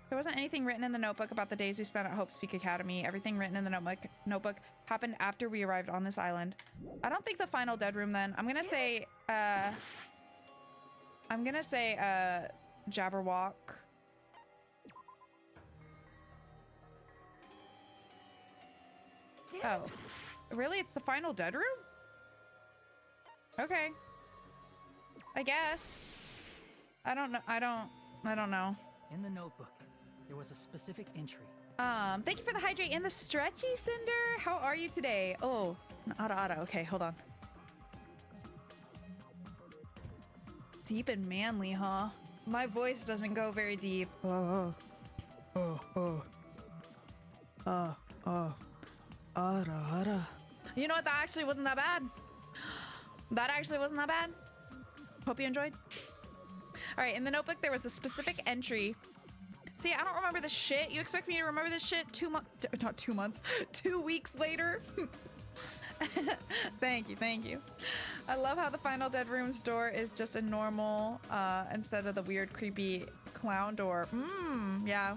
[SPEAKER 1] There wasn't anything written in the notebook about the days we spent at Hope's Peak Academy. Everything written in the notebook happened after we arrived on this island. I don't think the final dead room then. I'm gonna say, Jabberwock. Oh, really? It's the final dead room? Okay. I guess. I don't know. I don't know.
[SPEAKER 6] In the notebook, there was a specific entry.
[SPEAKER 1] Thank you for the hydrate and the stretchy, Cinder. How are you today? Oh, Ada. Okay, hold on. Deep and manly, huh? My voice doesn't go very deep. Ada. You know what? That actually wasn't that bad. That actually wasn't that bad. Hope you enjoyed. All right, in the notebook, there was a specific entry. See, I don't remember this shit. You expect me to remember this shit 2 months, 2 weeks later? Thank you. I love how the final dead room's door is just a normal, instead of the weird, creepy clown door. Yeah.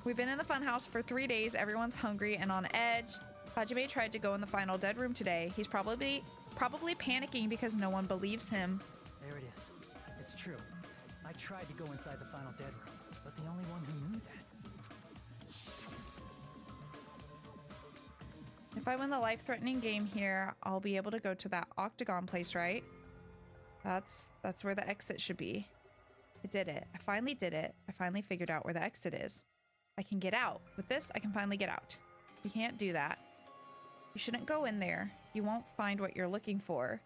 [SPEAKER 1] We've been in the funhouse for 3 days. Everyone's hungry and on edge. Hajime tried to go in the final dead room today. He's probably panicking because no one believes him.
[SPEAKER 6] There it is. It's true. I tried to go inside the final dead room, but the only one who knew that.
[SPEAKER 1] If I win the life-threatening game here, I'll be able to go to that octagon place, right? That's where the exit should be. I did it. I finally did it. I finally figured out where the exit is. I can get out. With this, I can finally get out. You can't do that. You shouldn't go in there. You won't find what you're looking for.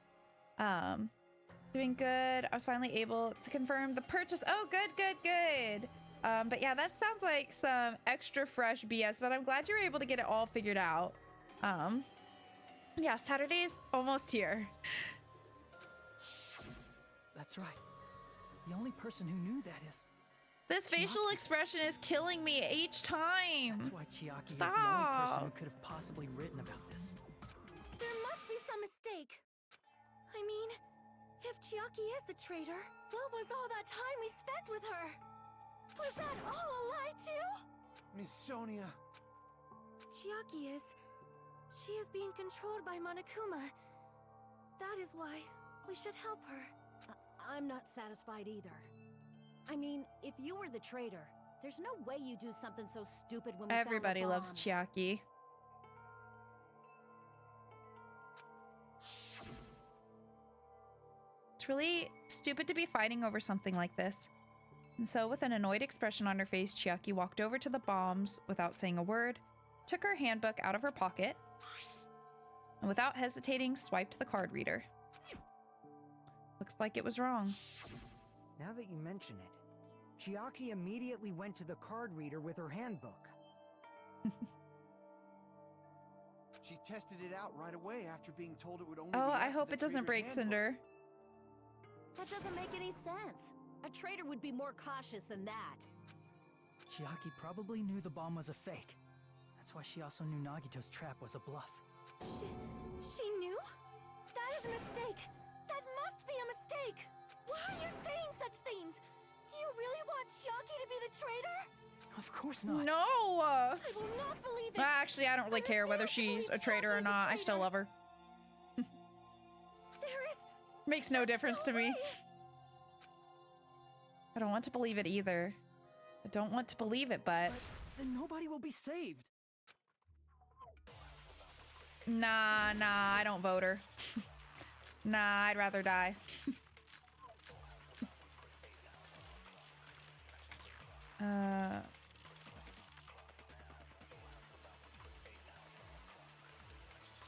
[SPEAKER 1] Doing good. I was finally able to confirm the purchase. Oh, good. But yeah, that sounds like some extra fresh BS, but I'm glad you were able to get it all figured out. Yeah, Saturday's almost here.
[SPEAKER 6] That's right. The only person who knew that is...
[SPEAKER 1] This facial
[SPEAKER 6] Chiaki.
[SPEAKER 1] expression is killing me each time.
[SPEAKER 6] That's why Chiaki is the
[SPEAKER 1] Stop.
[SPEAKER 6] only person who could have possibly written about this.
[SPEAKER 5] There must be some mistake. I mean, if Chiaki is the traitor, what was all that time we spent with her? Was that all a lie too?
[SPEAKER 7] Miss Sonia.
[SPEAKER 5] Chiaki is... She is being controlled by Monokuma. That is why we should help her.
[SPEAKER 3] I'm not satisfied either. I mean, if you were the traitor, there's no way you do something so stupid when we
[SPEAKER 1] Everybody
[SPEAKER 3] found the
[SPEAKER 1] loves
[SPEAKER 3] bomb.
[SPEAKER 1] Chiaki. It's really stupid to be fighting over something like this. And so, with an annoyed expression on her face, Chiaki walked over to the bombs without saying a word, took her handbook out of her pocket, and without hesitating, swiped the card reader. Looks like it was wrong.
[SPEAKER 8] Now that you mention it, Chiaki immediately went to the card reader with her handbook.
[SPEAKER 7] She tested it out right away after being told it would only
[SPEAKER 1] Oh,
[SPEAKER 7] react
[SPEAKER 1] I
[SPEAKER 7] to
[SPEAKER 1] hope
[SPEAKER 7] the
[SPEAKER 1] it doesn't
[SPEAKER 7] traitor's
[SPEAKER 1] break,
[SPEAKER 7] handbook.
[SPEAKER 1] Cinder.
[SPEAKER 3] That doesn't make any sense. A traitor would be more cautious than that.
[SPEAKER 6] Chiaki probably knew the bomb was a fake. That's why she also knew Nagito's trap was a bluff.
[SPEAKER 5] She knew? That is a mistake! That must be a mistake! Why are you saying such things? Do you really want Chiaki to be the traitor?
[SPEAKER 6] Of course not.
[SPEAKER 1] No!
[SPEAKER 5] I will not believe it!
[SPEAKER 1] Actually, I don't really care whether she's a traitor or not. I still love her.
[SPEAKER 5] There is...
[SPEAKER 1] Makes no difference to me.
[SPEAKER 5] way.
[SPEAKER 1] I don't want to believe it either. I don't want to believe it, but...
[SPEAKER 6] Then nobody will be saved.
[SPEAKER 1] Nah, I don't vote her. Nah, I'd rather die.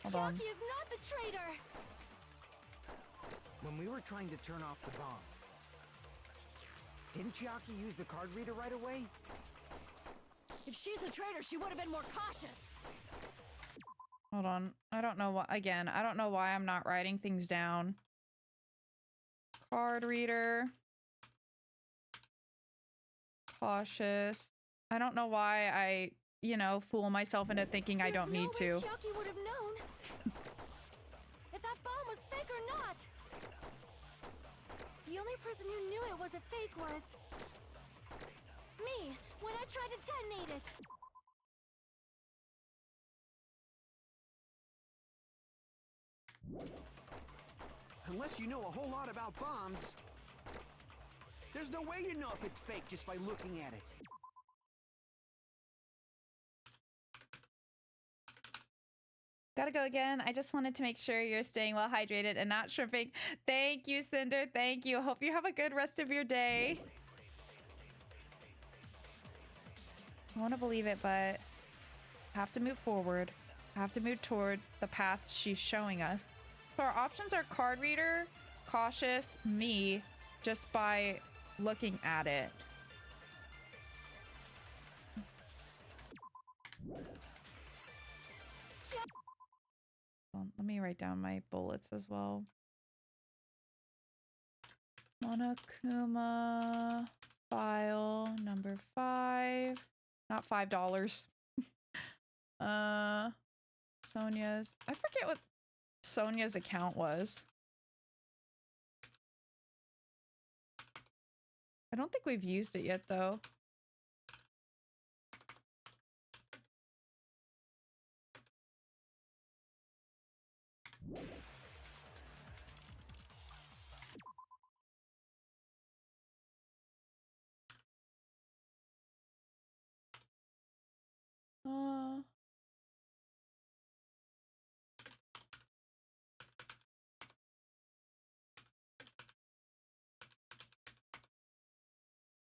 [SPEAKER 1] Hold on.
[SPEAKER 5] Chiaki is not the traitor!
[SPEAKER 8] When we were trying to turn off the bomb, didn't Chiaki use the card reader right away?
[SPEAKER 3] If she's a traitor, she would have been more cautious.
[SPEAKER 1] Hold on. I don't know why. Again, I don't know why I'm not writing things down. Card reader. Cautious. I don't know why I, you know, fool myself into thinking I don't need
[SPEAKER 5] There's no
[SPEAKER 1] to.
[SPEAKER 5] way Chiaki would have known if that bomb was fake or not. The only person who knew it was a fake was me when I tried to detonate it.
[SPEAKER 7] Unless you know a whole lot about bombs, there's no way you know if it's fake just by looking at it.
[SPEAKER 1] Gotta go again. I just wanted to make sure you're staying well hydrated and not shrimping. Thank you, Cinder. Thank you. Hope you have a good rest of your day. I want to believe it, but I have to move forward. I have to move toward the path she's showing us. So our options are card reader, cautious, me, just by looking at it. Let me write down my bullets as well. Monokuma file number 5. Not $5. Sonia's. I forget what Sonia's account was. I don't think we've used it yet though.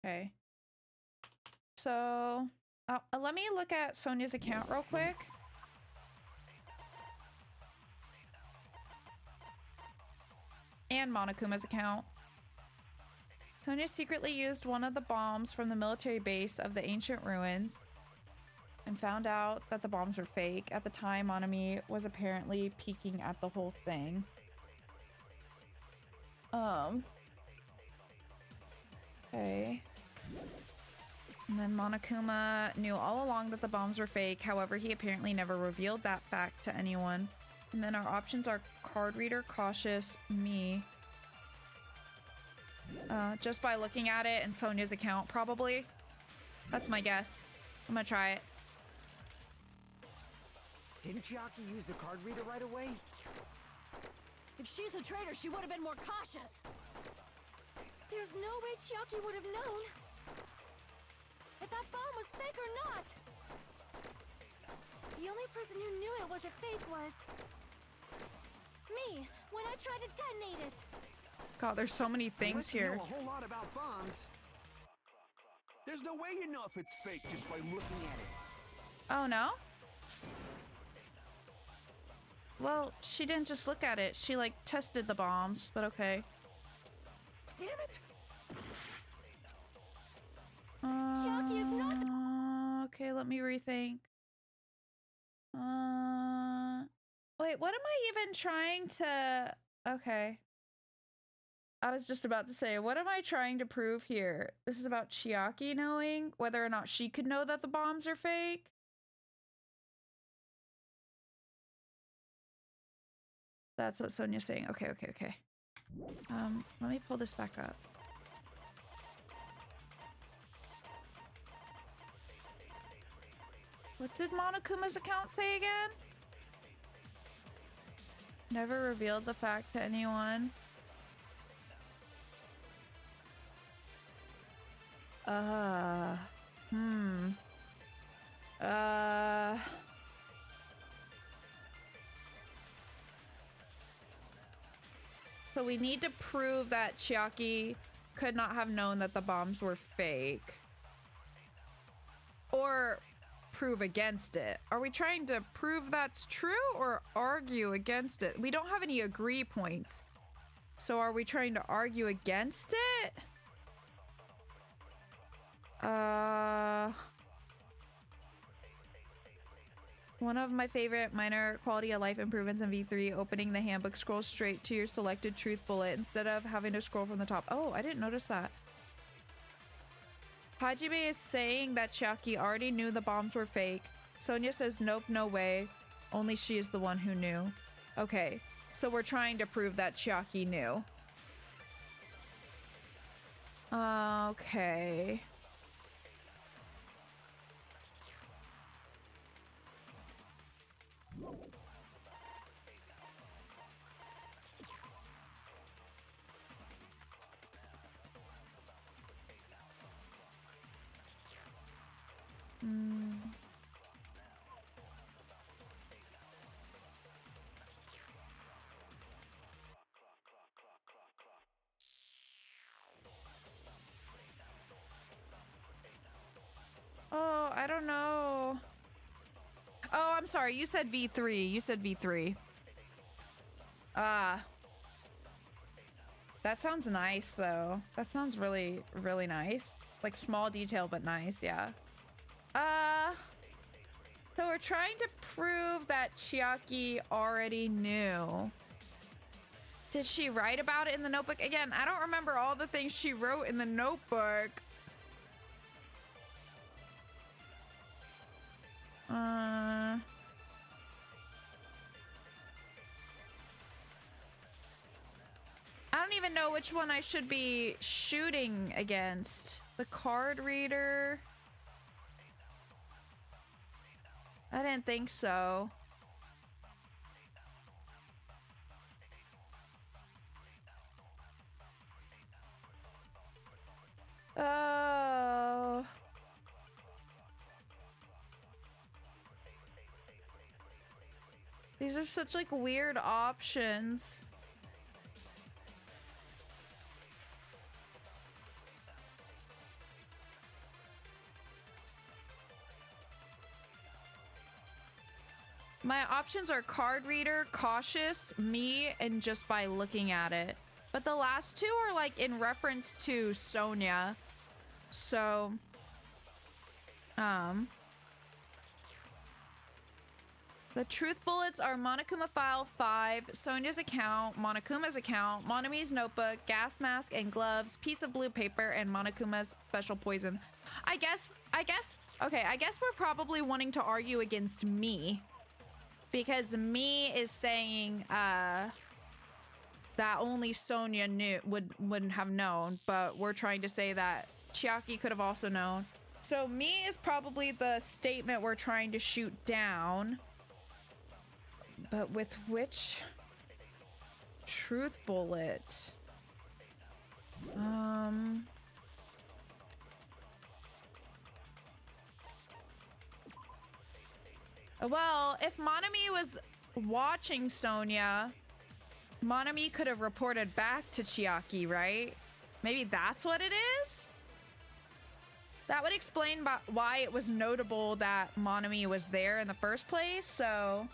[SPEAKER 1] Okay. So, let me look at Sonia's account real quick. And Monokuma's account. Sonia secretly used one of the bombs from the military base of the ancient ruins and found out that the bombs were fake. At the time, Monami was apparently peeking at the whole thing. Okay. And then Monokuma knew all along that the bombs were fake. However, he apparently never revealed that fact to anyone. And then our options are card reader, cautious, me. Just by looking at it and Sonia's account, probably. That's my guess. I'm gonna try it.
[SPEAKER 8] Didn't Chiaki use the card reader right away?
[SPEAKER 3] If she's a traitor, she would have been more cautious.
[SPEAKER 5] There's no way Chiaki would have known if that bomb was fake or not. The only person who knew it was a fake was me when I tried to detonate it.
[SPEAKER 1] God, there's so many things
[SPEAKER 7] Unless you
[SPEAKER 1] here.
[SPEAKER 7] know a whole lot about bombs. There's no way you know if it's fake just by looking at it.
[SPEAKER 1] Oh, no? Well, she didn't just look at it. She, like, tested the bombs, but okay.
[SPEAKER 9] Damn it!
[SPEAKER 5] Chiaki is not
[SPEAKER 1] Okay, let me rethink. Wait, what am I even trying to... Okay. I was just about to say, what am I trying to prove here? This is about Chiaki knowing whether or not she could know that the bombs are fake? That's what Sonia's saying. Okay, okay, okay. Let me pull this back up. What did Monokuma's account say again? Never revealed the fact to anyone. So we need to prove that Chiaki could not have known that the bombs were fake. Or prove against it. Are we trying to prove that's true or argue against it? We don't have any agree points. So are we trying to argue against it? One of my favorite minor quality of life improvements in V3, opening the handbook scrolls straight to your selected truth bullet instead of having to scroll from the top. Oh, I didn't notice that. Hajime is saying that Chiaki already knew the bombs were fake. Sonia says, nope, no way. Only she is the one who knew. Okay, so we're trying to prove that Chiaki knew. Okay. Oh, I don't know. Oh, I'm sorry. You said V3. You said V3. That sounds nice, though. That sounds really, really nice. Like, small detail, but nice, yeah. So we're trying to prove that Chiaki already knew. Did she write about it in the notebook? Again, I don't remember all the things she wrote in the notebook. I don't even know which one I should be shooting against. The card reader? I didn't think so. Oh. These are such like weird options. My options are card reader, cautious, me, and just by looking at it. But the last two are like in reference to Sonia. So, the truth bullets are Monokuma File 5, Sonia's account, Monokuma's account, Monami's notebook, gas mask and gloves, piece of blue paper, and Monokuma's special poison. I guess we're probably wanting to argue against me. Because me is saying, that only Sonia wouldn't have known, but we're trying to say that Chiaki could have also known. So me is probably the statement we're trying to shoot down. But with which truth bullet? Well, if Monami was watching Sonia, Monami could have reported back to Chiaki, right? Maybe that's what it is? That would explain why it was notable that Monami was there in the first place, so...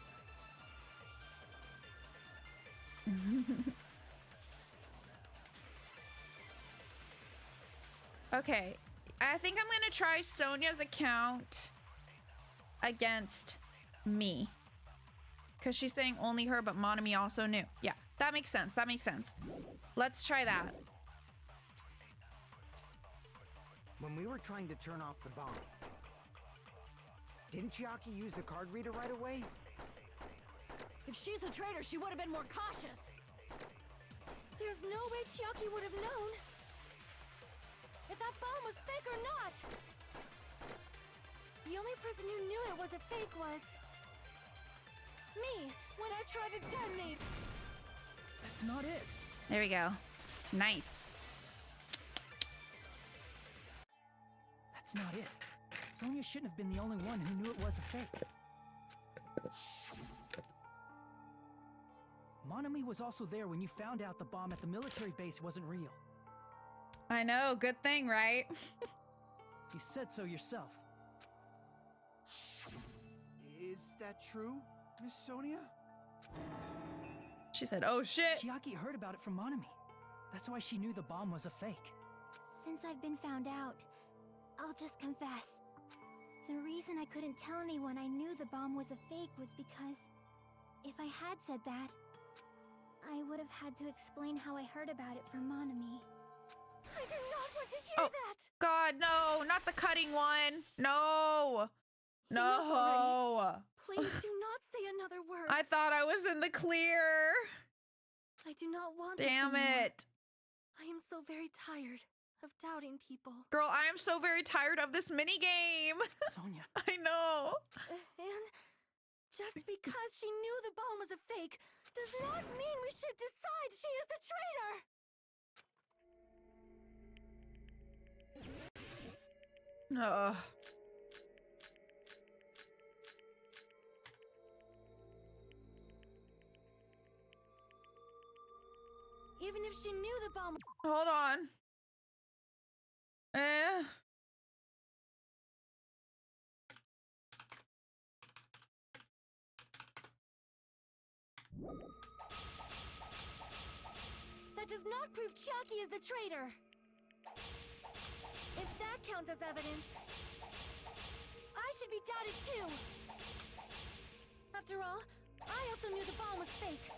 [SPEAKER 1] Okay, I think I'm gonna try Sonia's account against me. Because she's saying only her, but Monami also knew. Yeah, that makes sense. That makes sense. Let's try that.
[SPEAKER 8] When we were trying to turn off the bomb, didn't Chiaki use the card reader right away?
[SPEAKER 3] If she's a traitor, she would have been more cautious.
[SPEAKER 5] There's no way Chiaki would have known if that bomb was fake or not. The only person who knew it was a fake was me when I tried to detonate.
[SPEAKER 6] That's not it.
[SPEAKER 1] There we go. Nice.
[SPEAKER 6] That's not it. Sonia shouldn't have been the only one who knew it was a fake. Monami was also there when you found out the bomb at the military base wasn't real.
[SPEAKER 1] I know, good thing, right?
[SPEAKER 6] You said so yourself.
[SPEAKER 7] Is that true, Miss Sonia?
[SPEAKER 1] She said, oh shit.
[SPEAKER 6] Chiaki heard about it from Monami. That's why she knew the bomb was a fake.
[SPEAKER 4] Since I've been found out, I'll just confess. The reason I couldn't tell anyone I knew the bomb was a fake was because if I had said that, I would have had to explain how I heard about it from Monami.
[SPEAKER 5] I did not want to hear that.
[SPEAKER 1] God, no, not the cutting one. No. No.
[SPEAKER 5] Please do not say another word.
[SPEAKER 1] I thought I was in the clear.
[SPEAKER 5] I do not want
[SPEAKER 1] Damn
[SPEAKER 5] this anymore.
[SPEAKER 1] it.
[SPEAKER 5] I am so very tired of doubting people.
[SPEAKER 1] Girl, I am so very tired of this minigame.
[SPEAKER 6] Sonia.
[SPEAKER 1] I know.
[SPEAKER 5] And just because she knew the bomb was a fake does not mean we should decide she is the traitor.
[SPEAKER 1] No.
[SPEAKER 5] Even if she knew the bomb...
[SPEAKER 1] Hold on.
[SPEAKER 5] That does not prove Chiaki is the traitor. If that counts as evidence, I should be doubted too. After all, I also knew the bomb was fake.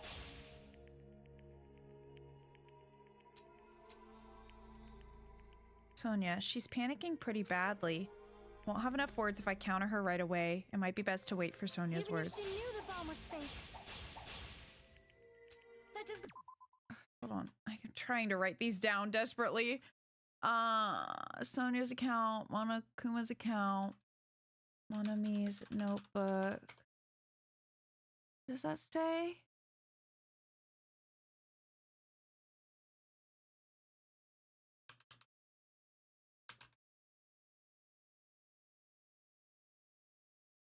[SPEAKER 1] Sonia, she's panicking pretty badly. Won't have enough words if I counter her right away. It might be best to wait for Sonia's
[SPEAKER 5] Even
[SPEAKER 1] words.
[SPEAKER 5] if she knew the bomb was fake. That does...
[SPEAKER 1] Hold on. I'm trying to write these down desperately. Sonia's account, Monokuma's account, Monami's notebook. Does that say?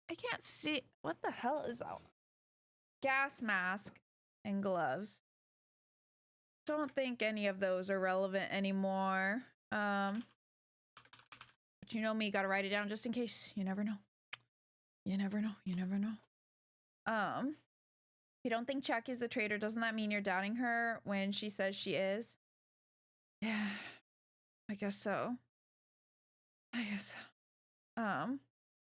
[SPEAKER 1] I can't see. What the hell is that? Gas mask and gloves. Don't think any of those are relevant anymore. But you know me, gotta write it down just in case. You never know. You never know. You never know. You don't think Chiaki's the traitor, doesn't that mean you're doubting her when she says she is? Yeah, I guess so. I guess so.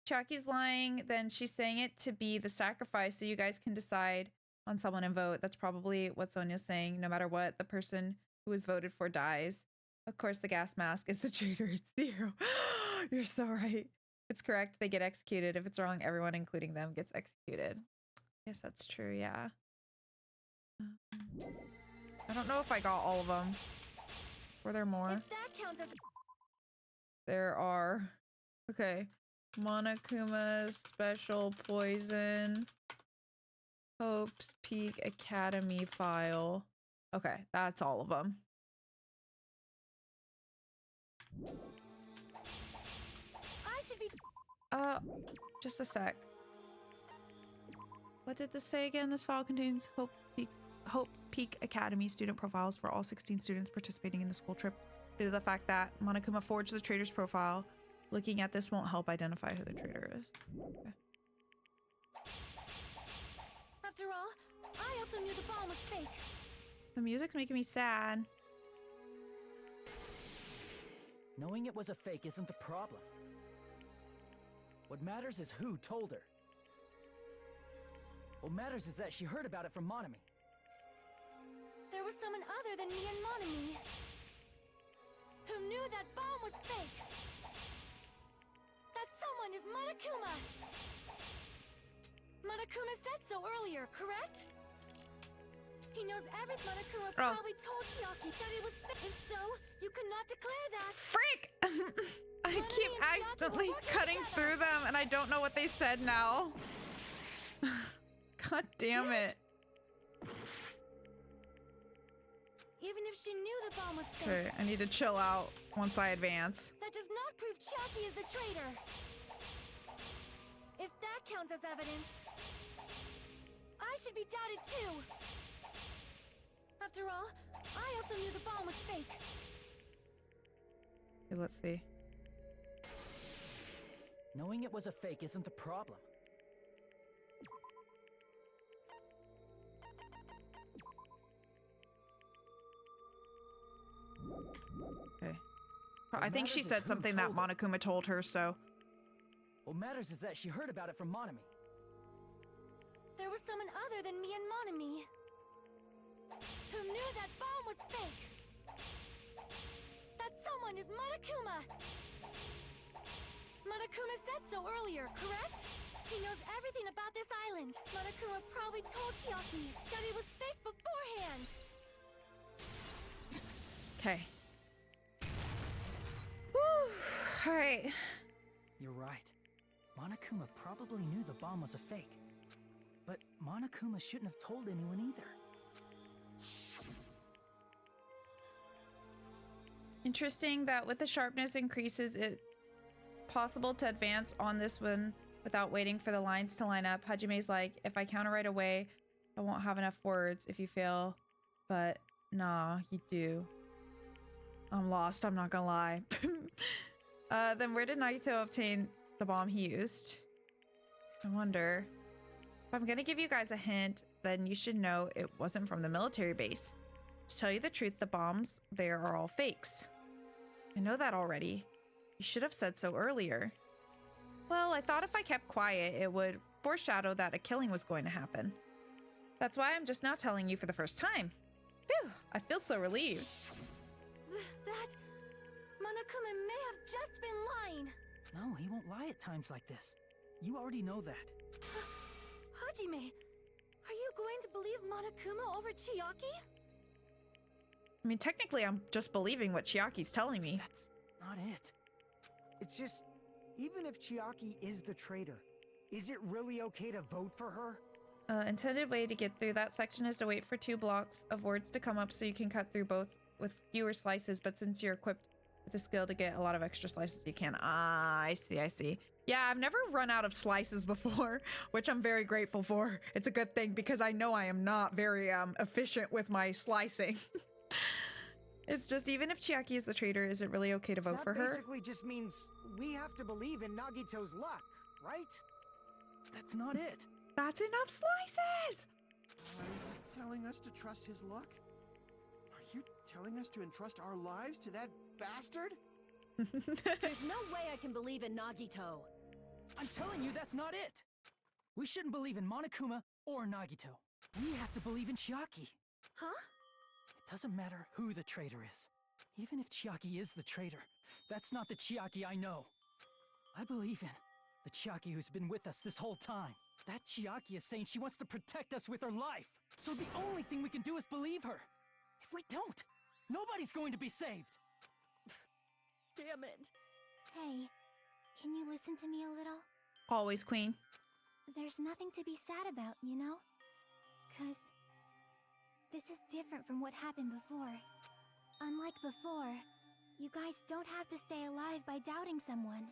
[SPEAKER 1] Chiaki's lying, then she's saying it to be the sacrifice so you guys can decide on someone and vote. That's probably what Sonia's saying. No matter what, the person who was voted for dies. Of course, the gas mask is the traitor. It's the hero. You're so right. It's correct. They get executed. If it's wrong, everyone, including them, gets executed. Yes, that's true. Yeah. I don't know if I got all of them. Were there more?
[SPEAKER 5] If that counts as
[SPEAKER 1] There are. Okay. Monokuma's special poison. Hope's Peak Academy file. Okay, that's all of them.
[SPEAKER 5] I should be
[SPEAKER 1] Just a sec. What did this say again? This file contains Hope Peak Academy student profiles for all 16 students participating in the school trip. Due to the fact that Monokuma forged the traitor's profile, looking at this won't help identify who the traitor is. Okay.
[SPEAKER 5] After all, I also knew the bomb was fake.
[SPEAKER 1] The music's making me sad.
[SPEAKER 6] Knowing it was a fake isn't the problem. What matters is who told her. What matters is that she heard about it from Monami.
[SPEAKER 5] There was someone other than me and Monami who knew that bomb was fake. That someone is Monokuma. Monokuma said so earlier, correct? He knows everything. Monokuma probably told Chiaki that it was fake. If so, you could not declare that.
[SPEAKER 1] Frick! I keep accidentally cutting through them and I don't know what they said now. God damn it.
[SPEAKER 5] Even if she knew the bomb was fake.
[SPEAKER 1] Okay, I need to chill out once I advance.
[SPEAKER 5] That does not prove Chiaki is the traitor. If that counts as evidence, I should be doubted too. After all, I also knew the bomb was fake.
[SPEAKER 1] Okay, let's see.
[SPEAKER 6] Knowing it was a fake isn't the problem.
[SPEAKER 1] Okay. I think she said something that Monokuma told her, so.
[SPEAKER 6] What matters is that she heard about it from Monami.
[SPEAKER 5] There was someone other than me and Monami who knew that bomb was fake. That someone is Monokuma. Monokuma said so earlier, correct? He knows everything about this island. Monokuma probably told Chiaki that it was fake beforehand.
[SPEAKER 1] Okay. Woo! Alright.
[SPEAKER 6] You're right. Monokuma probably knew the bomb was a fake. But Monokuma shouldn't have told anyone either.
[SPEAKER 1] Interesting that with the sharpness increases, it's possible to advance on this one without waiting for the lines to line up. Hajime's like, if I counter right away, I won't have enough words if you fail. But nah, you do. I'm lost, I'm not gonna lie. Then where did Nagito obtain the bomb he used? I wonder. If I'm gonna give you guys a hint, then you should know it wasn't from the military base. To tell you the truth, the bombs there are all fakes. I know that already. You should have said so earlier. Well, I thought if I kept quiet, it would foreshadow that a killing was going to happen. That's why I'm just now telling you for the first time. Phew, I feel so relieved.
[SPEAKER 5] That... Monokuma may have just been lying.
[SPEAKER 6] No, he won't lie at times like this. You already know that.
[SPEAKER 5] Hajime, are you going to believe Monokuma over Chiaki?
[SPEAKER 1] I mean, technically, I'm just believing what Chiaki's telling me.
[SPEAKER 6] That's not it.
[SPEAKER 8] It's just, even if Chiaki is the traitor, is it really okay to vote for her?
[SPEAKER 1] Intended way to get through that section is to wait for 2 blocks of words to come up so you can cut through both with fewer slices, but since you're equipped with the skill to get a lot of extra slices, you can. Ah, I see. Yeah, I've never run out of slices before, which I'm very grateful for. It's a good thing because I know I am not very efficient with my slicing. It's just, even if Chiaki is the traitor, is it really okay to vote for her?
[SPEAKER 8] That basically just means we have to believe in Nagito's luck, right?
[SPEAKER 6] That's not it.
[SPEAKER 1] That's enough slices!
[SPEAKER 7] Are you telling us to trust his luck? Are you telling us to entrust our lives to that bastard?
[SPEAKER 3] There's no way I can believe in Nagito.
[SPEAKER 6] I'm telling you, that's not it! We shouldn't believe in Monokuma or Nagito. We have to believe in Chiaki.
[SPEAKER 5] Huh?
[SPEAKER 6] It doesn't matter who the traitor is. Even if Chiaki is the traitor, that's not the Chiaki I know. I believe in the Chiaki who's been with us this whole time. That Chiaki is saying she wants to protect us with her life. So the only thing we can do is believe her. If we don't, nobody's going to be saved.
[SPEAKER 3] Damn it.
[SPEAKER 4] Hey, can you listen to me a little?
[SPEAKER 1] Always, Queen.
[SPEAKER 4] There's nothing to be sad about, you know? 'Cause this is different from what happened before. Unlike before, you guys don't have to stay alive by doubting someone.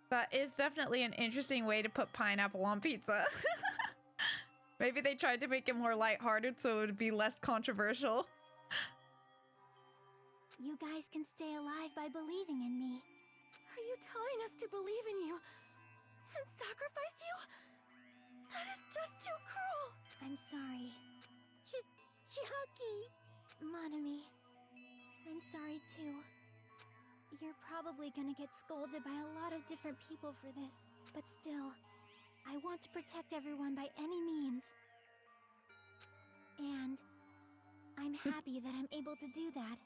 [SPEAKER 1] That is definitely an interesting way to put pineapple on pizza. Maybe they tried to make it more lighthearted so it would be less controversial.
[SPEAKER 4] You guys can stay alive by believing in me.
[SPEAKER 5] Are you telling us to believe in you and sacrifice you? That is just too cruel.
[SPEAKER 4] I'm sorry.
[SPEAKER 2] Chiaki.
[SPEAKER 4] Monami, I'm sorry too. You're probably gonna get scolded by a lot of different people for this, but still, I want to protect everyone by any means. And I'm happy that I'm able to do that.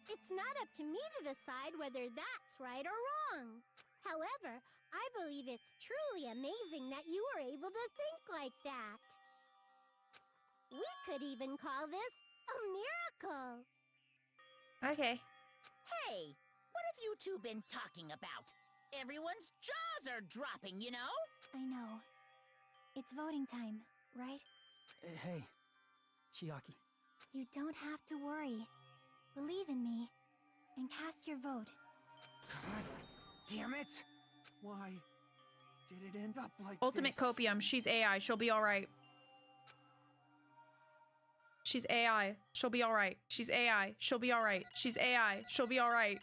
[SPEAKER 2] It's not up to me to decide whether that's right or wrong. However, I believe it's truly amazing that you were able to think like that. We could even call this a miracle.
[SPEAKER 1] Okay.
[SPEAKER 9] Hey, what have you two been talking about? Everyone's jaws are dropping, you know?
[SPEAKER 4] I know. It's voting time, right?
[SPEAKER 6] Hey, Chiaki.
[SPEAKER 4] You don't have to worry. Believe in me, and cast your vote.
[SPEAKER 7] God damn it! Why did it end up like
[SPEAKER 1] Ultimate
[SPEAKER 7] this?
[SPEAKER 1] Copium. She's AI. She'll be alright. She's AI. She'll be alright. She's AI. She'll be alright. She's AI. She'll be alright.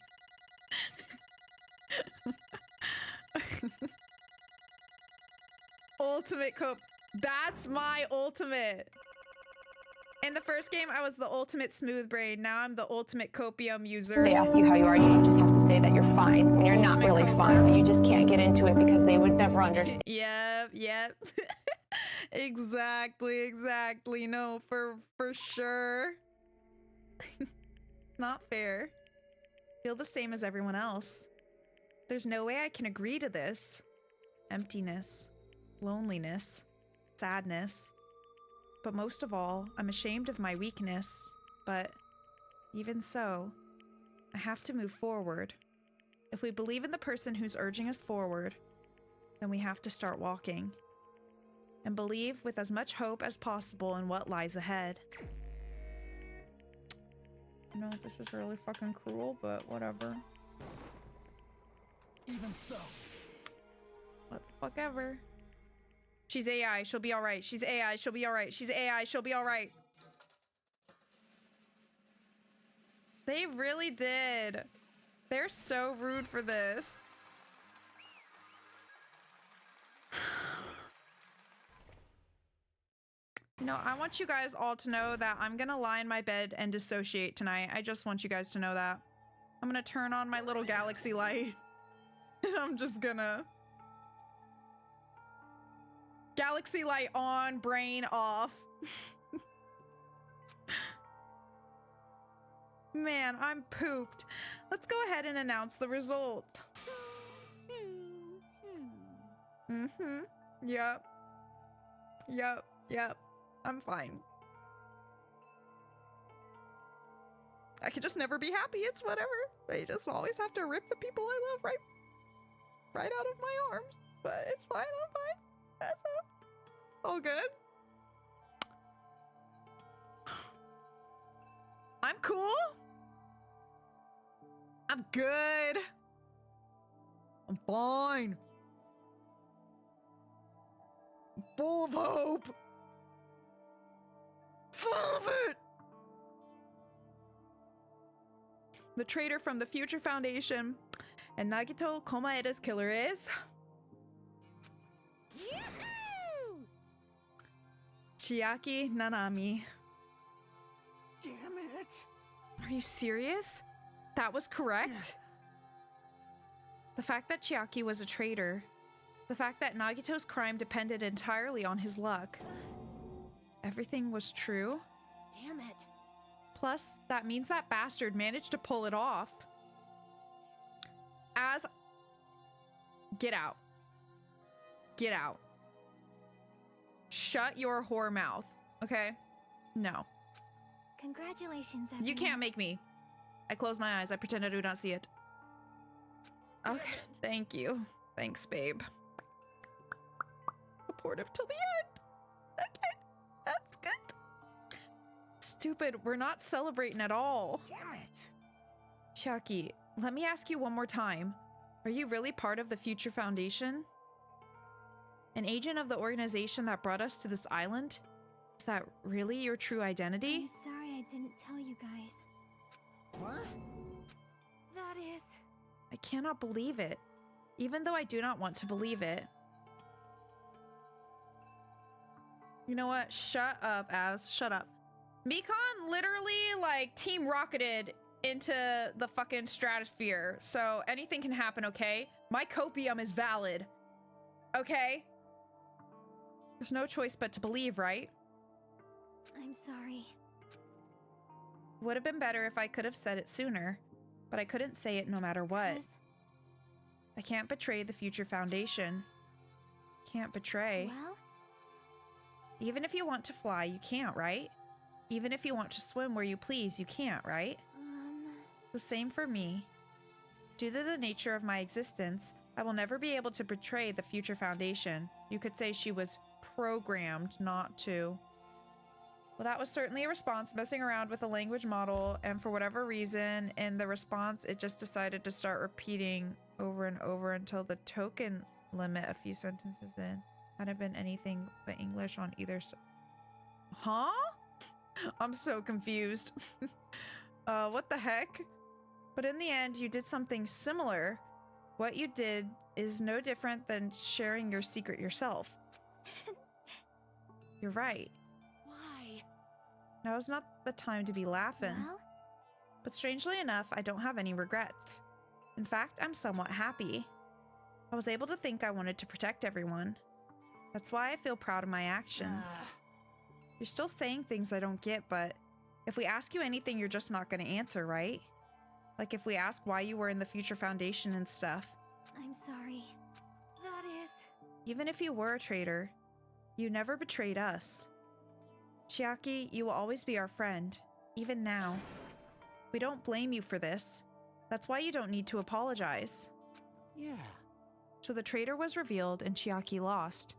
[SPEAKER 1] Ultimate Cop. That's my ultimate. In the first game, I was the ultimate smooth brain. Now I'm the ultimate copium user.
[SPEAKER 10] They ask you how you are, you just have to say that you're fine when you're not
[SPEAKER 1] Ultimate
[SPEAKER 10] really
[SPEAKER 1] Cobra.
[SPEAKER 10] fine, but you just can't get into it because they would never understand.
[SPEAKER 1] Yep. Exactly. No, for sure. Not fair. Feel the same as everyone else. There's no way I can agree to this. Emptiness, loneliness, sadness. But most of all, I'm ashamed of my weakness. But even so, I have to move forward. If we believe in the person who's urging us forward, then we have to start walking. And believe with as much hope as possible in what lies ahead. I know this is really fucking cruel, but whatever.
[SPEAKER 6] Even so.
[SPEAKER 1] What the fuck ever. She's AI, she'll be alright. She's AI, she'll be alright. She's AI, she'll be alright. They really did. They're so rude for this. You know, I want you guys all to know that I'm gonna lie in my bed and dissociate tonight. I just want you guys to know that. I'm gonna turn on my little galaxy light. And I'm just gonna... Galaxy light on, brain off. Man, I'm pooped. Let's go ahead and announce the result. Yep. I'm fine. I could just never be happy. It's whatever. I just always have to rip the people I love right out of my arms. But it's fine. I'm fine. That's all good. I'm cool. I'm good. I'm fine. I'm full of hope. Full of it. The traitor from the Future Foundation and Nagito Komaeda's killer is...
[SPEAKER 9] Yeah!
[SPEAKER 1] Chiaki Nanami.
[SPEAKER 7] Damn it!
[SPEAKER 1] Are you serious? That was correct? The fact that Chiaki was a traitor. The fact that Nagito's crime depended entirely on his luck. Everything was true?
[SPEAKER 3] Damn it.
[SPEAKER 1] Plus, that means that bastard managed to pull it off. Get out. Get out. Shut your whore mouth, okay? No.
[SPEAKER 4] Congratulations, everyone.
[SPEAKER 1] You can't make me. I close my eyes. I pretend I do not see it. Okay, thank you. Thanks, babe. Supportive till the end. Okay, that's good. Stupid, we're not celebrating at all.
[SPEAKER 7] Damn it!
[SPEAKER 1] Chiaki, let me ask you one more time. Are you really part of the Future Foundation? An agent of the organization that brought us to this island? Is that really your true identity?
[SPEAKER 4] I'm sorry I didn't tell you guys.
[SPEAKER 8] What?
[SPEAKER 5] That is...
[SPEAKER 1] I cannot believe it. Even though I do not want to believe it. You know what? Shut up, Az. Shut up. Mikan literally, like, team rocketed into the fucking stratosphere. So anything can happen, okay? My copium is valid. Okay? There's no choice but to believe, right?
[SPEAKER 4] I'm sorry.
[SPEAKER 1] Would have been better if I could have said it sooner. But I couldn't say it no matter what.
[SPEAKER 4] Yes.
[SPEAKER 1] I can't betray the Future Foundation. Can't betray.
[SPEAKER 4] Well,
[SPEAKER 1] Even if you want to fly, you can't, right? Even if you want to swim where you please, you can't, right? The same for me. Due to the nature of my existence, I will never be able to betray the Future Foundation. You could say she was programmed not to. Well, that was certainly a response messing around with the language model, and for whatever reason, in the response, it just decided to start repeating over and over until the token limit a few sentences in hadn't been anything but English on either side. Huh? I'm so confused. What the heck? But in the end, you did something similar. What you did is no different than sharing your secret yourself. You're right.
[SPEAKER 9] Why?
[SPEAKER 1] Now is not the time to be laughing.
[SPEAKER 4] well,
[SPEAKER 1] But strangely enough, I don't have any regrets. In fact, I'm somewhat happy. I was able to think I wanted to protect everyone. That's why I feel proud of my actions. You're still saying things I don't get, but if we ask you anything, you're just not going to answer, right? Like if we ask why you were in the Future Foundation and stuff.
[SPEAKER 4] I'm sorry.
[SPEAKER 5] That is...
[SPEAKER 1] Even if you were a traitor, you never betrayed us. Chiaki, you will always be our friend, even now. We don't blame you for this. That's why you don't need to apologize.
[SPEAKER 7] Yeah.
[SPEAKER 1] So the traitor was revealed and Chiaki lost.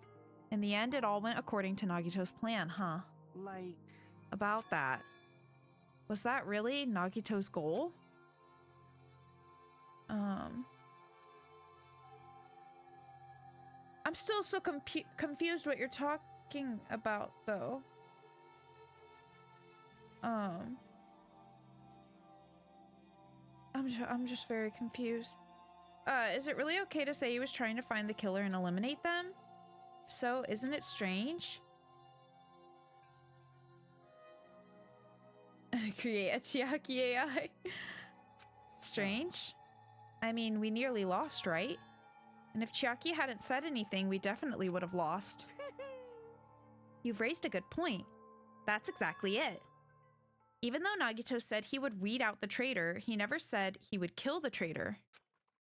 [SPEAKER 1] In the end, it all went according to Nagito's plan, huh?
[SPEAKER 7] Like...
[SPEAKER 1] About that. Was that really Nagito's goal? I'm still so confused what you're talking about, though. I'm just very confused. Is it really okay to say he was trying to find the killer and eliminate them? If so, isn't it strange? Create a Chiaki AI. Strange? I mean, we nearly lost, right? And if Chiaki hadn't said anything, we definitely would have lost. You've raised a good point. That's exactly it. Even though Nagito said he would weed out the traitor, he never said he would kill the traitor.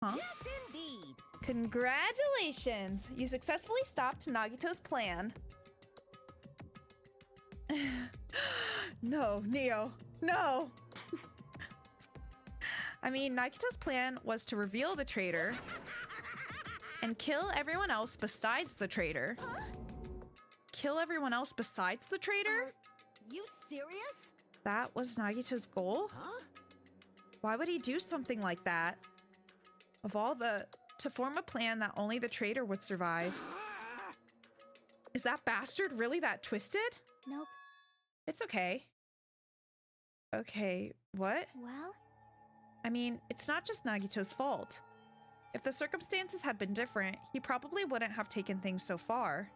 [SPEAKER 1] Huh?
[SPEAKER 9] Yes, indeed.
[SPEAKER 1] Congratulations! You successfully stopped Nagito's plan. No, Neo. No! I mean, Nagito's plan was to reveal the traitor and kill everyone else besides the traitor.
[SPEAKER 3] Huh?
[SPEAKER 1] Kill everyone else besides the traitor?
[SPEAKER 3] You serious?
[SPEAKER 1] That was Nagito's goal?
[SPEAKER 9] Huh?
[SPEAKER 1] Why would he do something like that? Of all to form a plan that only the traitor would survive. Is that bastard really that twisted?
[SPEAKER 4] nope.
[SPEAKER 1] It's okay. Okay, what?
[SPEAKER 4] Well,
[SPEAKER 1] I mean, it's not just Nagito's fault. If the circumstances had been different, he probably wouldn't have taken things so far.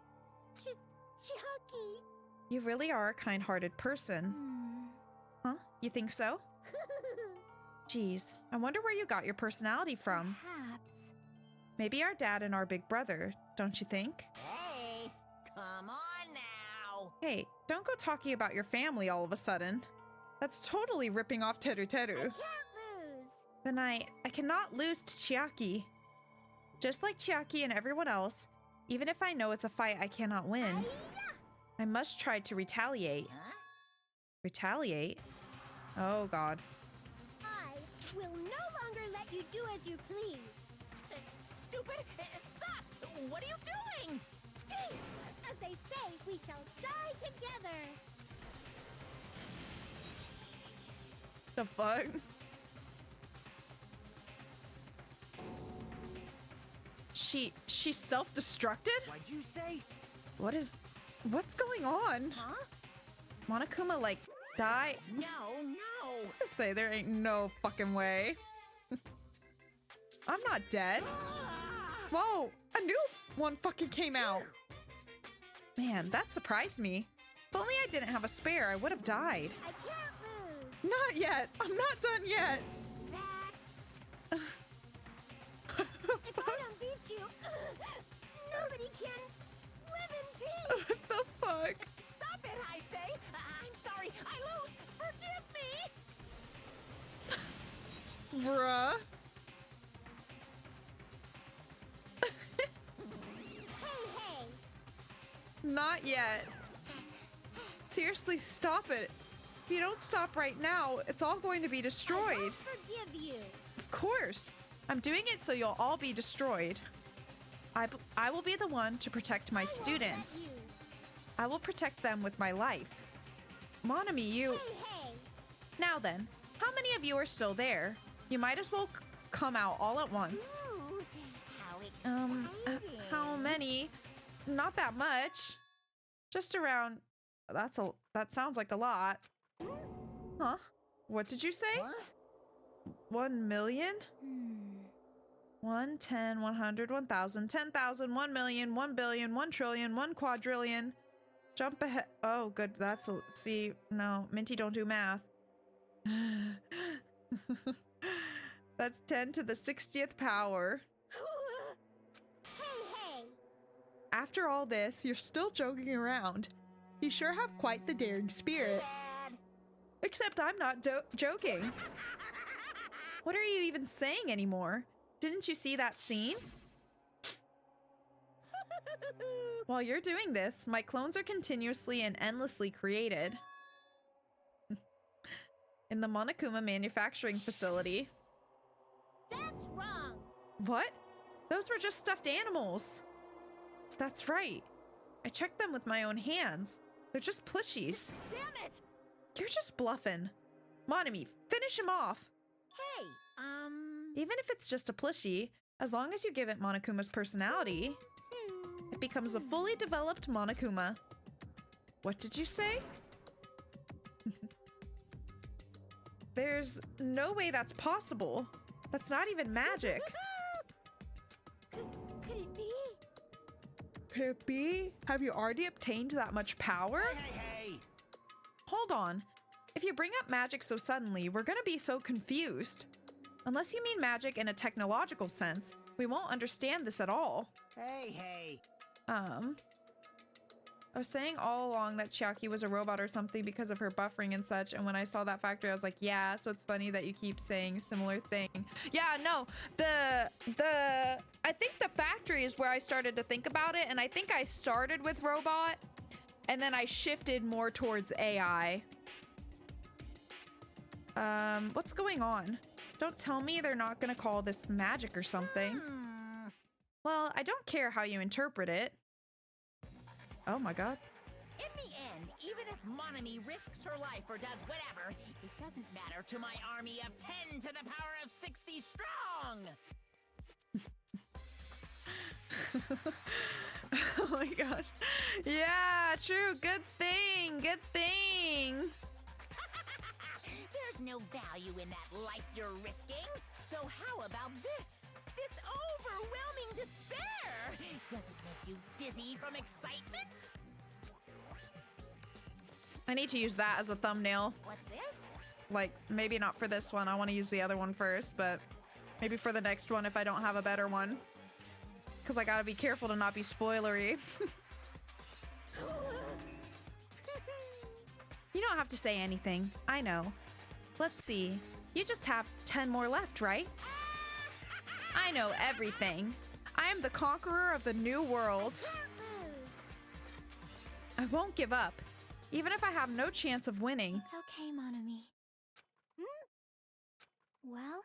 [SPEAKER 2] Chiaki,
[SPEAKER 1] You really are a kind-hearted person. Huh? You think so? Geez, I wonder where you got your personality from.
[SPEAKER 3] Perhaps.
[SPEAKER 1] Maybe our dad and our big brother, don't you think?
[SPEAKER 9] Hey, come on now.
[SPEAKER 1] Hey, don't go talking about your family all of a sudden. That's totally ripping off Teru Teru.
[SPEAKER 2] Can't lose.
[SPEAKER 1] Then I cannot lose to Chiaki. Just like Chiaki and everyone else, even if I know it's a fight I cannot win, I must try to retaliate.
[SPEAKER 9] Huh?
[SPEAKER 1] Retaliate? Oh god.
[SPEAKER 2] I will no longer let you do as you please.
[SPEAKER 9] Stupid! Stop! What are you doing?
[SPEAKER 2] As they say, we shall die together.
[SPEAKER 1] The fuck? She self-destructed?
[SPEAKER 8] What'd you say?
[SPEAKER 1] What's going on?
[SPEAKER 9] Huh?
[SPEAKER 1] Monokuma like die?
[SPEAKER 9] No, no!
[SPEAKER 1] Say there ain't no fucking way. I'm not dead. Whoa, a new one fucking came out. Man, that surprised me. If only I didn't have a spare, I would have died.
[SPEAKER 2] I can't lose.
[SPEAKER 1] Not yet. I'm not done yet.
[SPEAKER 9] That's...
[SPEAKER 2] If I don't beat you, nobody can live in peace.
[SPEAKER 1] What the fuck?
[SPEAKER 9] Stop it, I say! I'm sorry, I lose! Forgive me!
[SPEAKER 1] Bruh.
[SPEAKER 2] Hey.
[SPEAKER 1] Not yet. Seriously, stop it. If you don't stop right now, it's all going to be
[SPEAKER 2] I
[SPEAKER 1] destroyed.
[SPEAKER 2] won't forgive you.
[SPEAKER 1] Of course. I'm doing it so you'll all be destroyed. I will be the one to protect my
[SPEAKER 2] I won't
[SPEAKER 1] students.
[SPEAKER 2] let you.
[SPEAKER 1] I will protect them with my life. Monami, you...
[SPEAKER 2] Hey.
[SPEAKER 1] Now then, how many of you are still there? You might as well come out all at once.
[SPEAKER 9] Ooh, how exciting!
[SPEAKER 1] How many? Not that much. Just around... That sounds like a lot. Huh? What did you say?
[SPEAKER 8] What?
[SPEAKER 1] 1 million? 1, 10, 100, 1,000, 10,000, 1 million, 1 billion, 1 trillion, 1 quadrillion. Jump ahead. Oh, good. That's a... See, no, Minty don't do math. That's 10 to the 60th power.
[SPEAKER 2] Hey.
[SPEAKER 1] After all this, you're still joking around. You sure have quite the daring spirit.
[SPEAKER 9] Dad.
[SPEAKER 1] Except I'm not joking. What are you even saying anymore? Didn't you see that scene? While you're doing this, my clones are continuously and endlessly created. In the Monokuma manufacturing facility.
[SPEAKER 2] That's wrong.
[SPEAKER 1] What? Those were just stuffed animals. That's right. I checked them with my own hands. They're just plushies.
[SPEAKER 9] Damn it!
[SPEAKER 1] You're just bluffing. Monami, finish him off.
[SPEAKER 9] Hey,
[SPEAKER 1] Even if it's just a plushie, as long as you give it Monokuma's personality, it becomes a fully developed Monokuma. What did you say? There's no way that's possible. That's not even magic.
[SPEAKER 2] Could it be?
[SPEAKER 1] Could it be? Have you already obtained that much power?
[SPEAKER 8] Hey.
[SPEAKER 1] Hold on. If you bring up magic so suddenly, we're gonna be so confused. Unless you mean magic in a technological sense, we won't understand this at all.
[SPEAKER 8] Hey.
[SPEAKER 1] I was saying all along that Chiaki was a robot or something because of her buffering and such, and when I saw that factory, I was like, yeah, so it's funny that you keep saying similar thing. Yeah, no, I think the factory is where I started to think about it, and I think I started with robot, and then I shifted more towards AI. What's going on? Don't tell me they're not gonna call this magic or something. Well, I don't care how you interpret it. Oh my god.
[SPEAKER 9] in the end, even if Monami risks her life or does whatever, it doesn't matter to my army of 10 to the power of 60 strong!
[SPEAKER 1] Oh my gosh. Yeah, true. Good thing. Good thing.
[SPEAKER 9] There's no value in that life you're risking. So how about this? This overwhelming despair! Does it make you dizzy from excitement?
[SPEAKER 1] I need to use that as a thumbnail.
[SPEAKER 9] What's this?
[SPEAKER 1] Like, maybe not for this one. I want to use the other one first, but maybe for the next one if I don't have a better one. Because I gotta be careful to not be spoilery. You don't have to say anything. I know. Let's see. You just have 10 more left, right? I know everything. I am the conqueror of the new world. I won't give up, even if I have no chance of winning.
[SPEAKER 4] It's okay, Monami. Well,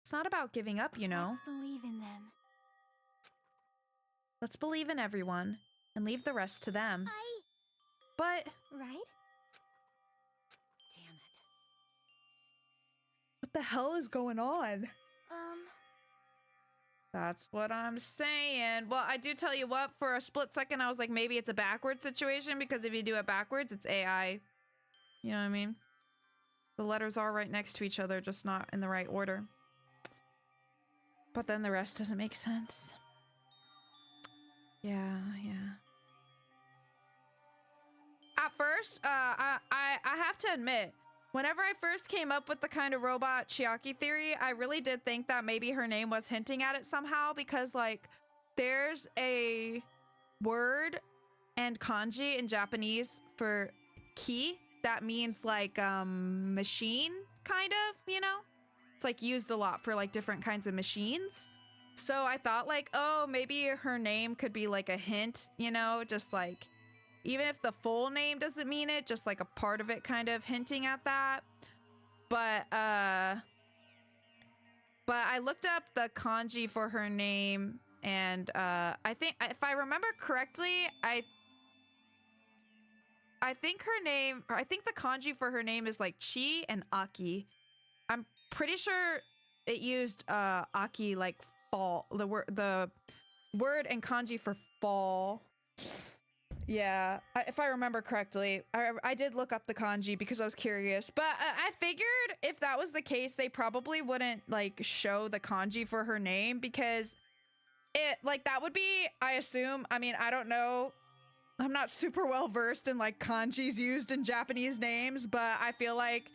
[SPEAKER 1] It's not about giving up, you know.
[SPEAKER 4] let's believe in them.
[SPEAKER 1] Let's believe in everyone and leave the rest to them. But
[SPEAKER 4] Right?
[SPEAKER 9] Damn it.
[SPEAKER 1] what the hell is going on? That's what I'm saying. Well, I do tell you what, for a split second, I was like, maybe it's a backward situation, because if you do it backwards, it's AI. You know what I mean? The letters are right next to each other, just not in the right order. But then the rest doesn't make sense. Yeah. At first, I have to admit, whenever I first came up with the kind of robot Chiaki theory, I really did think that maybe her name was hinting at it somehow, because like there's a word and kanji in Japanese for ki that means like machine, kind of, you know? It's like used a lot for like different kinds of machines. So I thought like, oh, maybe her name could be like a hint, you know, just like even if the full name doesn't mean it, just like a part of it kind of hinting at that. But I looked up the kanji for her name, and I think, if I remember correctly, I think the kanji for her name is like chi and aki. I'm pretty sure it used aki like fall, the word and kanji for fall. Yeah, if I remember correctly, I did look up the kanji because I was curious, but I figured if that was the case, they probably wouldn't like show the kanji for her name, because it like that would be, I assume, I mean, I don't know, I'm not super well versed in like kanjis used in Japanese names, but I feel like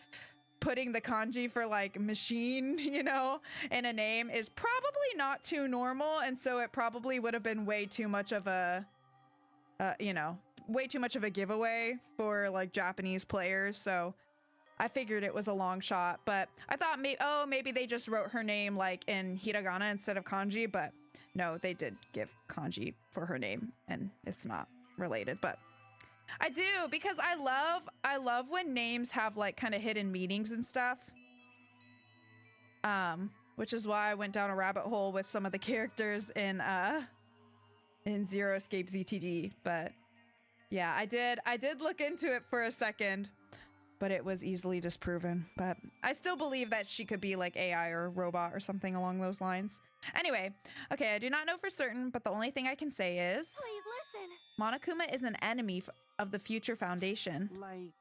[SPEAKER 1] putting the kanji for like machine, you know, in a name is probably not too normal, and so it probably would have been way too much of a you know, way too much of a giveaway for like Japanese players. So I figured it was a long shot, but I thought maybe they just wrote her name like in hiragana instead of kanji, but no, they did give kanji for her name, and it's not related. But I do, because I love when names have like kind of hidden meanings and stuff. Which is why I went down a rabbit hole with some of the characters in Zero Escape ZTD, but yeah, I did look into it for a second, but it was easily disproven. But I still believe that she could be like AI or robot or something along those lines. Anyway, okay, I do not know for certain, but the only thing I can say is
[SPEAKER 5] Please listen.
[SPEAKER 1] Monokuma is an enemy of the Future Foundation.
[SPEAKER 7] Like,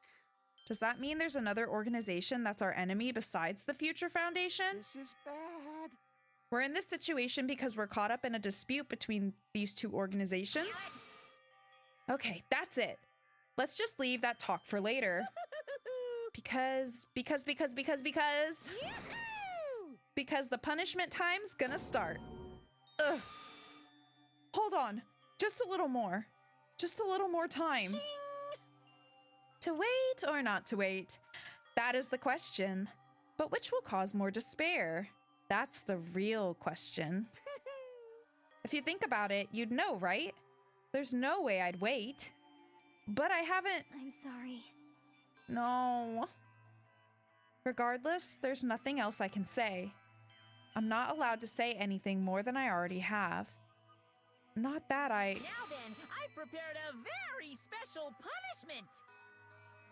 [SPEAKER 1] Does that mean there's another organization that's our enemy besides the Future Foundation?
[SPEAKER 7] this is bad.
[SPEAKER 1] We're in this situation because we're caught up in a dispute between these two organizations. Okay, that's it. Let's just leave that talk for later. Because the punishment time's gonna start. Ugh. Hold on, just a little more. Just a little more time. To wait or not to wait? That is the question. But which will cause more despair? That's the real question. If you think about it, you'd know, right? There's no way I'd wait. But I haven't...
[SPEAKER 4] I'm sorry.
[SPEAKER 1] No. Regardless, there's nothing else I can say. I'm not allowed to say anything more than I already have. Not that I...
[SPEAKER 9] Now then, I've prepared a very special punishment.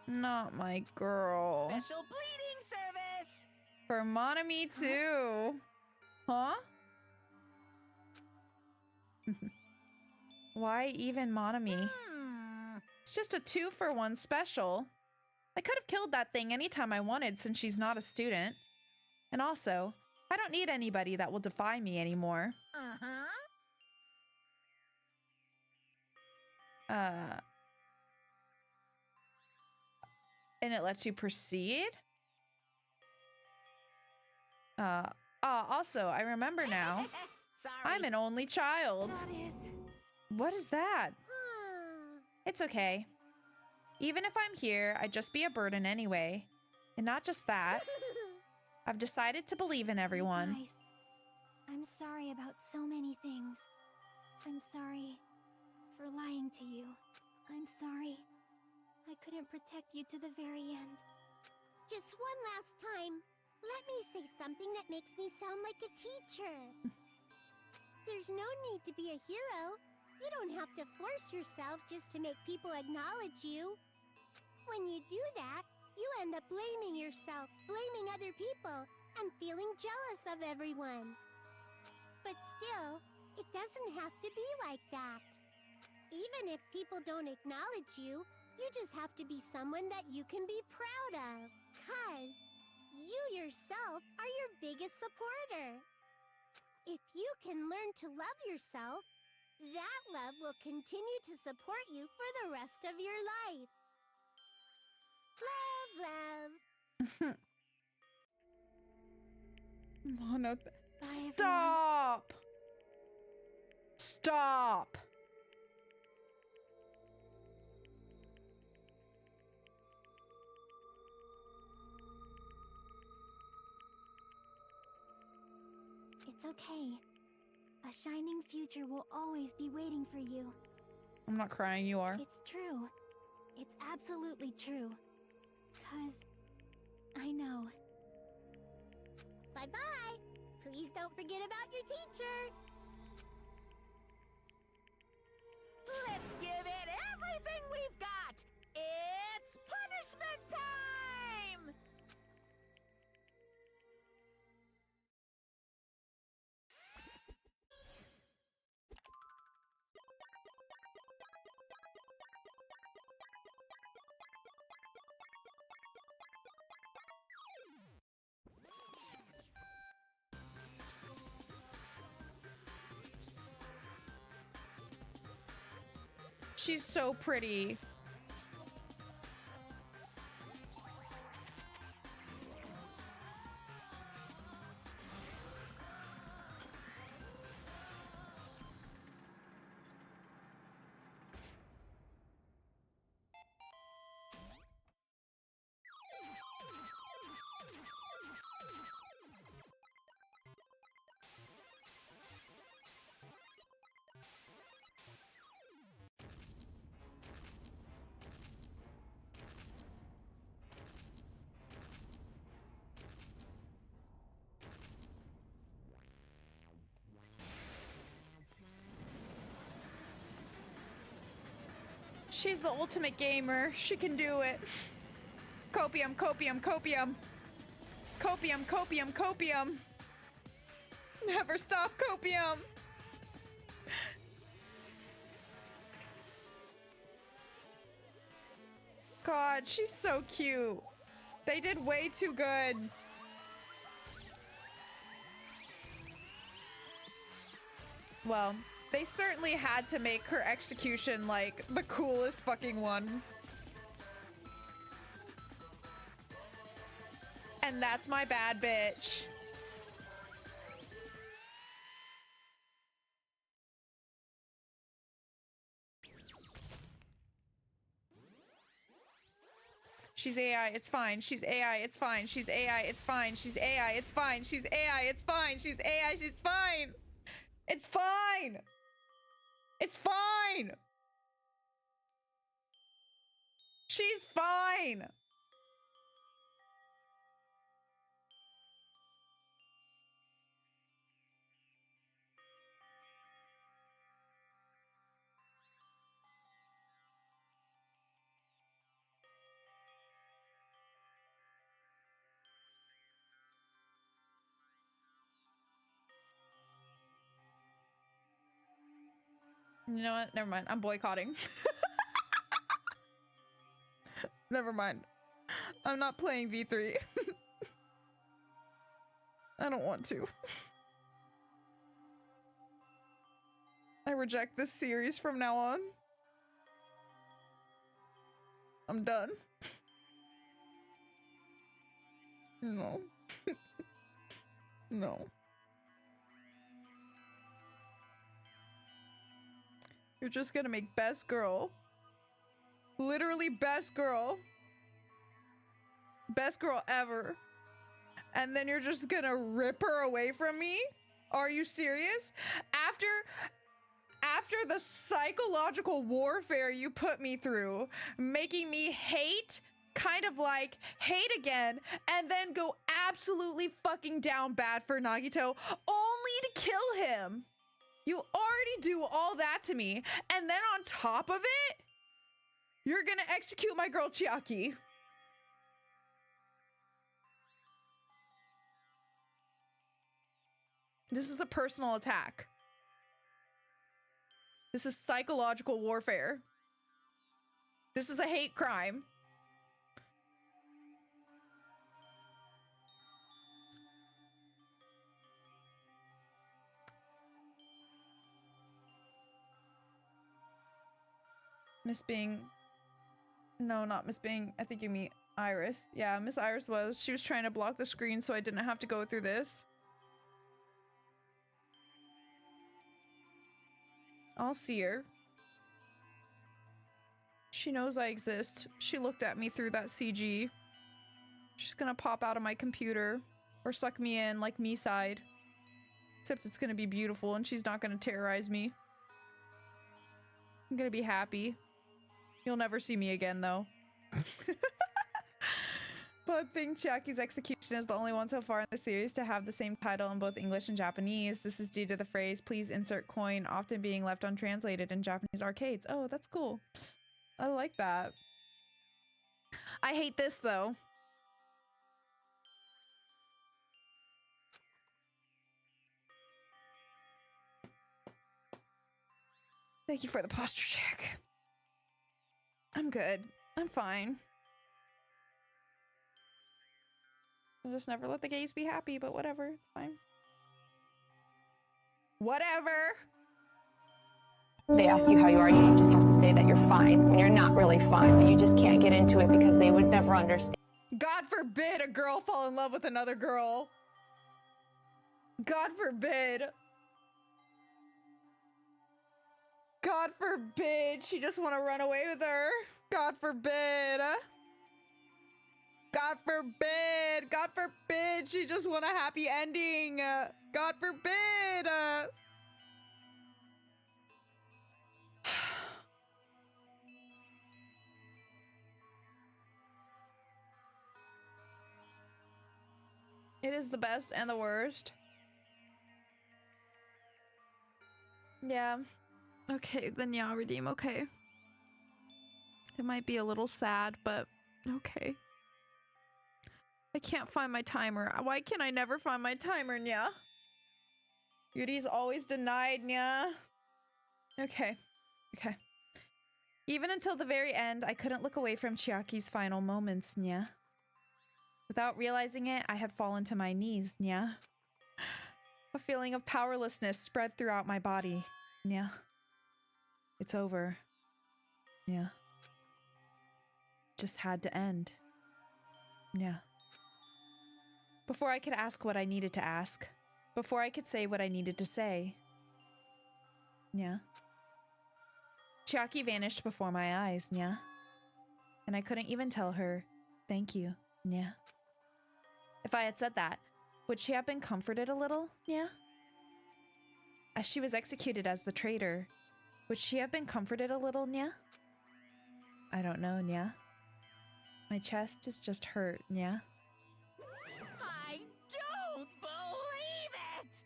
[SPEAKER 1] Not my girl.
[SPEAKER 9] Special bleeding service.
[SPEAKER 1] For Monami too. Huh? Why even Monami? It's just a 2-for-1 special. I could have killed that thing anytime I wanted since she's not a student. And also, I don't need anybody that will defy me anymore. And it lets you proceed? Also, I remember now.
[SPEAKER 9] Sorry.
[SPEAKER 1] I'm an only child.
[SPEAKER 5] That is...
[SPEAKER 1] What is that? It's okay. Even if I'm here, I'd just be a burden anyway. And not just that. I've decided to believe in everyone.
[SPEAKER 4] Guys, I'm sorry about so many things. I'm sorry for lying to you. I'm sorry I couldn't protect you to the very end.
[SPEAKER 2] Just one last time, let me say something that makes me sound like a teacher. There's no need to be a hero. You don't have to force yourself just to make people acknowledge you. When you do that, you end up blaming yourself, blaming other people, and feeling jealous of everyone. But still, it doesn't have to be like that. Even if people don't acknowledge you, you just have to be someone that you can be proud of. 'Cause you yourself are your biggest supporter. If you can learn to love yourself, that love will continue to support you for the rest of your life. Love, love.
[SPEAKER 1] Oh, no.
[SPEAKER 4] everyone.
[SPEAKER 1] Stop! Stop!
[SPEAKER 4] It's okay. A shining future will always be waiting for you.
[SPEAKER 1] I'm not crying, you are.
[SPEAKER 4] It's true. It's absolutely true. 'Cause I know.
[SPEAKER 2] Bye-bye. Please don't forget about your teacher.
[SPEAKER 9] Let's give it everything we've got. It's punishment time!
[SPEAKER 1] She's so pretty. She's the ultimate gamer. She can do it. Copium, copium, copium. Copium, copium, copium. Never stop copium. God, she's so cute. They did way too good. Well, they certainly had to make her execution, like, the coolest fucking one. And that's my bad bitch. She's AI, it's fine. She's AI, it's fine. She's AI, it's fine. She's AI, it's fine. She's AI, it's fine. She's AI, she's fine. It's fine. It's fine. She's fine. You know what? Never mind. I'm boycotting. Never mind. I'm not playing V3. I don't want to. I reject this series from now on. I'm done. No. No. You're just gonna make best girl. Literally best girl. Best girl ever. And then you're just gonna rip her away from me? Are you serious? After the psychological warfare you put me through, making me hate, kind of like hate again, and then go absolutely fucking down bad for Nagito, only to kill him. You already do all that to me, and then on top of it, you're gonna execute my girl Chiaki. This is a personal attack. This is psychological warfare. This is a hate crime. Miss Bing. No, not Miss Bing. I think you mean Iris. Yeah, Miss Iris was. She was trying to block the screen so I didn't have to go through this. I'll see her. She knows I exist. She looked at me through that CG. She's gonna pop out of my computer or suck me in like me side. Except it's gonna be beautiful and she's not gonna terrorize me. I'm gonna be happy. You'll never see me again though. But I think Chiaki's execution is the only one so far in the series to have the same title in both English and Japanese. This is due to the phrase, please insert coin, often being left untranslated in Japanese arcades. Oh, that's cool. I like that. I hate this though. Thank you for the posture check. I'm good. I'm fine. I'll just never let the gays be happy, but whatever. It's fine. Whatever.
[SPEAKER 10] They ask you how you are, you just have to say that you're fine when you're not really fine, but you just can't get into it because they would never understand.
[SPEAKER 1] God forbid a girl fall in love with another girl. God forbid. God forbid she just want to run away with her. God forbid. God forbid. God forbid she just want a happy ending. God forbid. It is the best and the worst. Yeah. Okay, then yeah, I'll redeem. Okay. It might be a little sad, but okay. I can't find my timer. Why can I never find my timer, Nya? Yuri's always denied, Nya. Okay. Okay. Even until the very end, I couldn't look away from Chiaki's final moments, Nya. Without realizing it, I had fallen to my knees, Nya. A feeling of powerlessness spread throughout my body, Nya. It's over. Nya. Just had to end. Nya. Before I could ask what I needed to ask. Before I could say what I needed to say. Nya. Chiaki vanished before my eyes, Nya. And I couldn't even tell her, thank you, Nya. If I had said that, would she have been comforted a little, Nya? As she was executed as the traitor, would she have been comforted a little, Nya? I don't know, Nya. My chest is just hurt, Nya.
[SPEAKER 9] I don't believe it!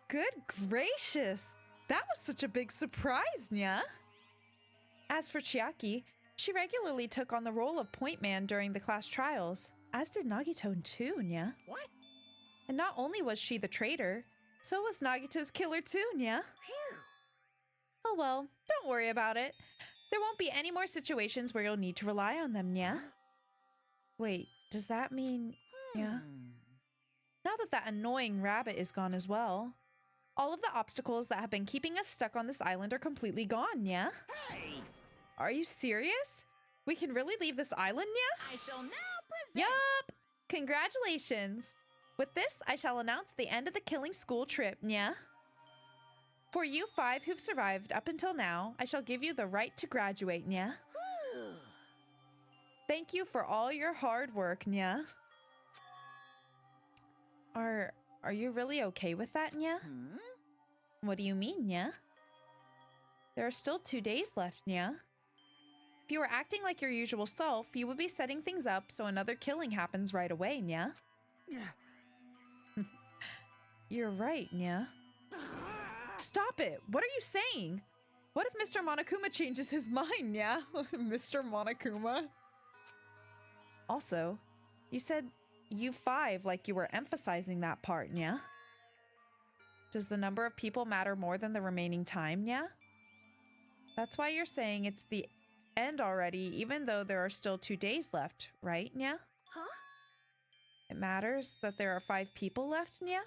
[SPEAKER 1] Good gracious! That was such a big surprise, Nya! As for Chiaki, she regularly took on the role of point man during the class trials, as did Nagito too, Nya.
[SPEAKER 9] What?
[SPEAKER 1] And not only was she the traitor, so was Nagito's killer too, Nya.
[SPEAKER 9] Phew.
[SPEAKER 1] Oh well, don't worry about it. There won't be any more situations where you'll need to rely on them, Nya. Wait, does that mean... Nya? Now that that annoying rabbit is gone as well, all of the obstacles that have been keeping us stuck on this island are completely gone, Nya.
[SPEAKER 9] Hey!
[SPEAKER 1] Are you serious? We can really leave this island, Nya?
[SPEAKER 9] I shall now present...
[SPEAKER 1] Yup! Congratulations! With this, I shall announce the end of the killing school trip, nya? For you 5 who've survived up until now, I shall give you the right to graduate, nya? Thank you for all your hard work, nya? Are you really okay with that, nya? What do you mean, nya? There are still 2 days left, nya? If you were acting like your usual self, you would be setting things up so another killing happens right away, nya? You're right, nya. Stop it! What are you saying? What if Mr. Monokuma changes his mind, nya? Mr. Monokuma? Also, you said you 5 like you were emphasizing that part, nya? Does the number of people matter more than the remaining time, nya? That's why you're saying it's the end already, even though there are still 2 days left, right, nya?
[SPEAKER 5] Huh?
[SPEAKER 1] It matters that there are 5 people left, nya?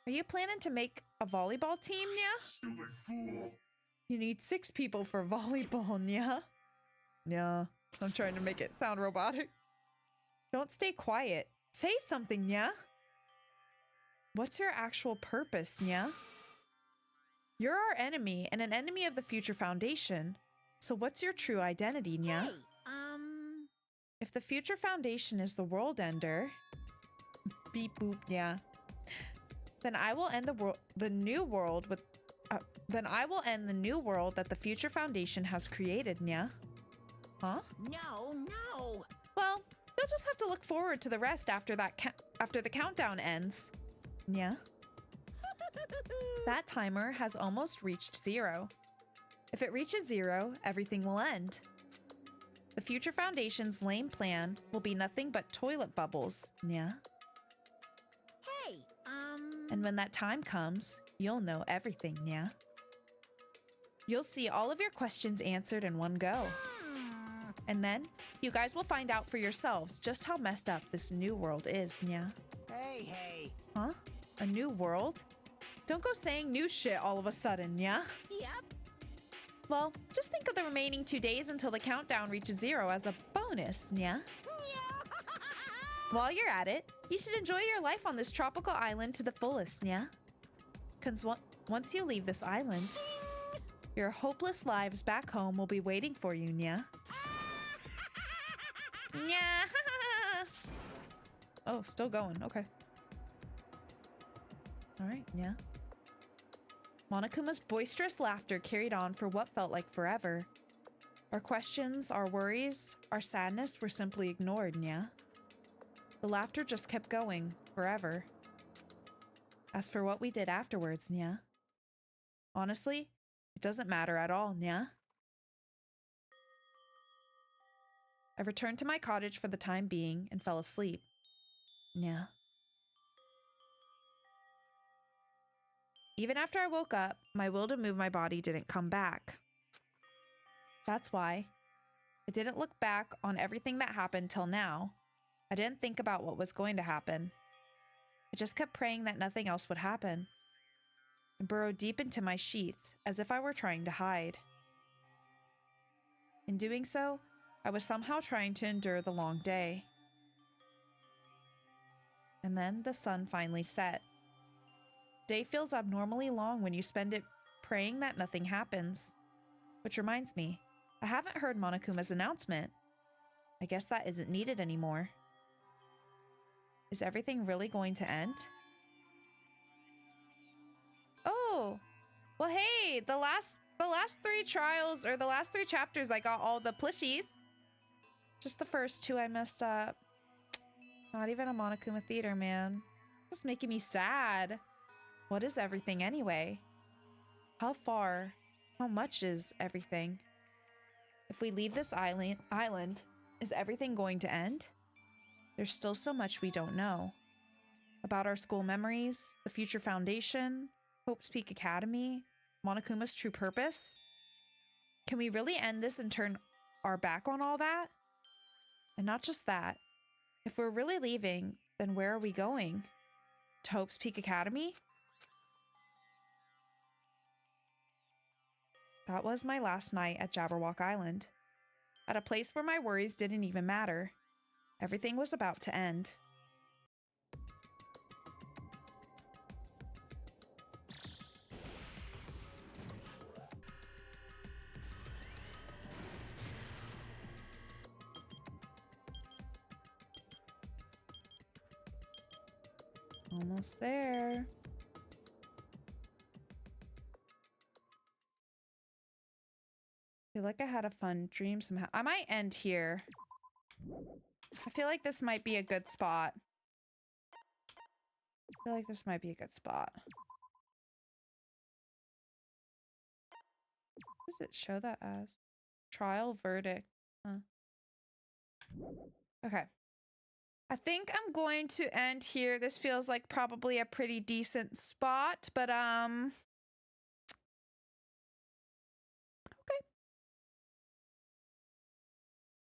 [SPEAKER 1] Are you planning to make a volleyball team, nya?
[SPEAKER 11] Stupid fool.
[SPEAKER 1] You need 6 people for volleyball, nya? Yeah, I'm trying to make it sound robotic. Don't stay quiet. Say something, nya? What's your actual purpose, nya? You're our enemy and an enemy of the Future Foundation. So what's your true identity, nya?
[SPEAKER 9] Hey,
[SPEAKER 1] If the Future Foundation is the world ender, beep boop, nya, then I will end the new world that the Future Foundation has created, nya? Huh?
[SPEAKER 9] No.
[SPEAKER 1] Well, you'll just have to look forward to the rest after the countdown ends, nya? That timer has almost reached 0. If it reaches 0, everything will end. The Future Foundation's lame plan will be nothing but toilet bubbles, nya?
[SPEAKER 9] Hey,
[SPEAKER 1] And when that time comes, you'll know everything, nya? You'll see all of your questions answered in one go. And then, you guys will find out for yourselves just how messed up this new world is, nya?
[SPEAKER 8] Hey.
[SPEAKER 1] Huh? A new world? Don't go saying new shit all of a sudden, nya?
[SPEAKER 9] Yep.
[SPEAKER 1] Well, just think of the remaining 2 days until the countdown reaches 0 as a bonus, nya? While you're at it, you should enjoy your life on this tropical island to the fullest, nya? Cause once you leave this island, your hopeless lives back home will be waiting for you, nya? Nya! Oh, still going, okay. Alright, nya. Monokuma's boisterous laughter carried on for what felt like forever. Our questions, our worries, our sadness were simply ignored, nya? The laughter just kept going, forever. As for what we did afterwards, nya? Honestly, it doesn't matter at all, nya? I returned to my cottage for the time being and fell asleep. Nya. Even after I woke up, my will to move my body didn't come back. That's why I didn't look back on everything that happened till now. I didn't think about what was going to happen. I just kept praying that nothing else would happen. I burrowed deep into my sheets, as if I were trying to hide. In doing so, I was somehow trying to endure the long day. And then the sun finally set. Day feels abnormally long when you spend it praying that nothing happens. Which reminds me, I haven't heard Monokuma's announcement. I guess that isn't needed anymore. Is everything really going to end? Oh, well, hey, the last 3 trials, or the last 3 chapters, I got all the plushies. Just the first 2 I messed up. Not even a Monokuma theater, man. Just making me sad. What is everything anyway? How far? How much is everything? If we leave this island, is everything going to end? There's still so much we don't know. About our school memories, the Future Foundation, Hope's Peak Academy, Monokuma's true purpose. Can we really end this and turn our back on all that? And not just that. If we're really leaving, then where are we going? To Hope's Peak Academy? That was my last night at Jabberwock Island. At a place where my worries didn't even matter. Everything was about to end. Almost there. I feel like I had a fun dream somehow. I might end here. I feel like this might be a good spot. I feel like this might be a good spot. What does it show that as? Trial verdict. Huh. Okay. I think I'm going to end here. This feels like probably a pretty decent spot, but okay.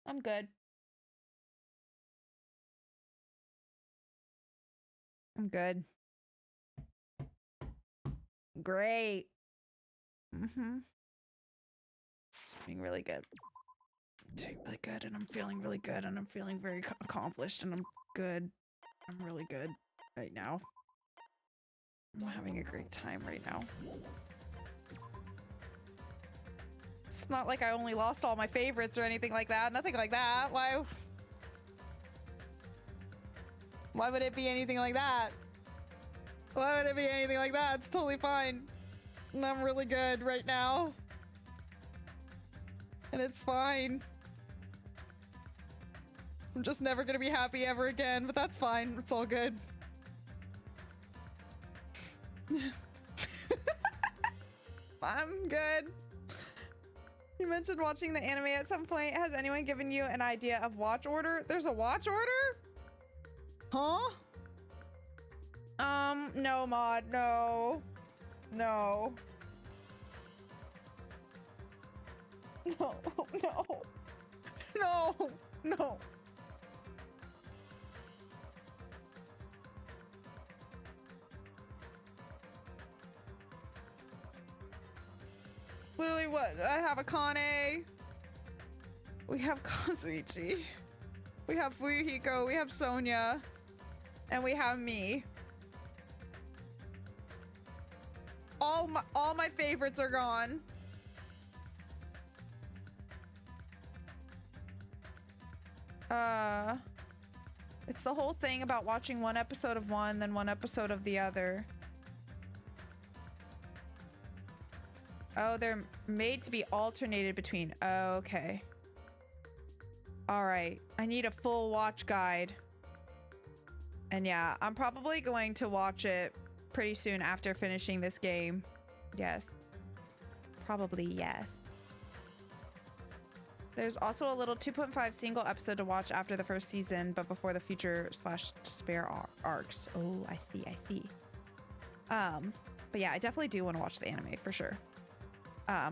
[SPEAKER 1] I'm good. I'm good. Great. Doing really good. Doing really good, and I'm feeling really good, and I'm feeling very accomplished, and I'm good. I'm really good right now. I'm having a great time right now. It's not like I only lost all my favorites or anything like that. Nothing like that. Why would it be anything like that? Why would it be anything like that? It's totally fine. And I'm really good right now. And it's fine. I'm just never gonna be happy ever again, but that's fine. It's all good. I'm good. You mentioned watching the anime at some point. Has anyone given you an idea of watch order? There's a watch order? Huh? No, Mod. No. No. No. No. No. No. Literally what? I have Akane. We have Kazuichi. We have Fuyuhiko. We have Sonya. And we have me. All my favorites are gone. It's the whole thing about watching one episode of one, then one episode of the other. Oh, they're made to be alternated between. Oh, okay. All right. I need a full watch guide. And yeah, I'm probably going to watch it pretty soon after finishing this game. Yes. Probably yes. There's also a little 2.5 single episode to watch after the first season, but before the future / spare arcs. Oh, I see, I see. But yeah, I definitely do want to watch the anime for sure.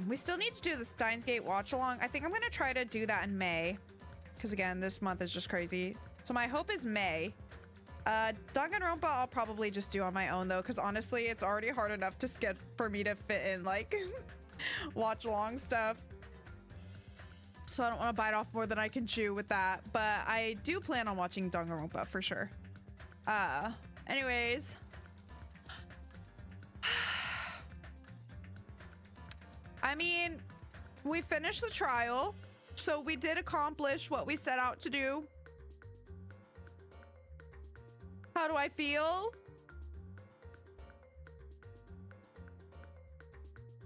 [SPEAKER 1] We still need to do the Steins Gate watch along. I think I'm gonna try to do that in May. Because again, this month is just crazy. So my hope is May. Danganronpa I'll probably just do on my own though, because honestly, it's already hard enough to skip for me to fit in like watch along stuff. So I don't want to bite off more than I can chew with that. But I do plan on watching Danganronpa for sure. Anyways. I mean, we finished the trial, so we did accomplish what we set out to do. How do I feel?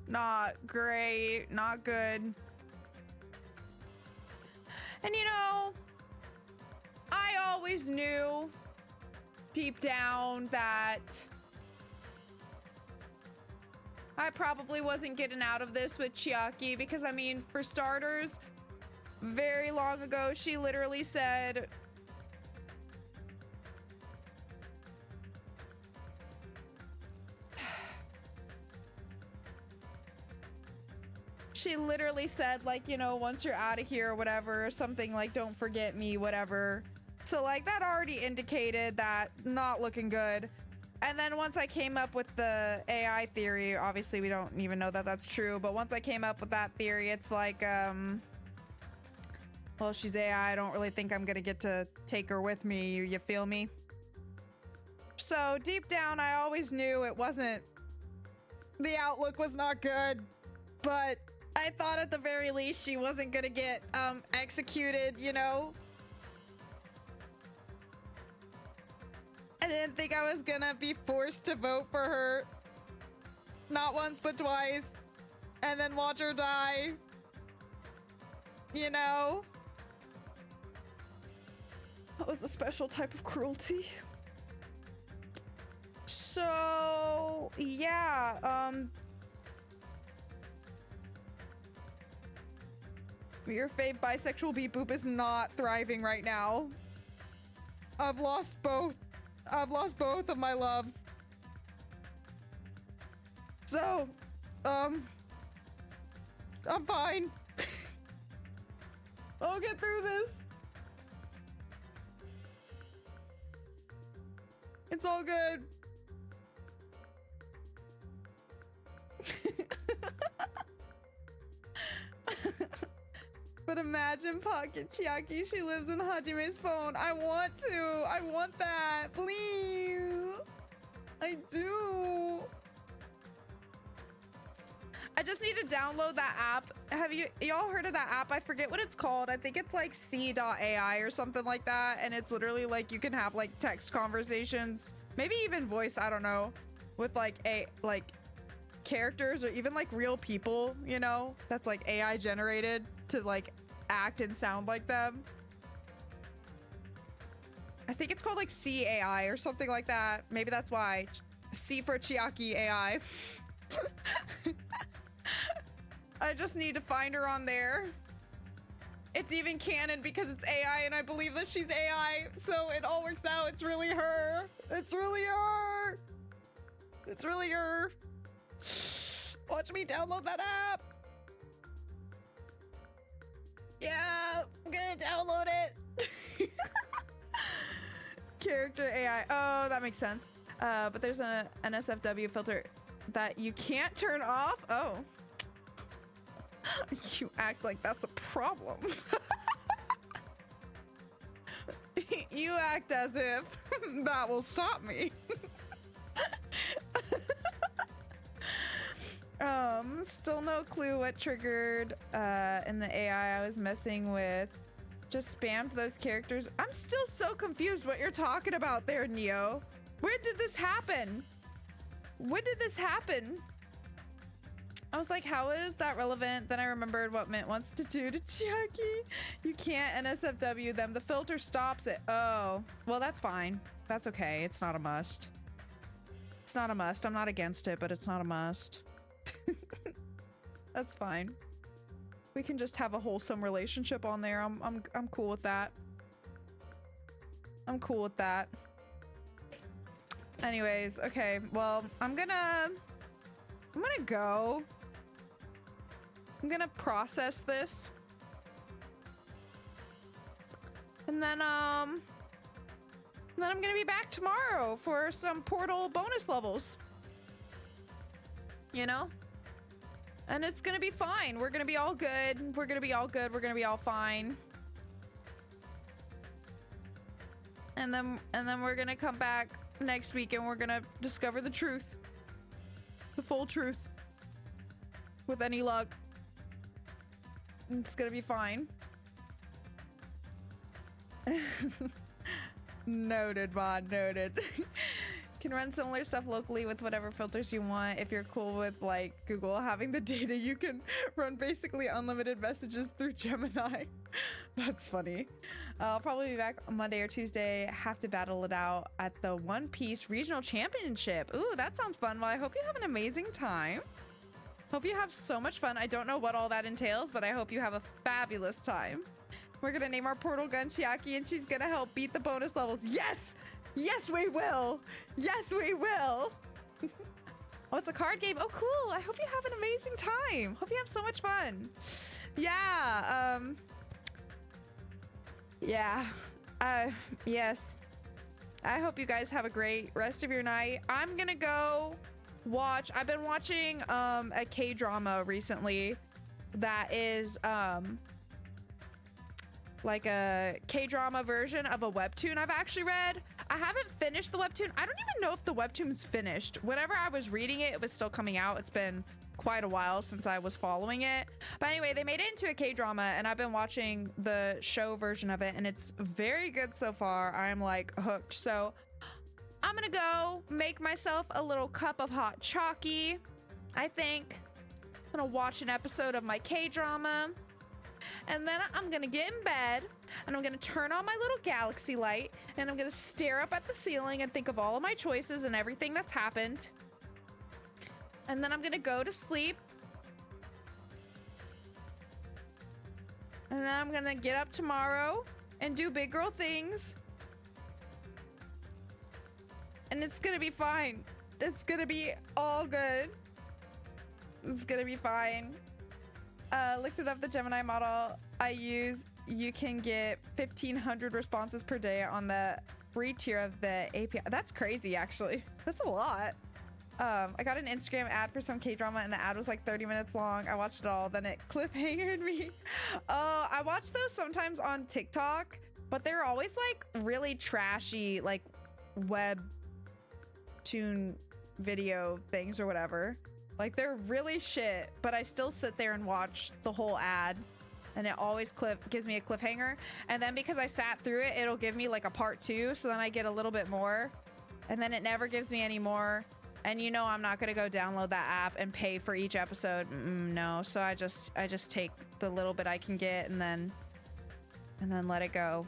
[SPEAKER 1] Not great, not good. And you know, I always knew deep down that I probably wasn't getting out of this with Chiaki because, I mean, for starters, very long ago, she literally said, like, you know, once you're out of here or whatever, or something like, don't forget me, whatever. So, like, that already indicated that not looking good. And then once I came up with the AI theory, obviously we don't even know that that's true, but once I came up with that theory, it's like, well, she's AI. I don't really think I'm gonna get to take her with me. You feel me? So deep down, I always knew it wasn't, the outlook was not good, but I thought at the very least she wasn't gonna get executed, you know? I didn't think I was gonna be forced to vote for her. Not once, but twice. And then watch her die. You know? That was a special type of cruelty. So, yeah, your fave bisexual beep boop is not thriving right now. I've lost both of my loves. So, I'm fine. I'll get through this. It's all good. But imagine Pocket Chiaki. She lives in Hajime's phone. I want to. I want that. Please. I do. I just need to download that app. Have y'all heard of that app? I forget what it's called. I think it's like C.ai or something like that. And it's literally like you can have like text conversations, maybe even voice, I don't know, with like characters or even like real people, you know, that's like AI generated to like act and sound like them. I think it's called like C.ai or something like that. Maybe that's why. C for Chiaki AI. I just need to find her on there. It's even canon because it's AI and I believe that she's AI. So it all works out. It's really her. It's really her. It's really her. Watch me download that app. Yeah, I'm gonna download it. Character AI. Oh, that makes sense. But there's an NSFW filter that you can't turn off. Oh. You act like that's a problem. You act as if that will stop me. Still no clue what triggered in the AI I was messing with. Just spammed those characters. I'm still so confused what you're talking about there, Neo. Where did this happen? When did this happen? I was like, how is that relevant? Then I remembered what Mint wants to do to Chiaki. You can't NSFW them. The filter stops it. Oh, well, that's fine. That's okay. It's not a must. It's not a must. I'm not against it, but it's not a must. That's fine. We can just have a wholesome relationship on there. I'm cool with that. I'm cool with that. Anyways, okay. Well, I'm gonna go. I'm gonna process this. And then I'm gonna be back tomorrow for some Portal bonus levels. You know? And it's gonna be fine. We're gonna be all good. We're gonna be all good. We're gonna be all fine. And then we're gonna come back next week and we're gonna discover the truth. The full truth. With any luck. It's gonna be fine. Noted, Mod, noted. Can run similar stuff locally with whatever filters you want. If you're cool with like Google having the data, you can run basically unlimited messages through Gemini. That's funny. I'll probably be back on Monday or Tuesday. Have to battle it out at the One Piece Regional Championship. Ooh, that sounds fun. Well, I hope you have an amazing time. Hope you have so much fun. I don't know what all that entails, but I hope you have a fabulous time. We're gonna name our portal gun Chiaki and she's gonna help beat the bonus levels. Yes! Yes, we will! Yes, we will! Oh, it's a card game. Oh, cool. I hope you have an amazing time. Hope you have so much fun. Yeah, yes. I hope you guys have a great rest of your night. I'm gonna go watch. I've been watching a K-drama recently that is like a K-drama version of a webtoon I've actually read. I haven't finished the webtoon. I don't even know if the webtoon's finished. Whenever I was reading it, it was still coming out. It's been quite a while since I was following it. But anyway, they made it into a K-drama and I've been watching the show version of it and it's very good so far. I'm like hooked. So I'm gonna go make myself a little cup of hot chalky. I think I'm gonna watch an episode of my K-drama and then I'm gonna get in bed and I'm gonna turn on my little galaxy light and I'm gonna stare up at the ceiling and think of all of my choices and everything that's happened. And then I'm gonna go to sleep. And then I'm gonna get up tomorrow and do big girl things. And it's gonna be fine. It's gonna be all good. It's gonna be fine. Looked it up, the Gemini model I use. You can get 1,500 responses per day on the free tier of the API. That's crazy, actually. That's a lot. I got an Instagram ad for some K-drama and the ad was like 30 minutes long. I watched it all, then it cliffhangered me. Oh, I watch those sometimes on TikTok, but they're always like really trashy, like webtoon video things or whatever. Like they're really shit, but I still sit there and watch the whole ad and it always gives me a cliffhanger. And then because I sat through it, it'll give me like a part 2. So then I get a little bit more and then it never gives me any more. And you know I'm not gonna go download that app and pay for each episode. No, so I just take the little bit I can get and then let it go.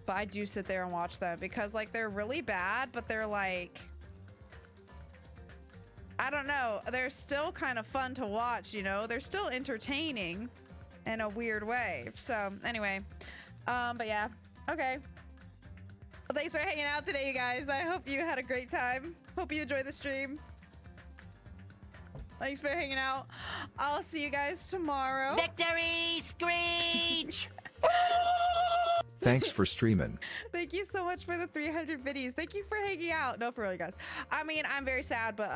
[SPEAKER 1] But I do sit there and watch them because like they're really bad, but they're like, I don't know, they're still kind of fun to watch, you know? They're still entertaining in a weird way. So anyway, but yeah, okay. Well, thanks for hanging out today, you guys. I hope you had a great time. Hope you enjoyed the stream. Thanks for hanging out. I'll see you guys tomorrow.
[SPEAKER 9] Victory screech!
[SPEAKER 11] Thanks for streaming.
[SPEAKER 1] Thank you so much for the 300 biddies. Thank you for hanging out. No, for real, guys. I mean, I'm very sad, but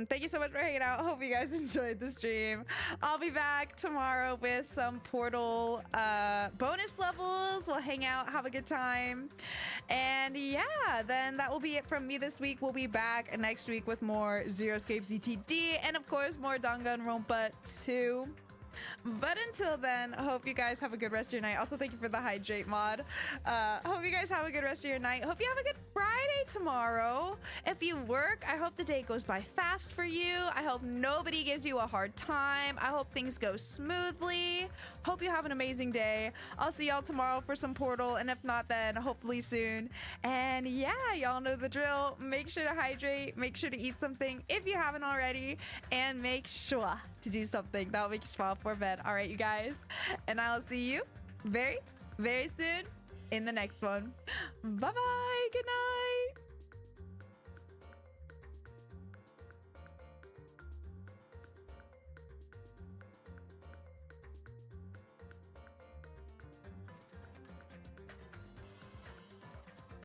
[SPEAKER 1] thank you so much for hanging out. Hope you guys enjoyed the stream. I'll be back tomorrow with some Portal bonus levels. We'll hang out, have a good time. And yeah, then that will be it from me this week. We'll be back next week with more Zero Escape ZTD and of course more Danganronpa 2. But until then, I hope you guys have a good rest of your night. Also, thank you for the hydrate mod. Hope you guys have a good rest of your night. Hope you have a good Friday tomorrow. If you work, I hope the day goes by fast for you. I hope nobody gives you a hard time. I hope things go smoothly. Hope you have an amazing day. I'll see y'all tomorrow for some Portal, and if not, then hopefully soon. And yeah, y'all know the drill. Make sure to hydrate. Make sure to eat something if you haven't already, and make sure to do something that will make you smile before bed. All right, you guys, and I'll see you very, very soon in the next one. Bye-bye. Good night.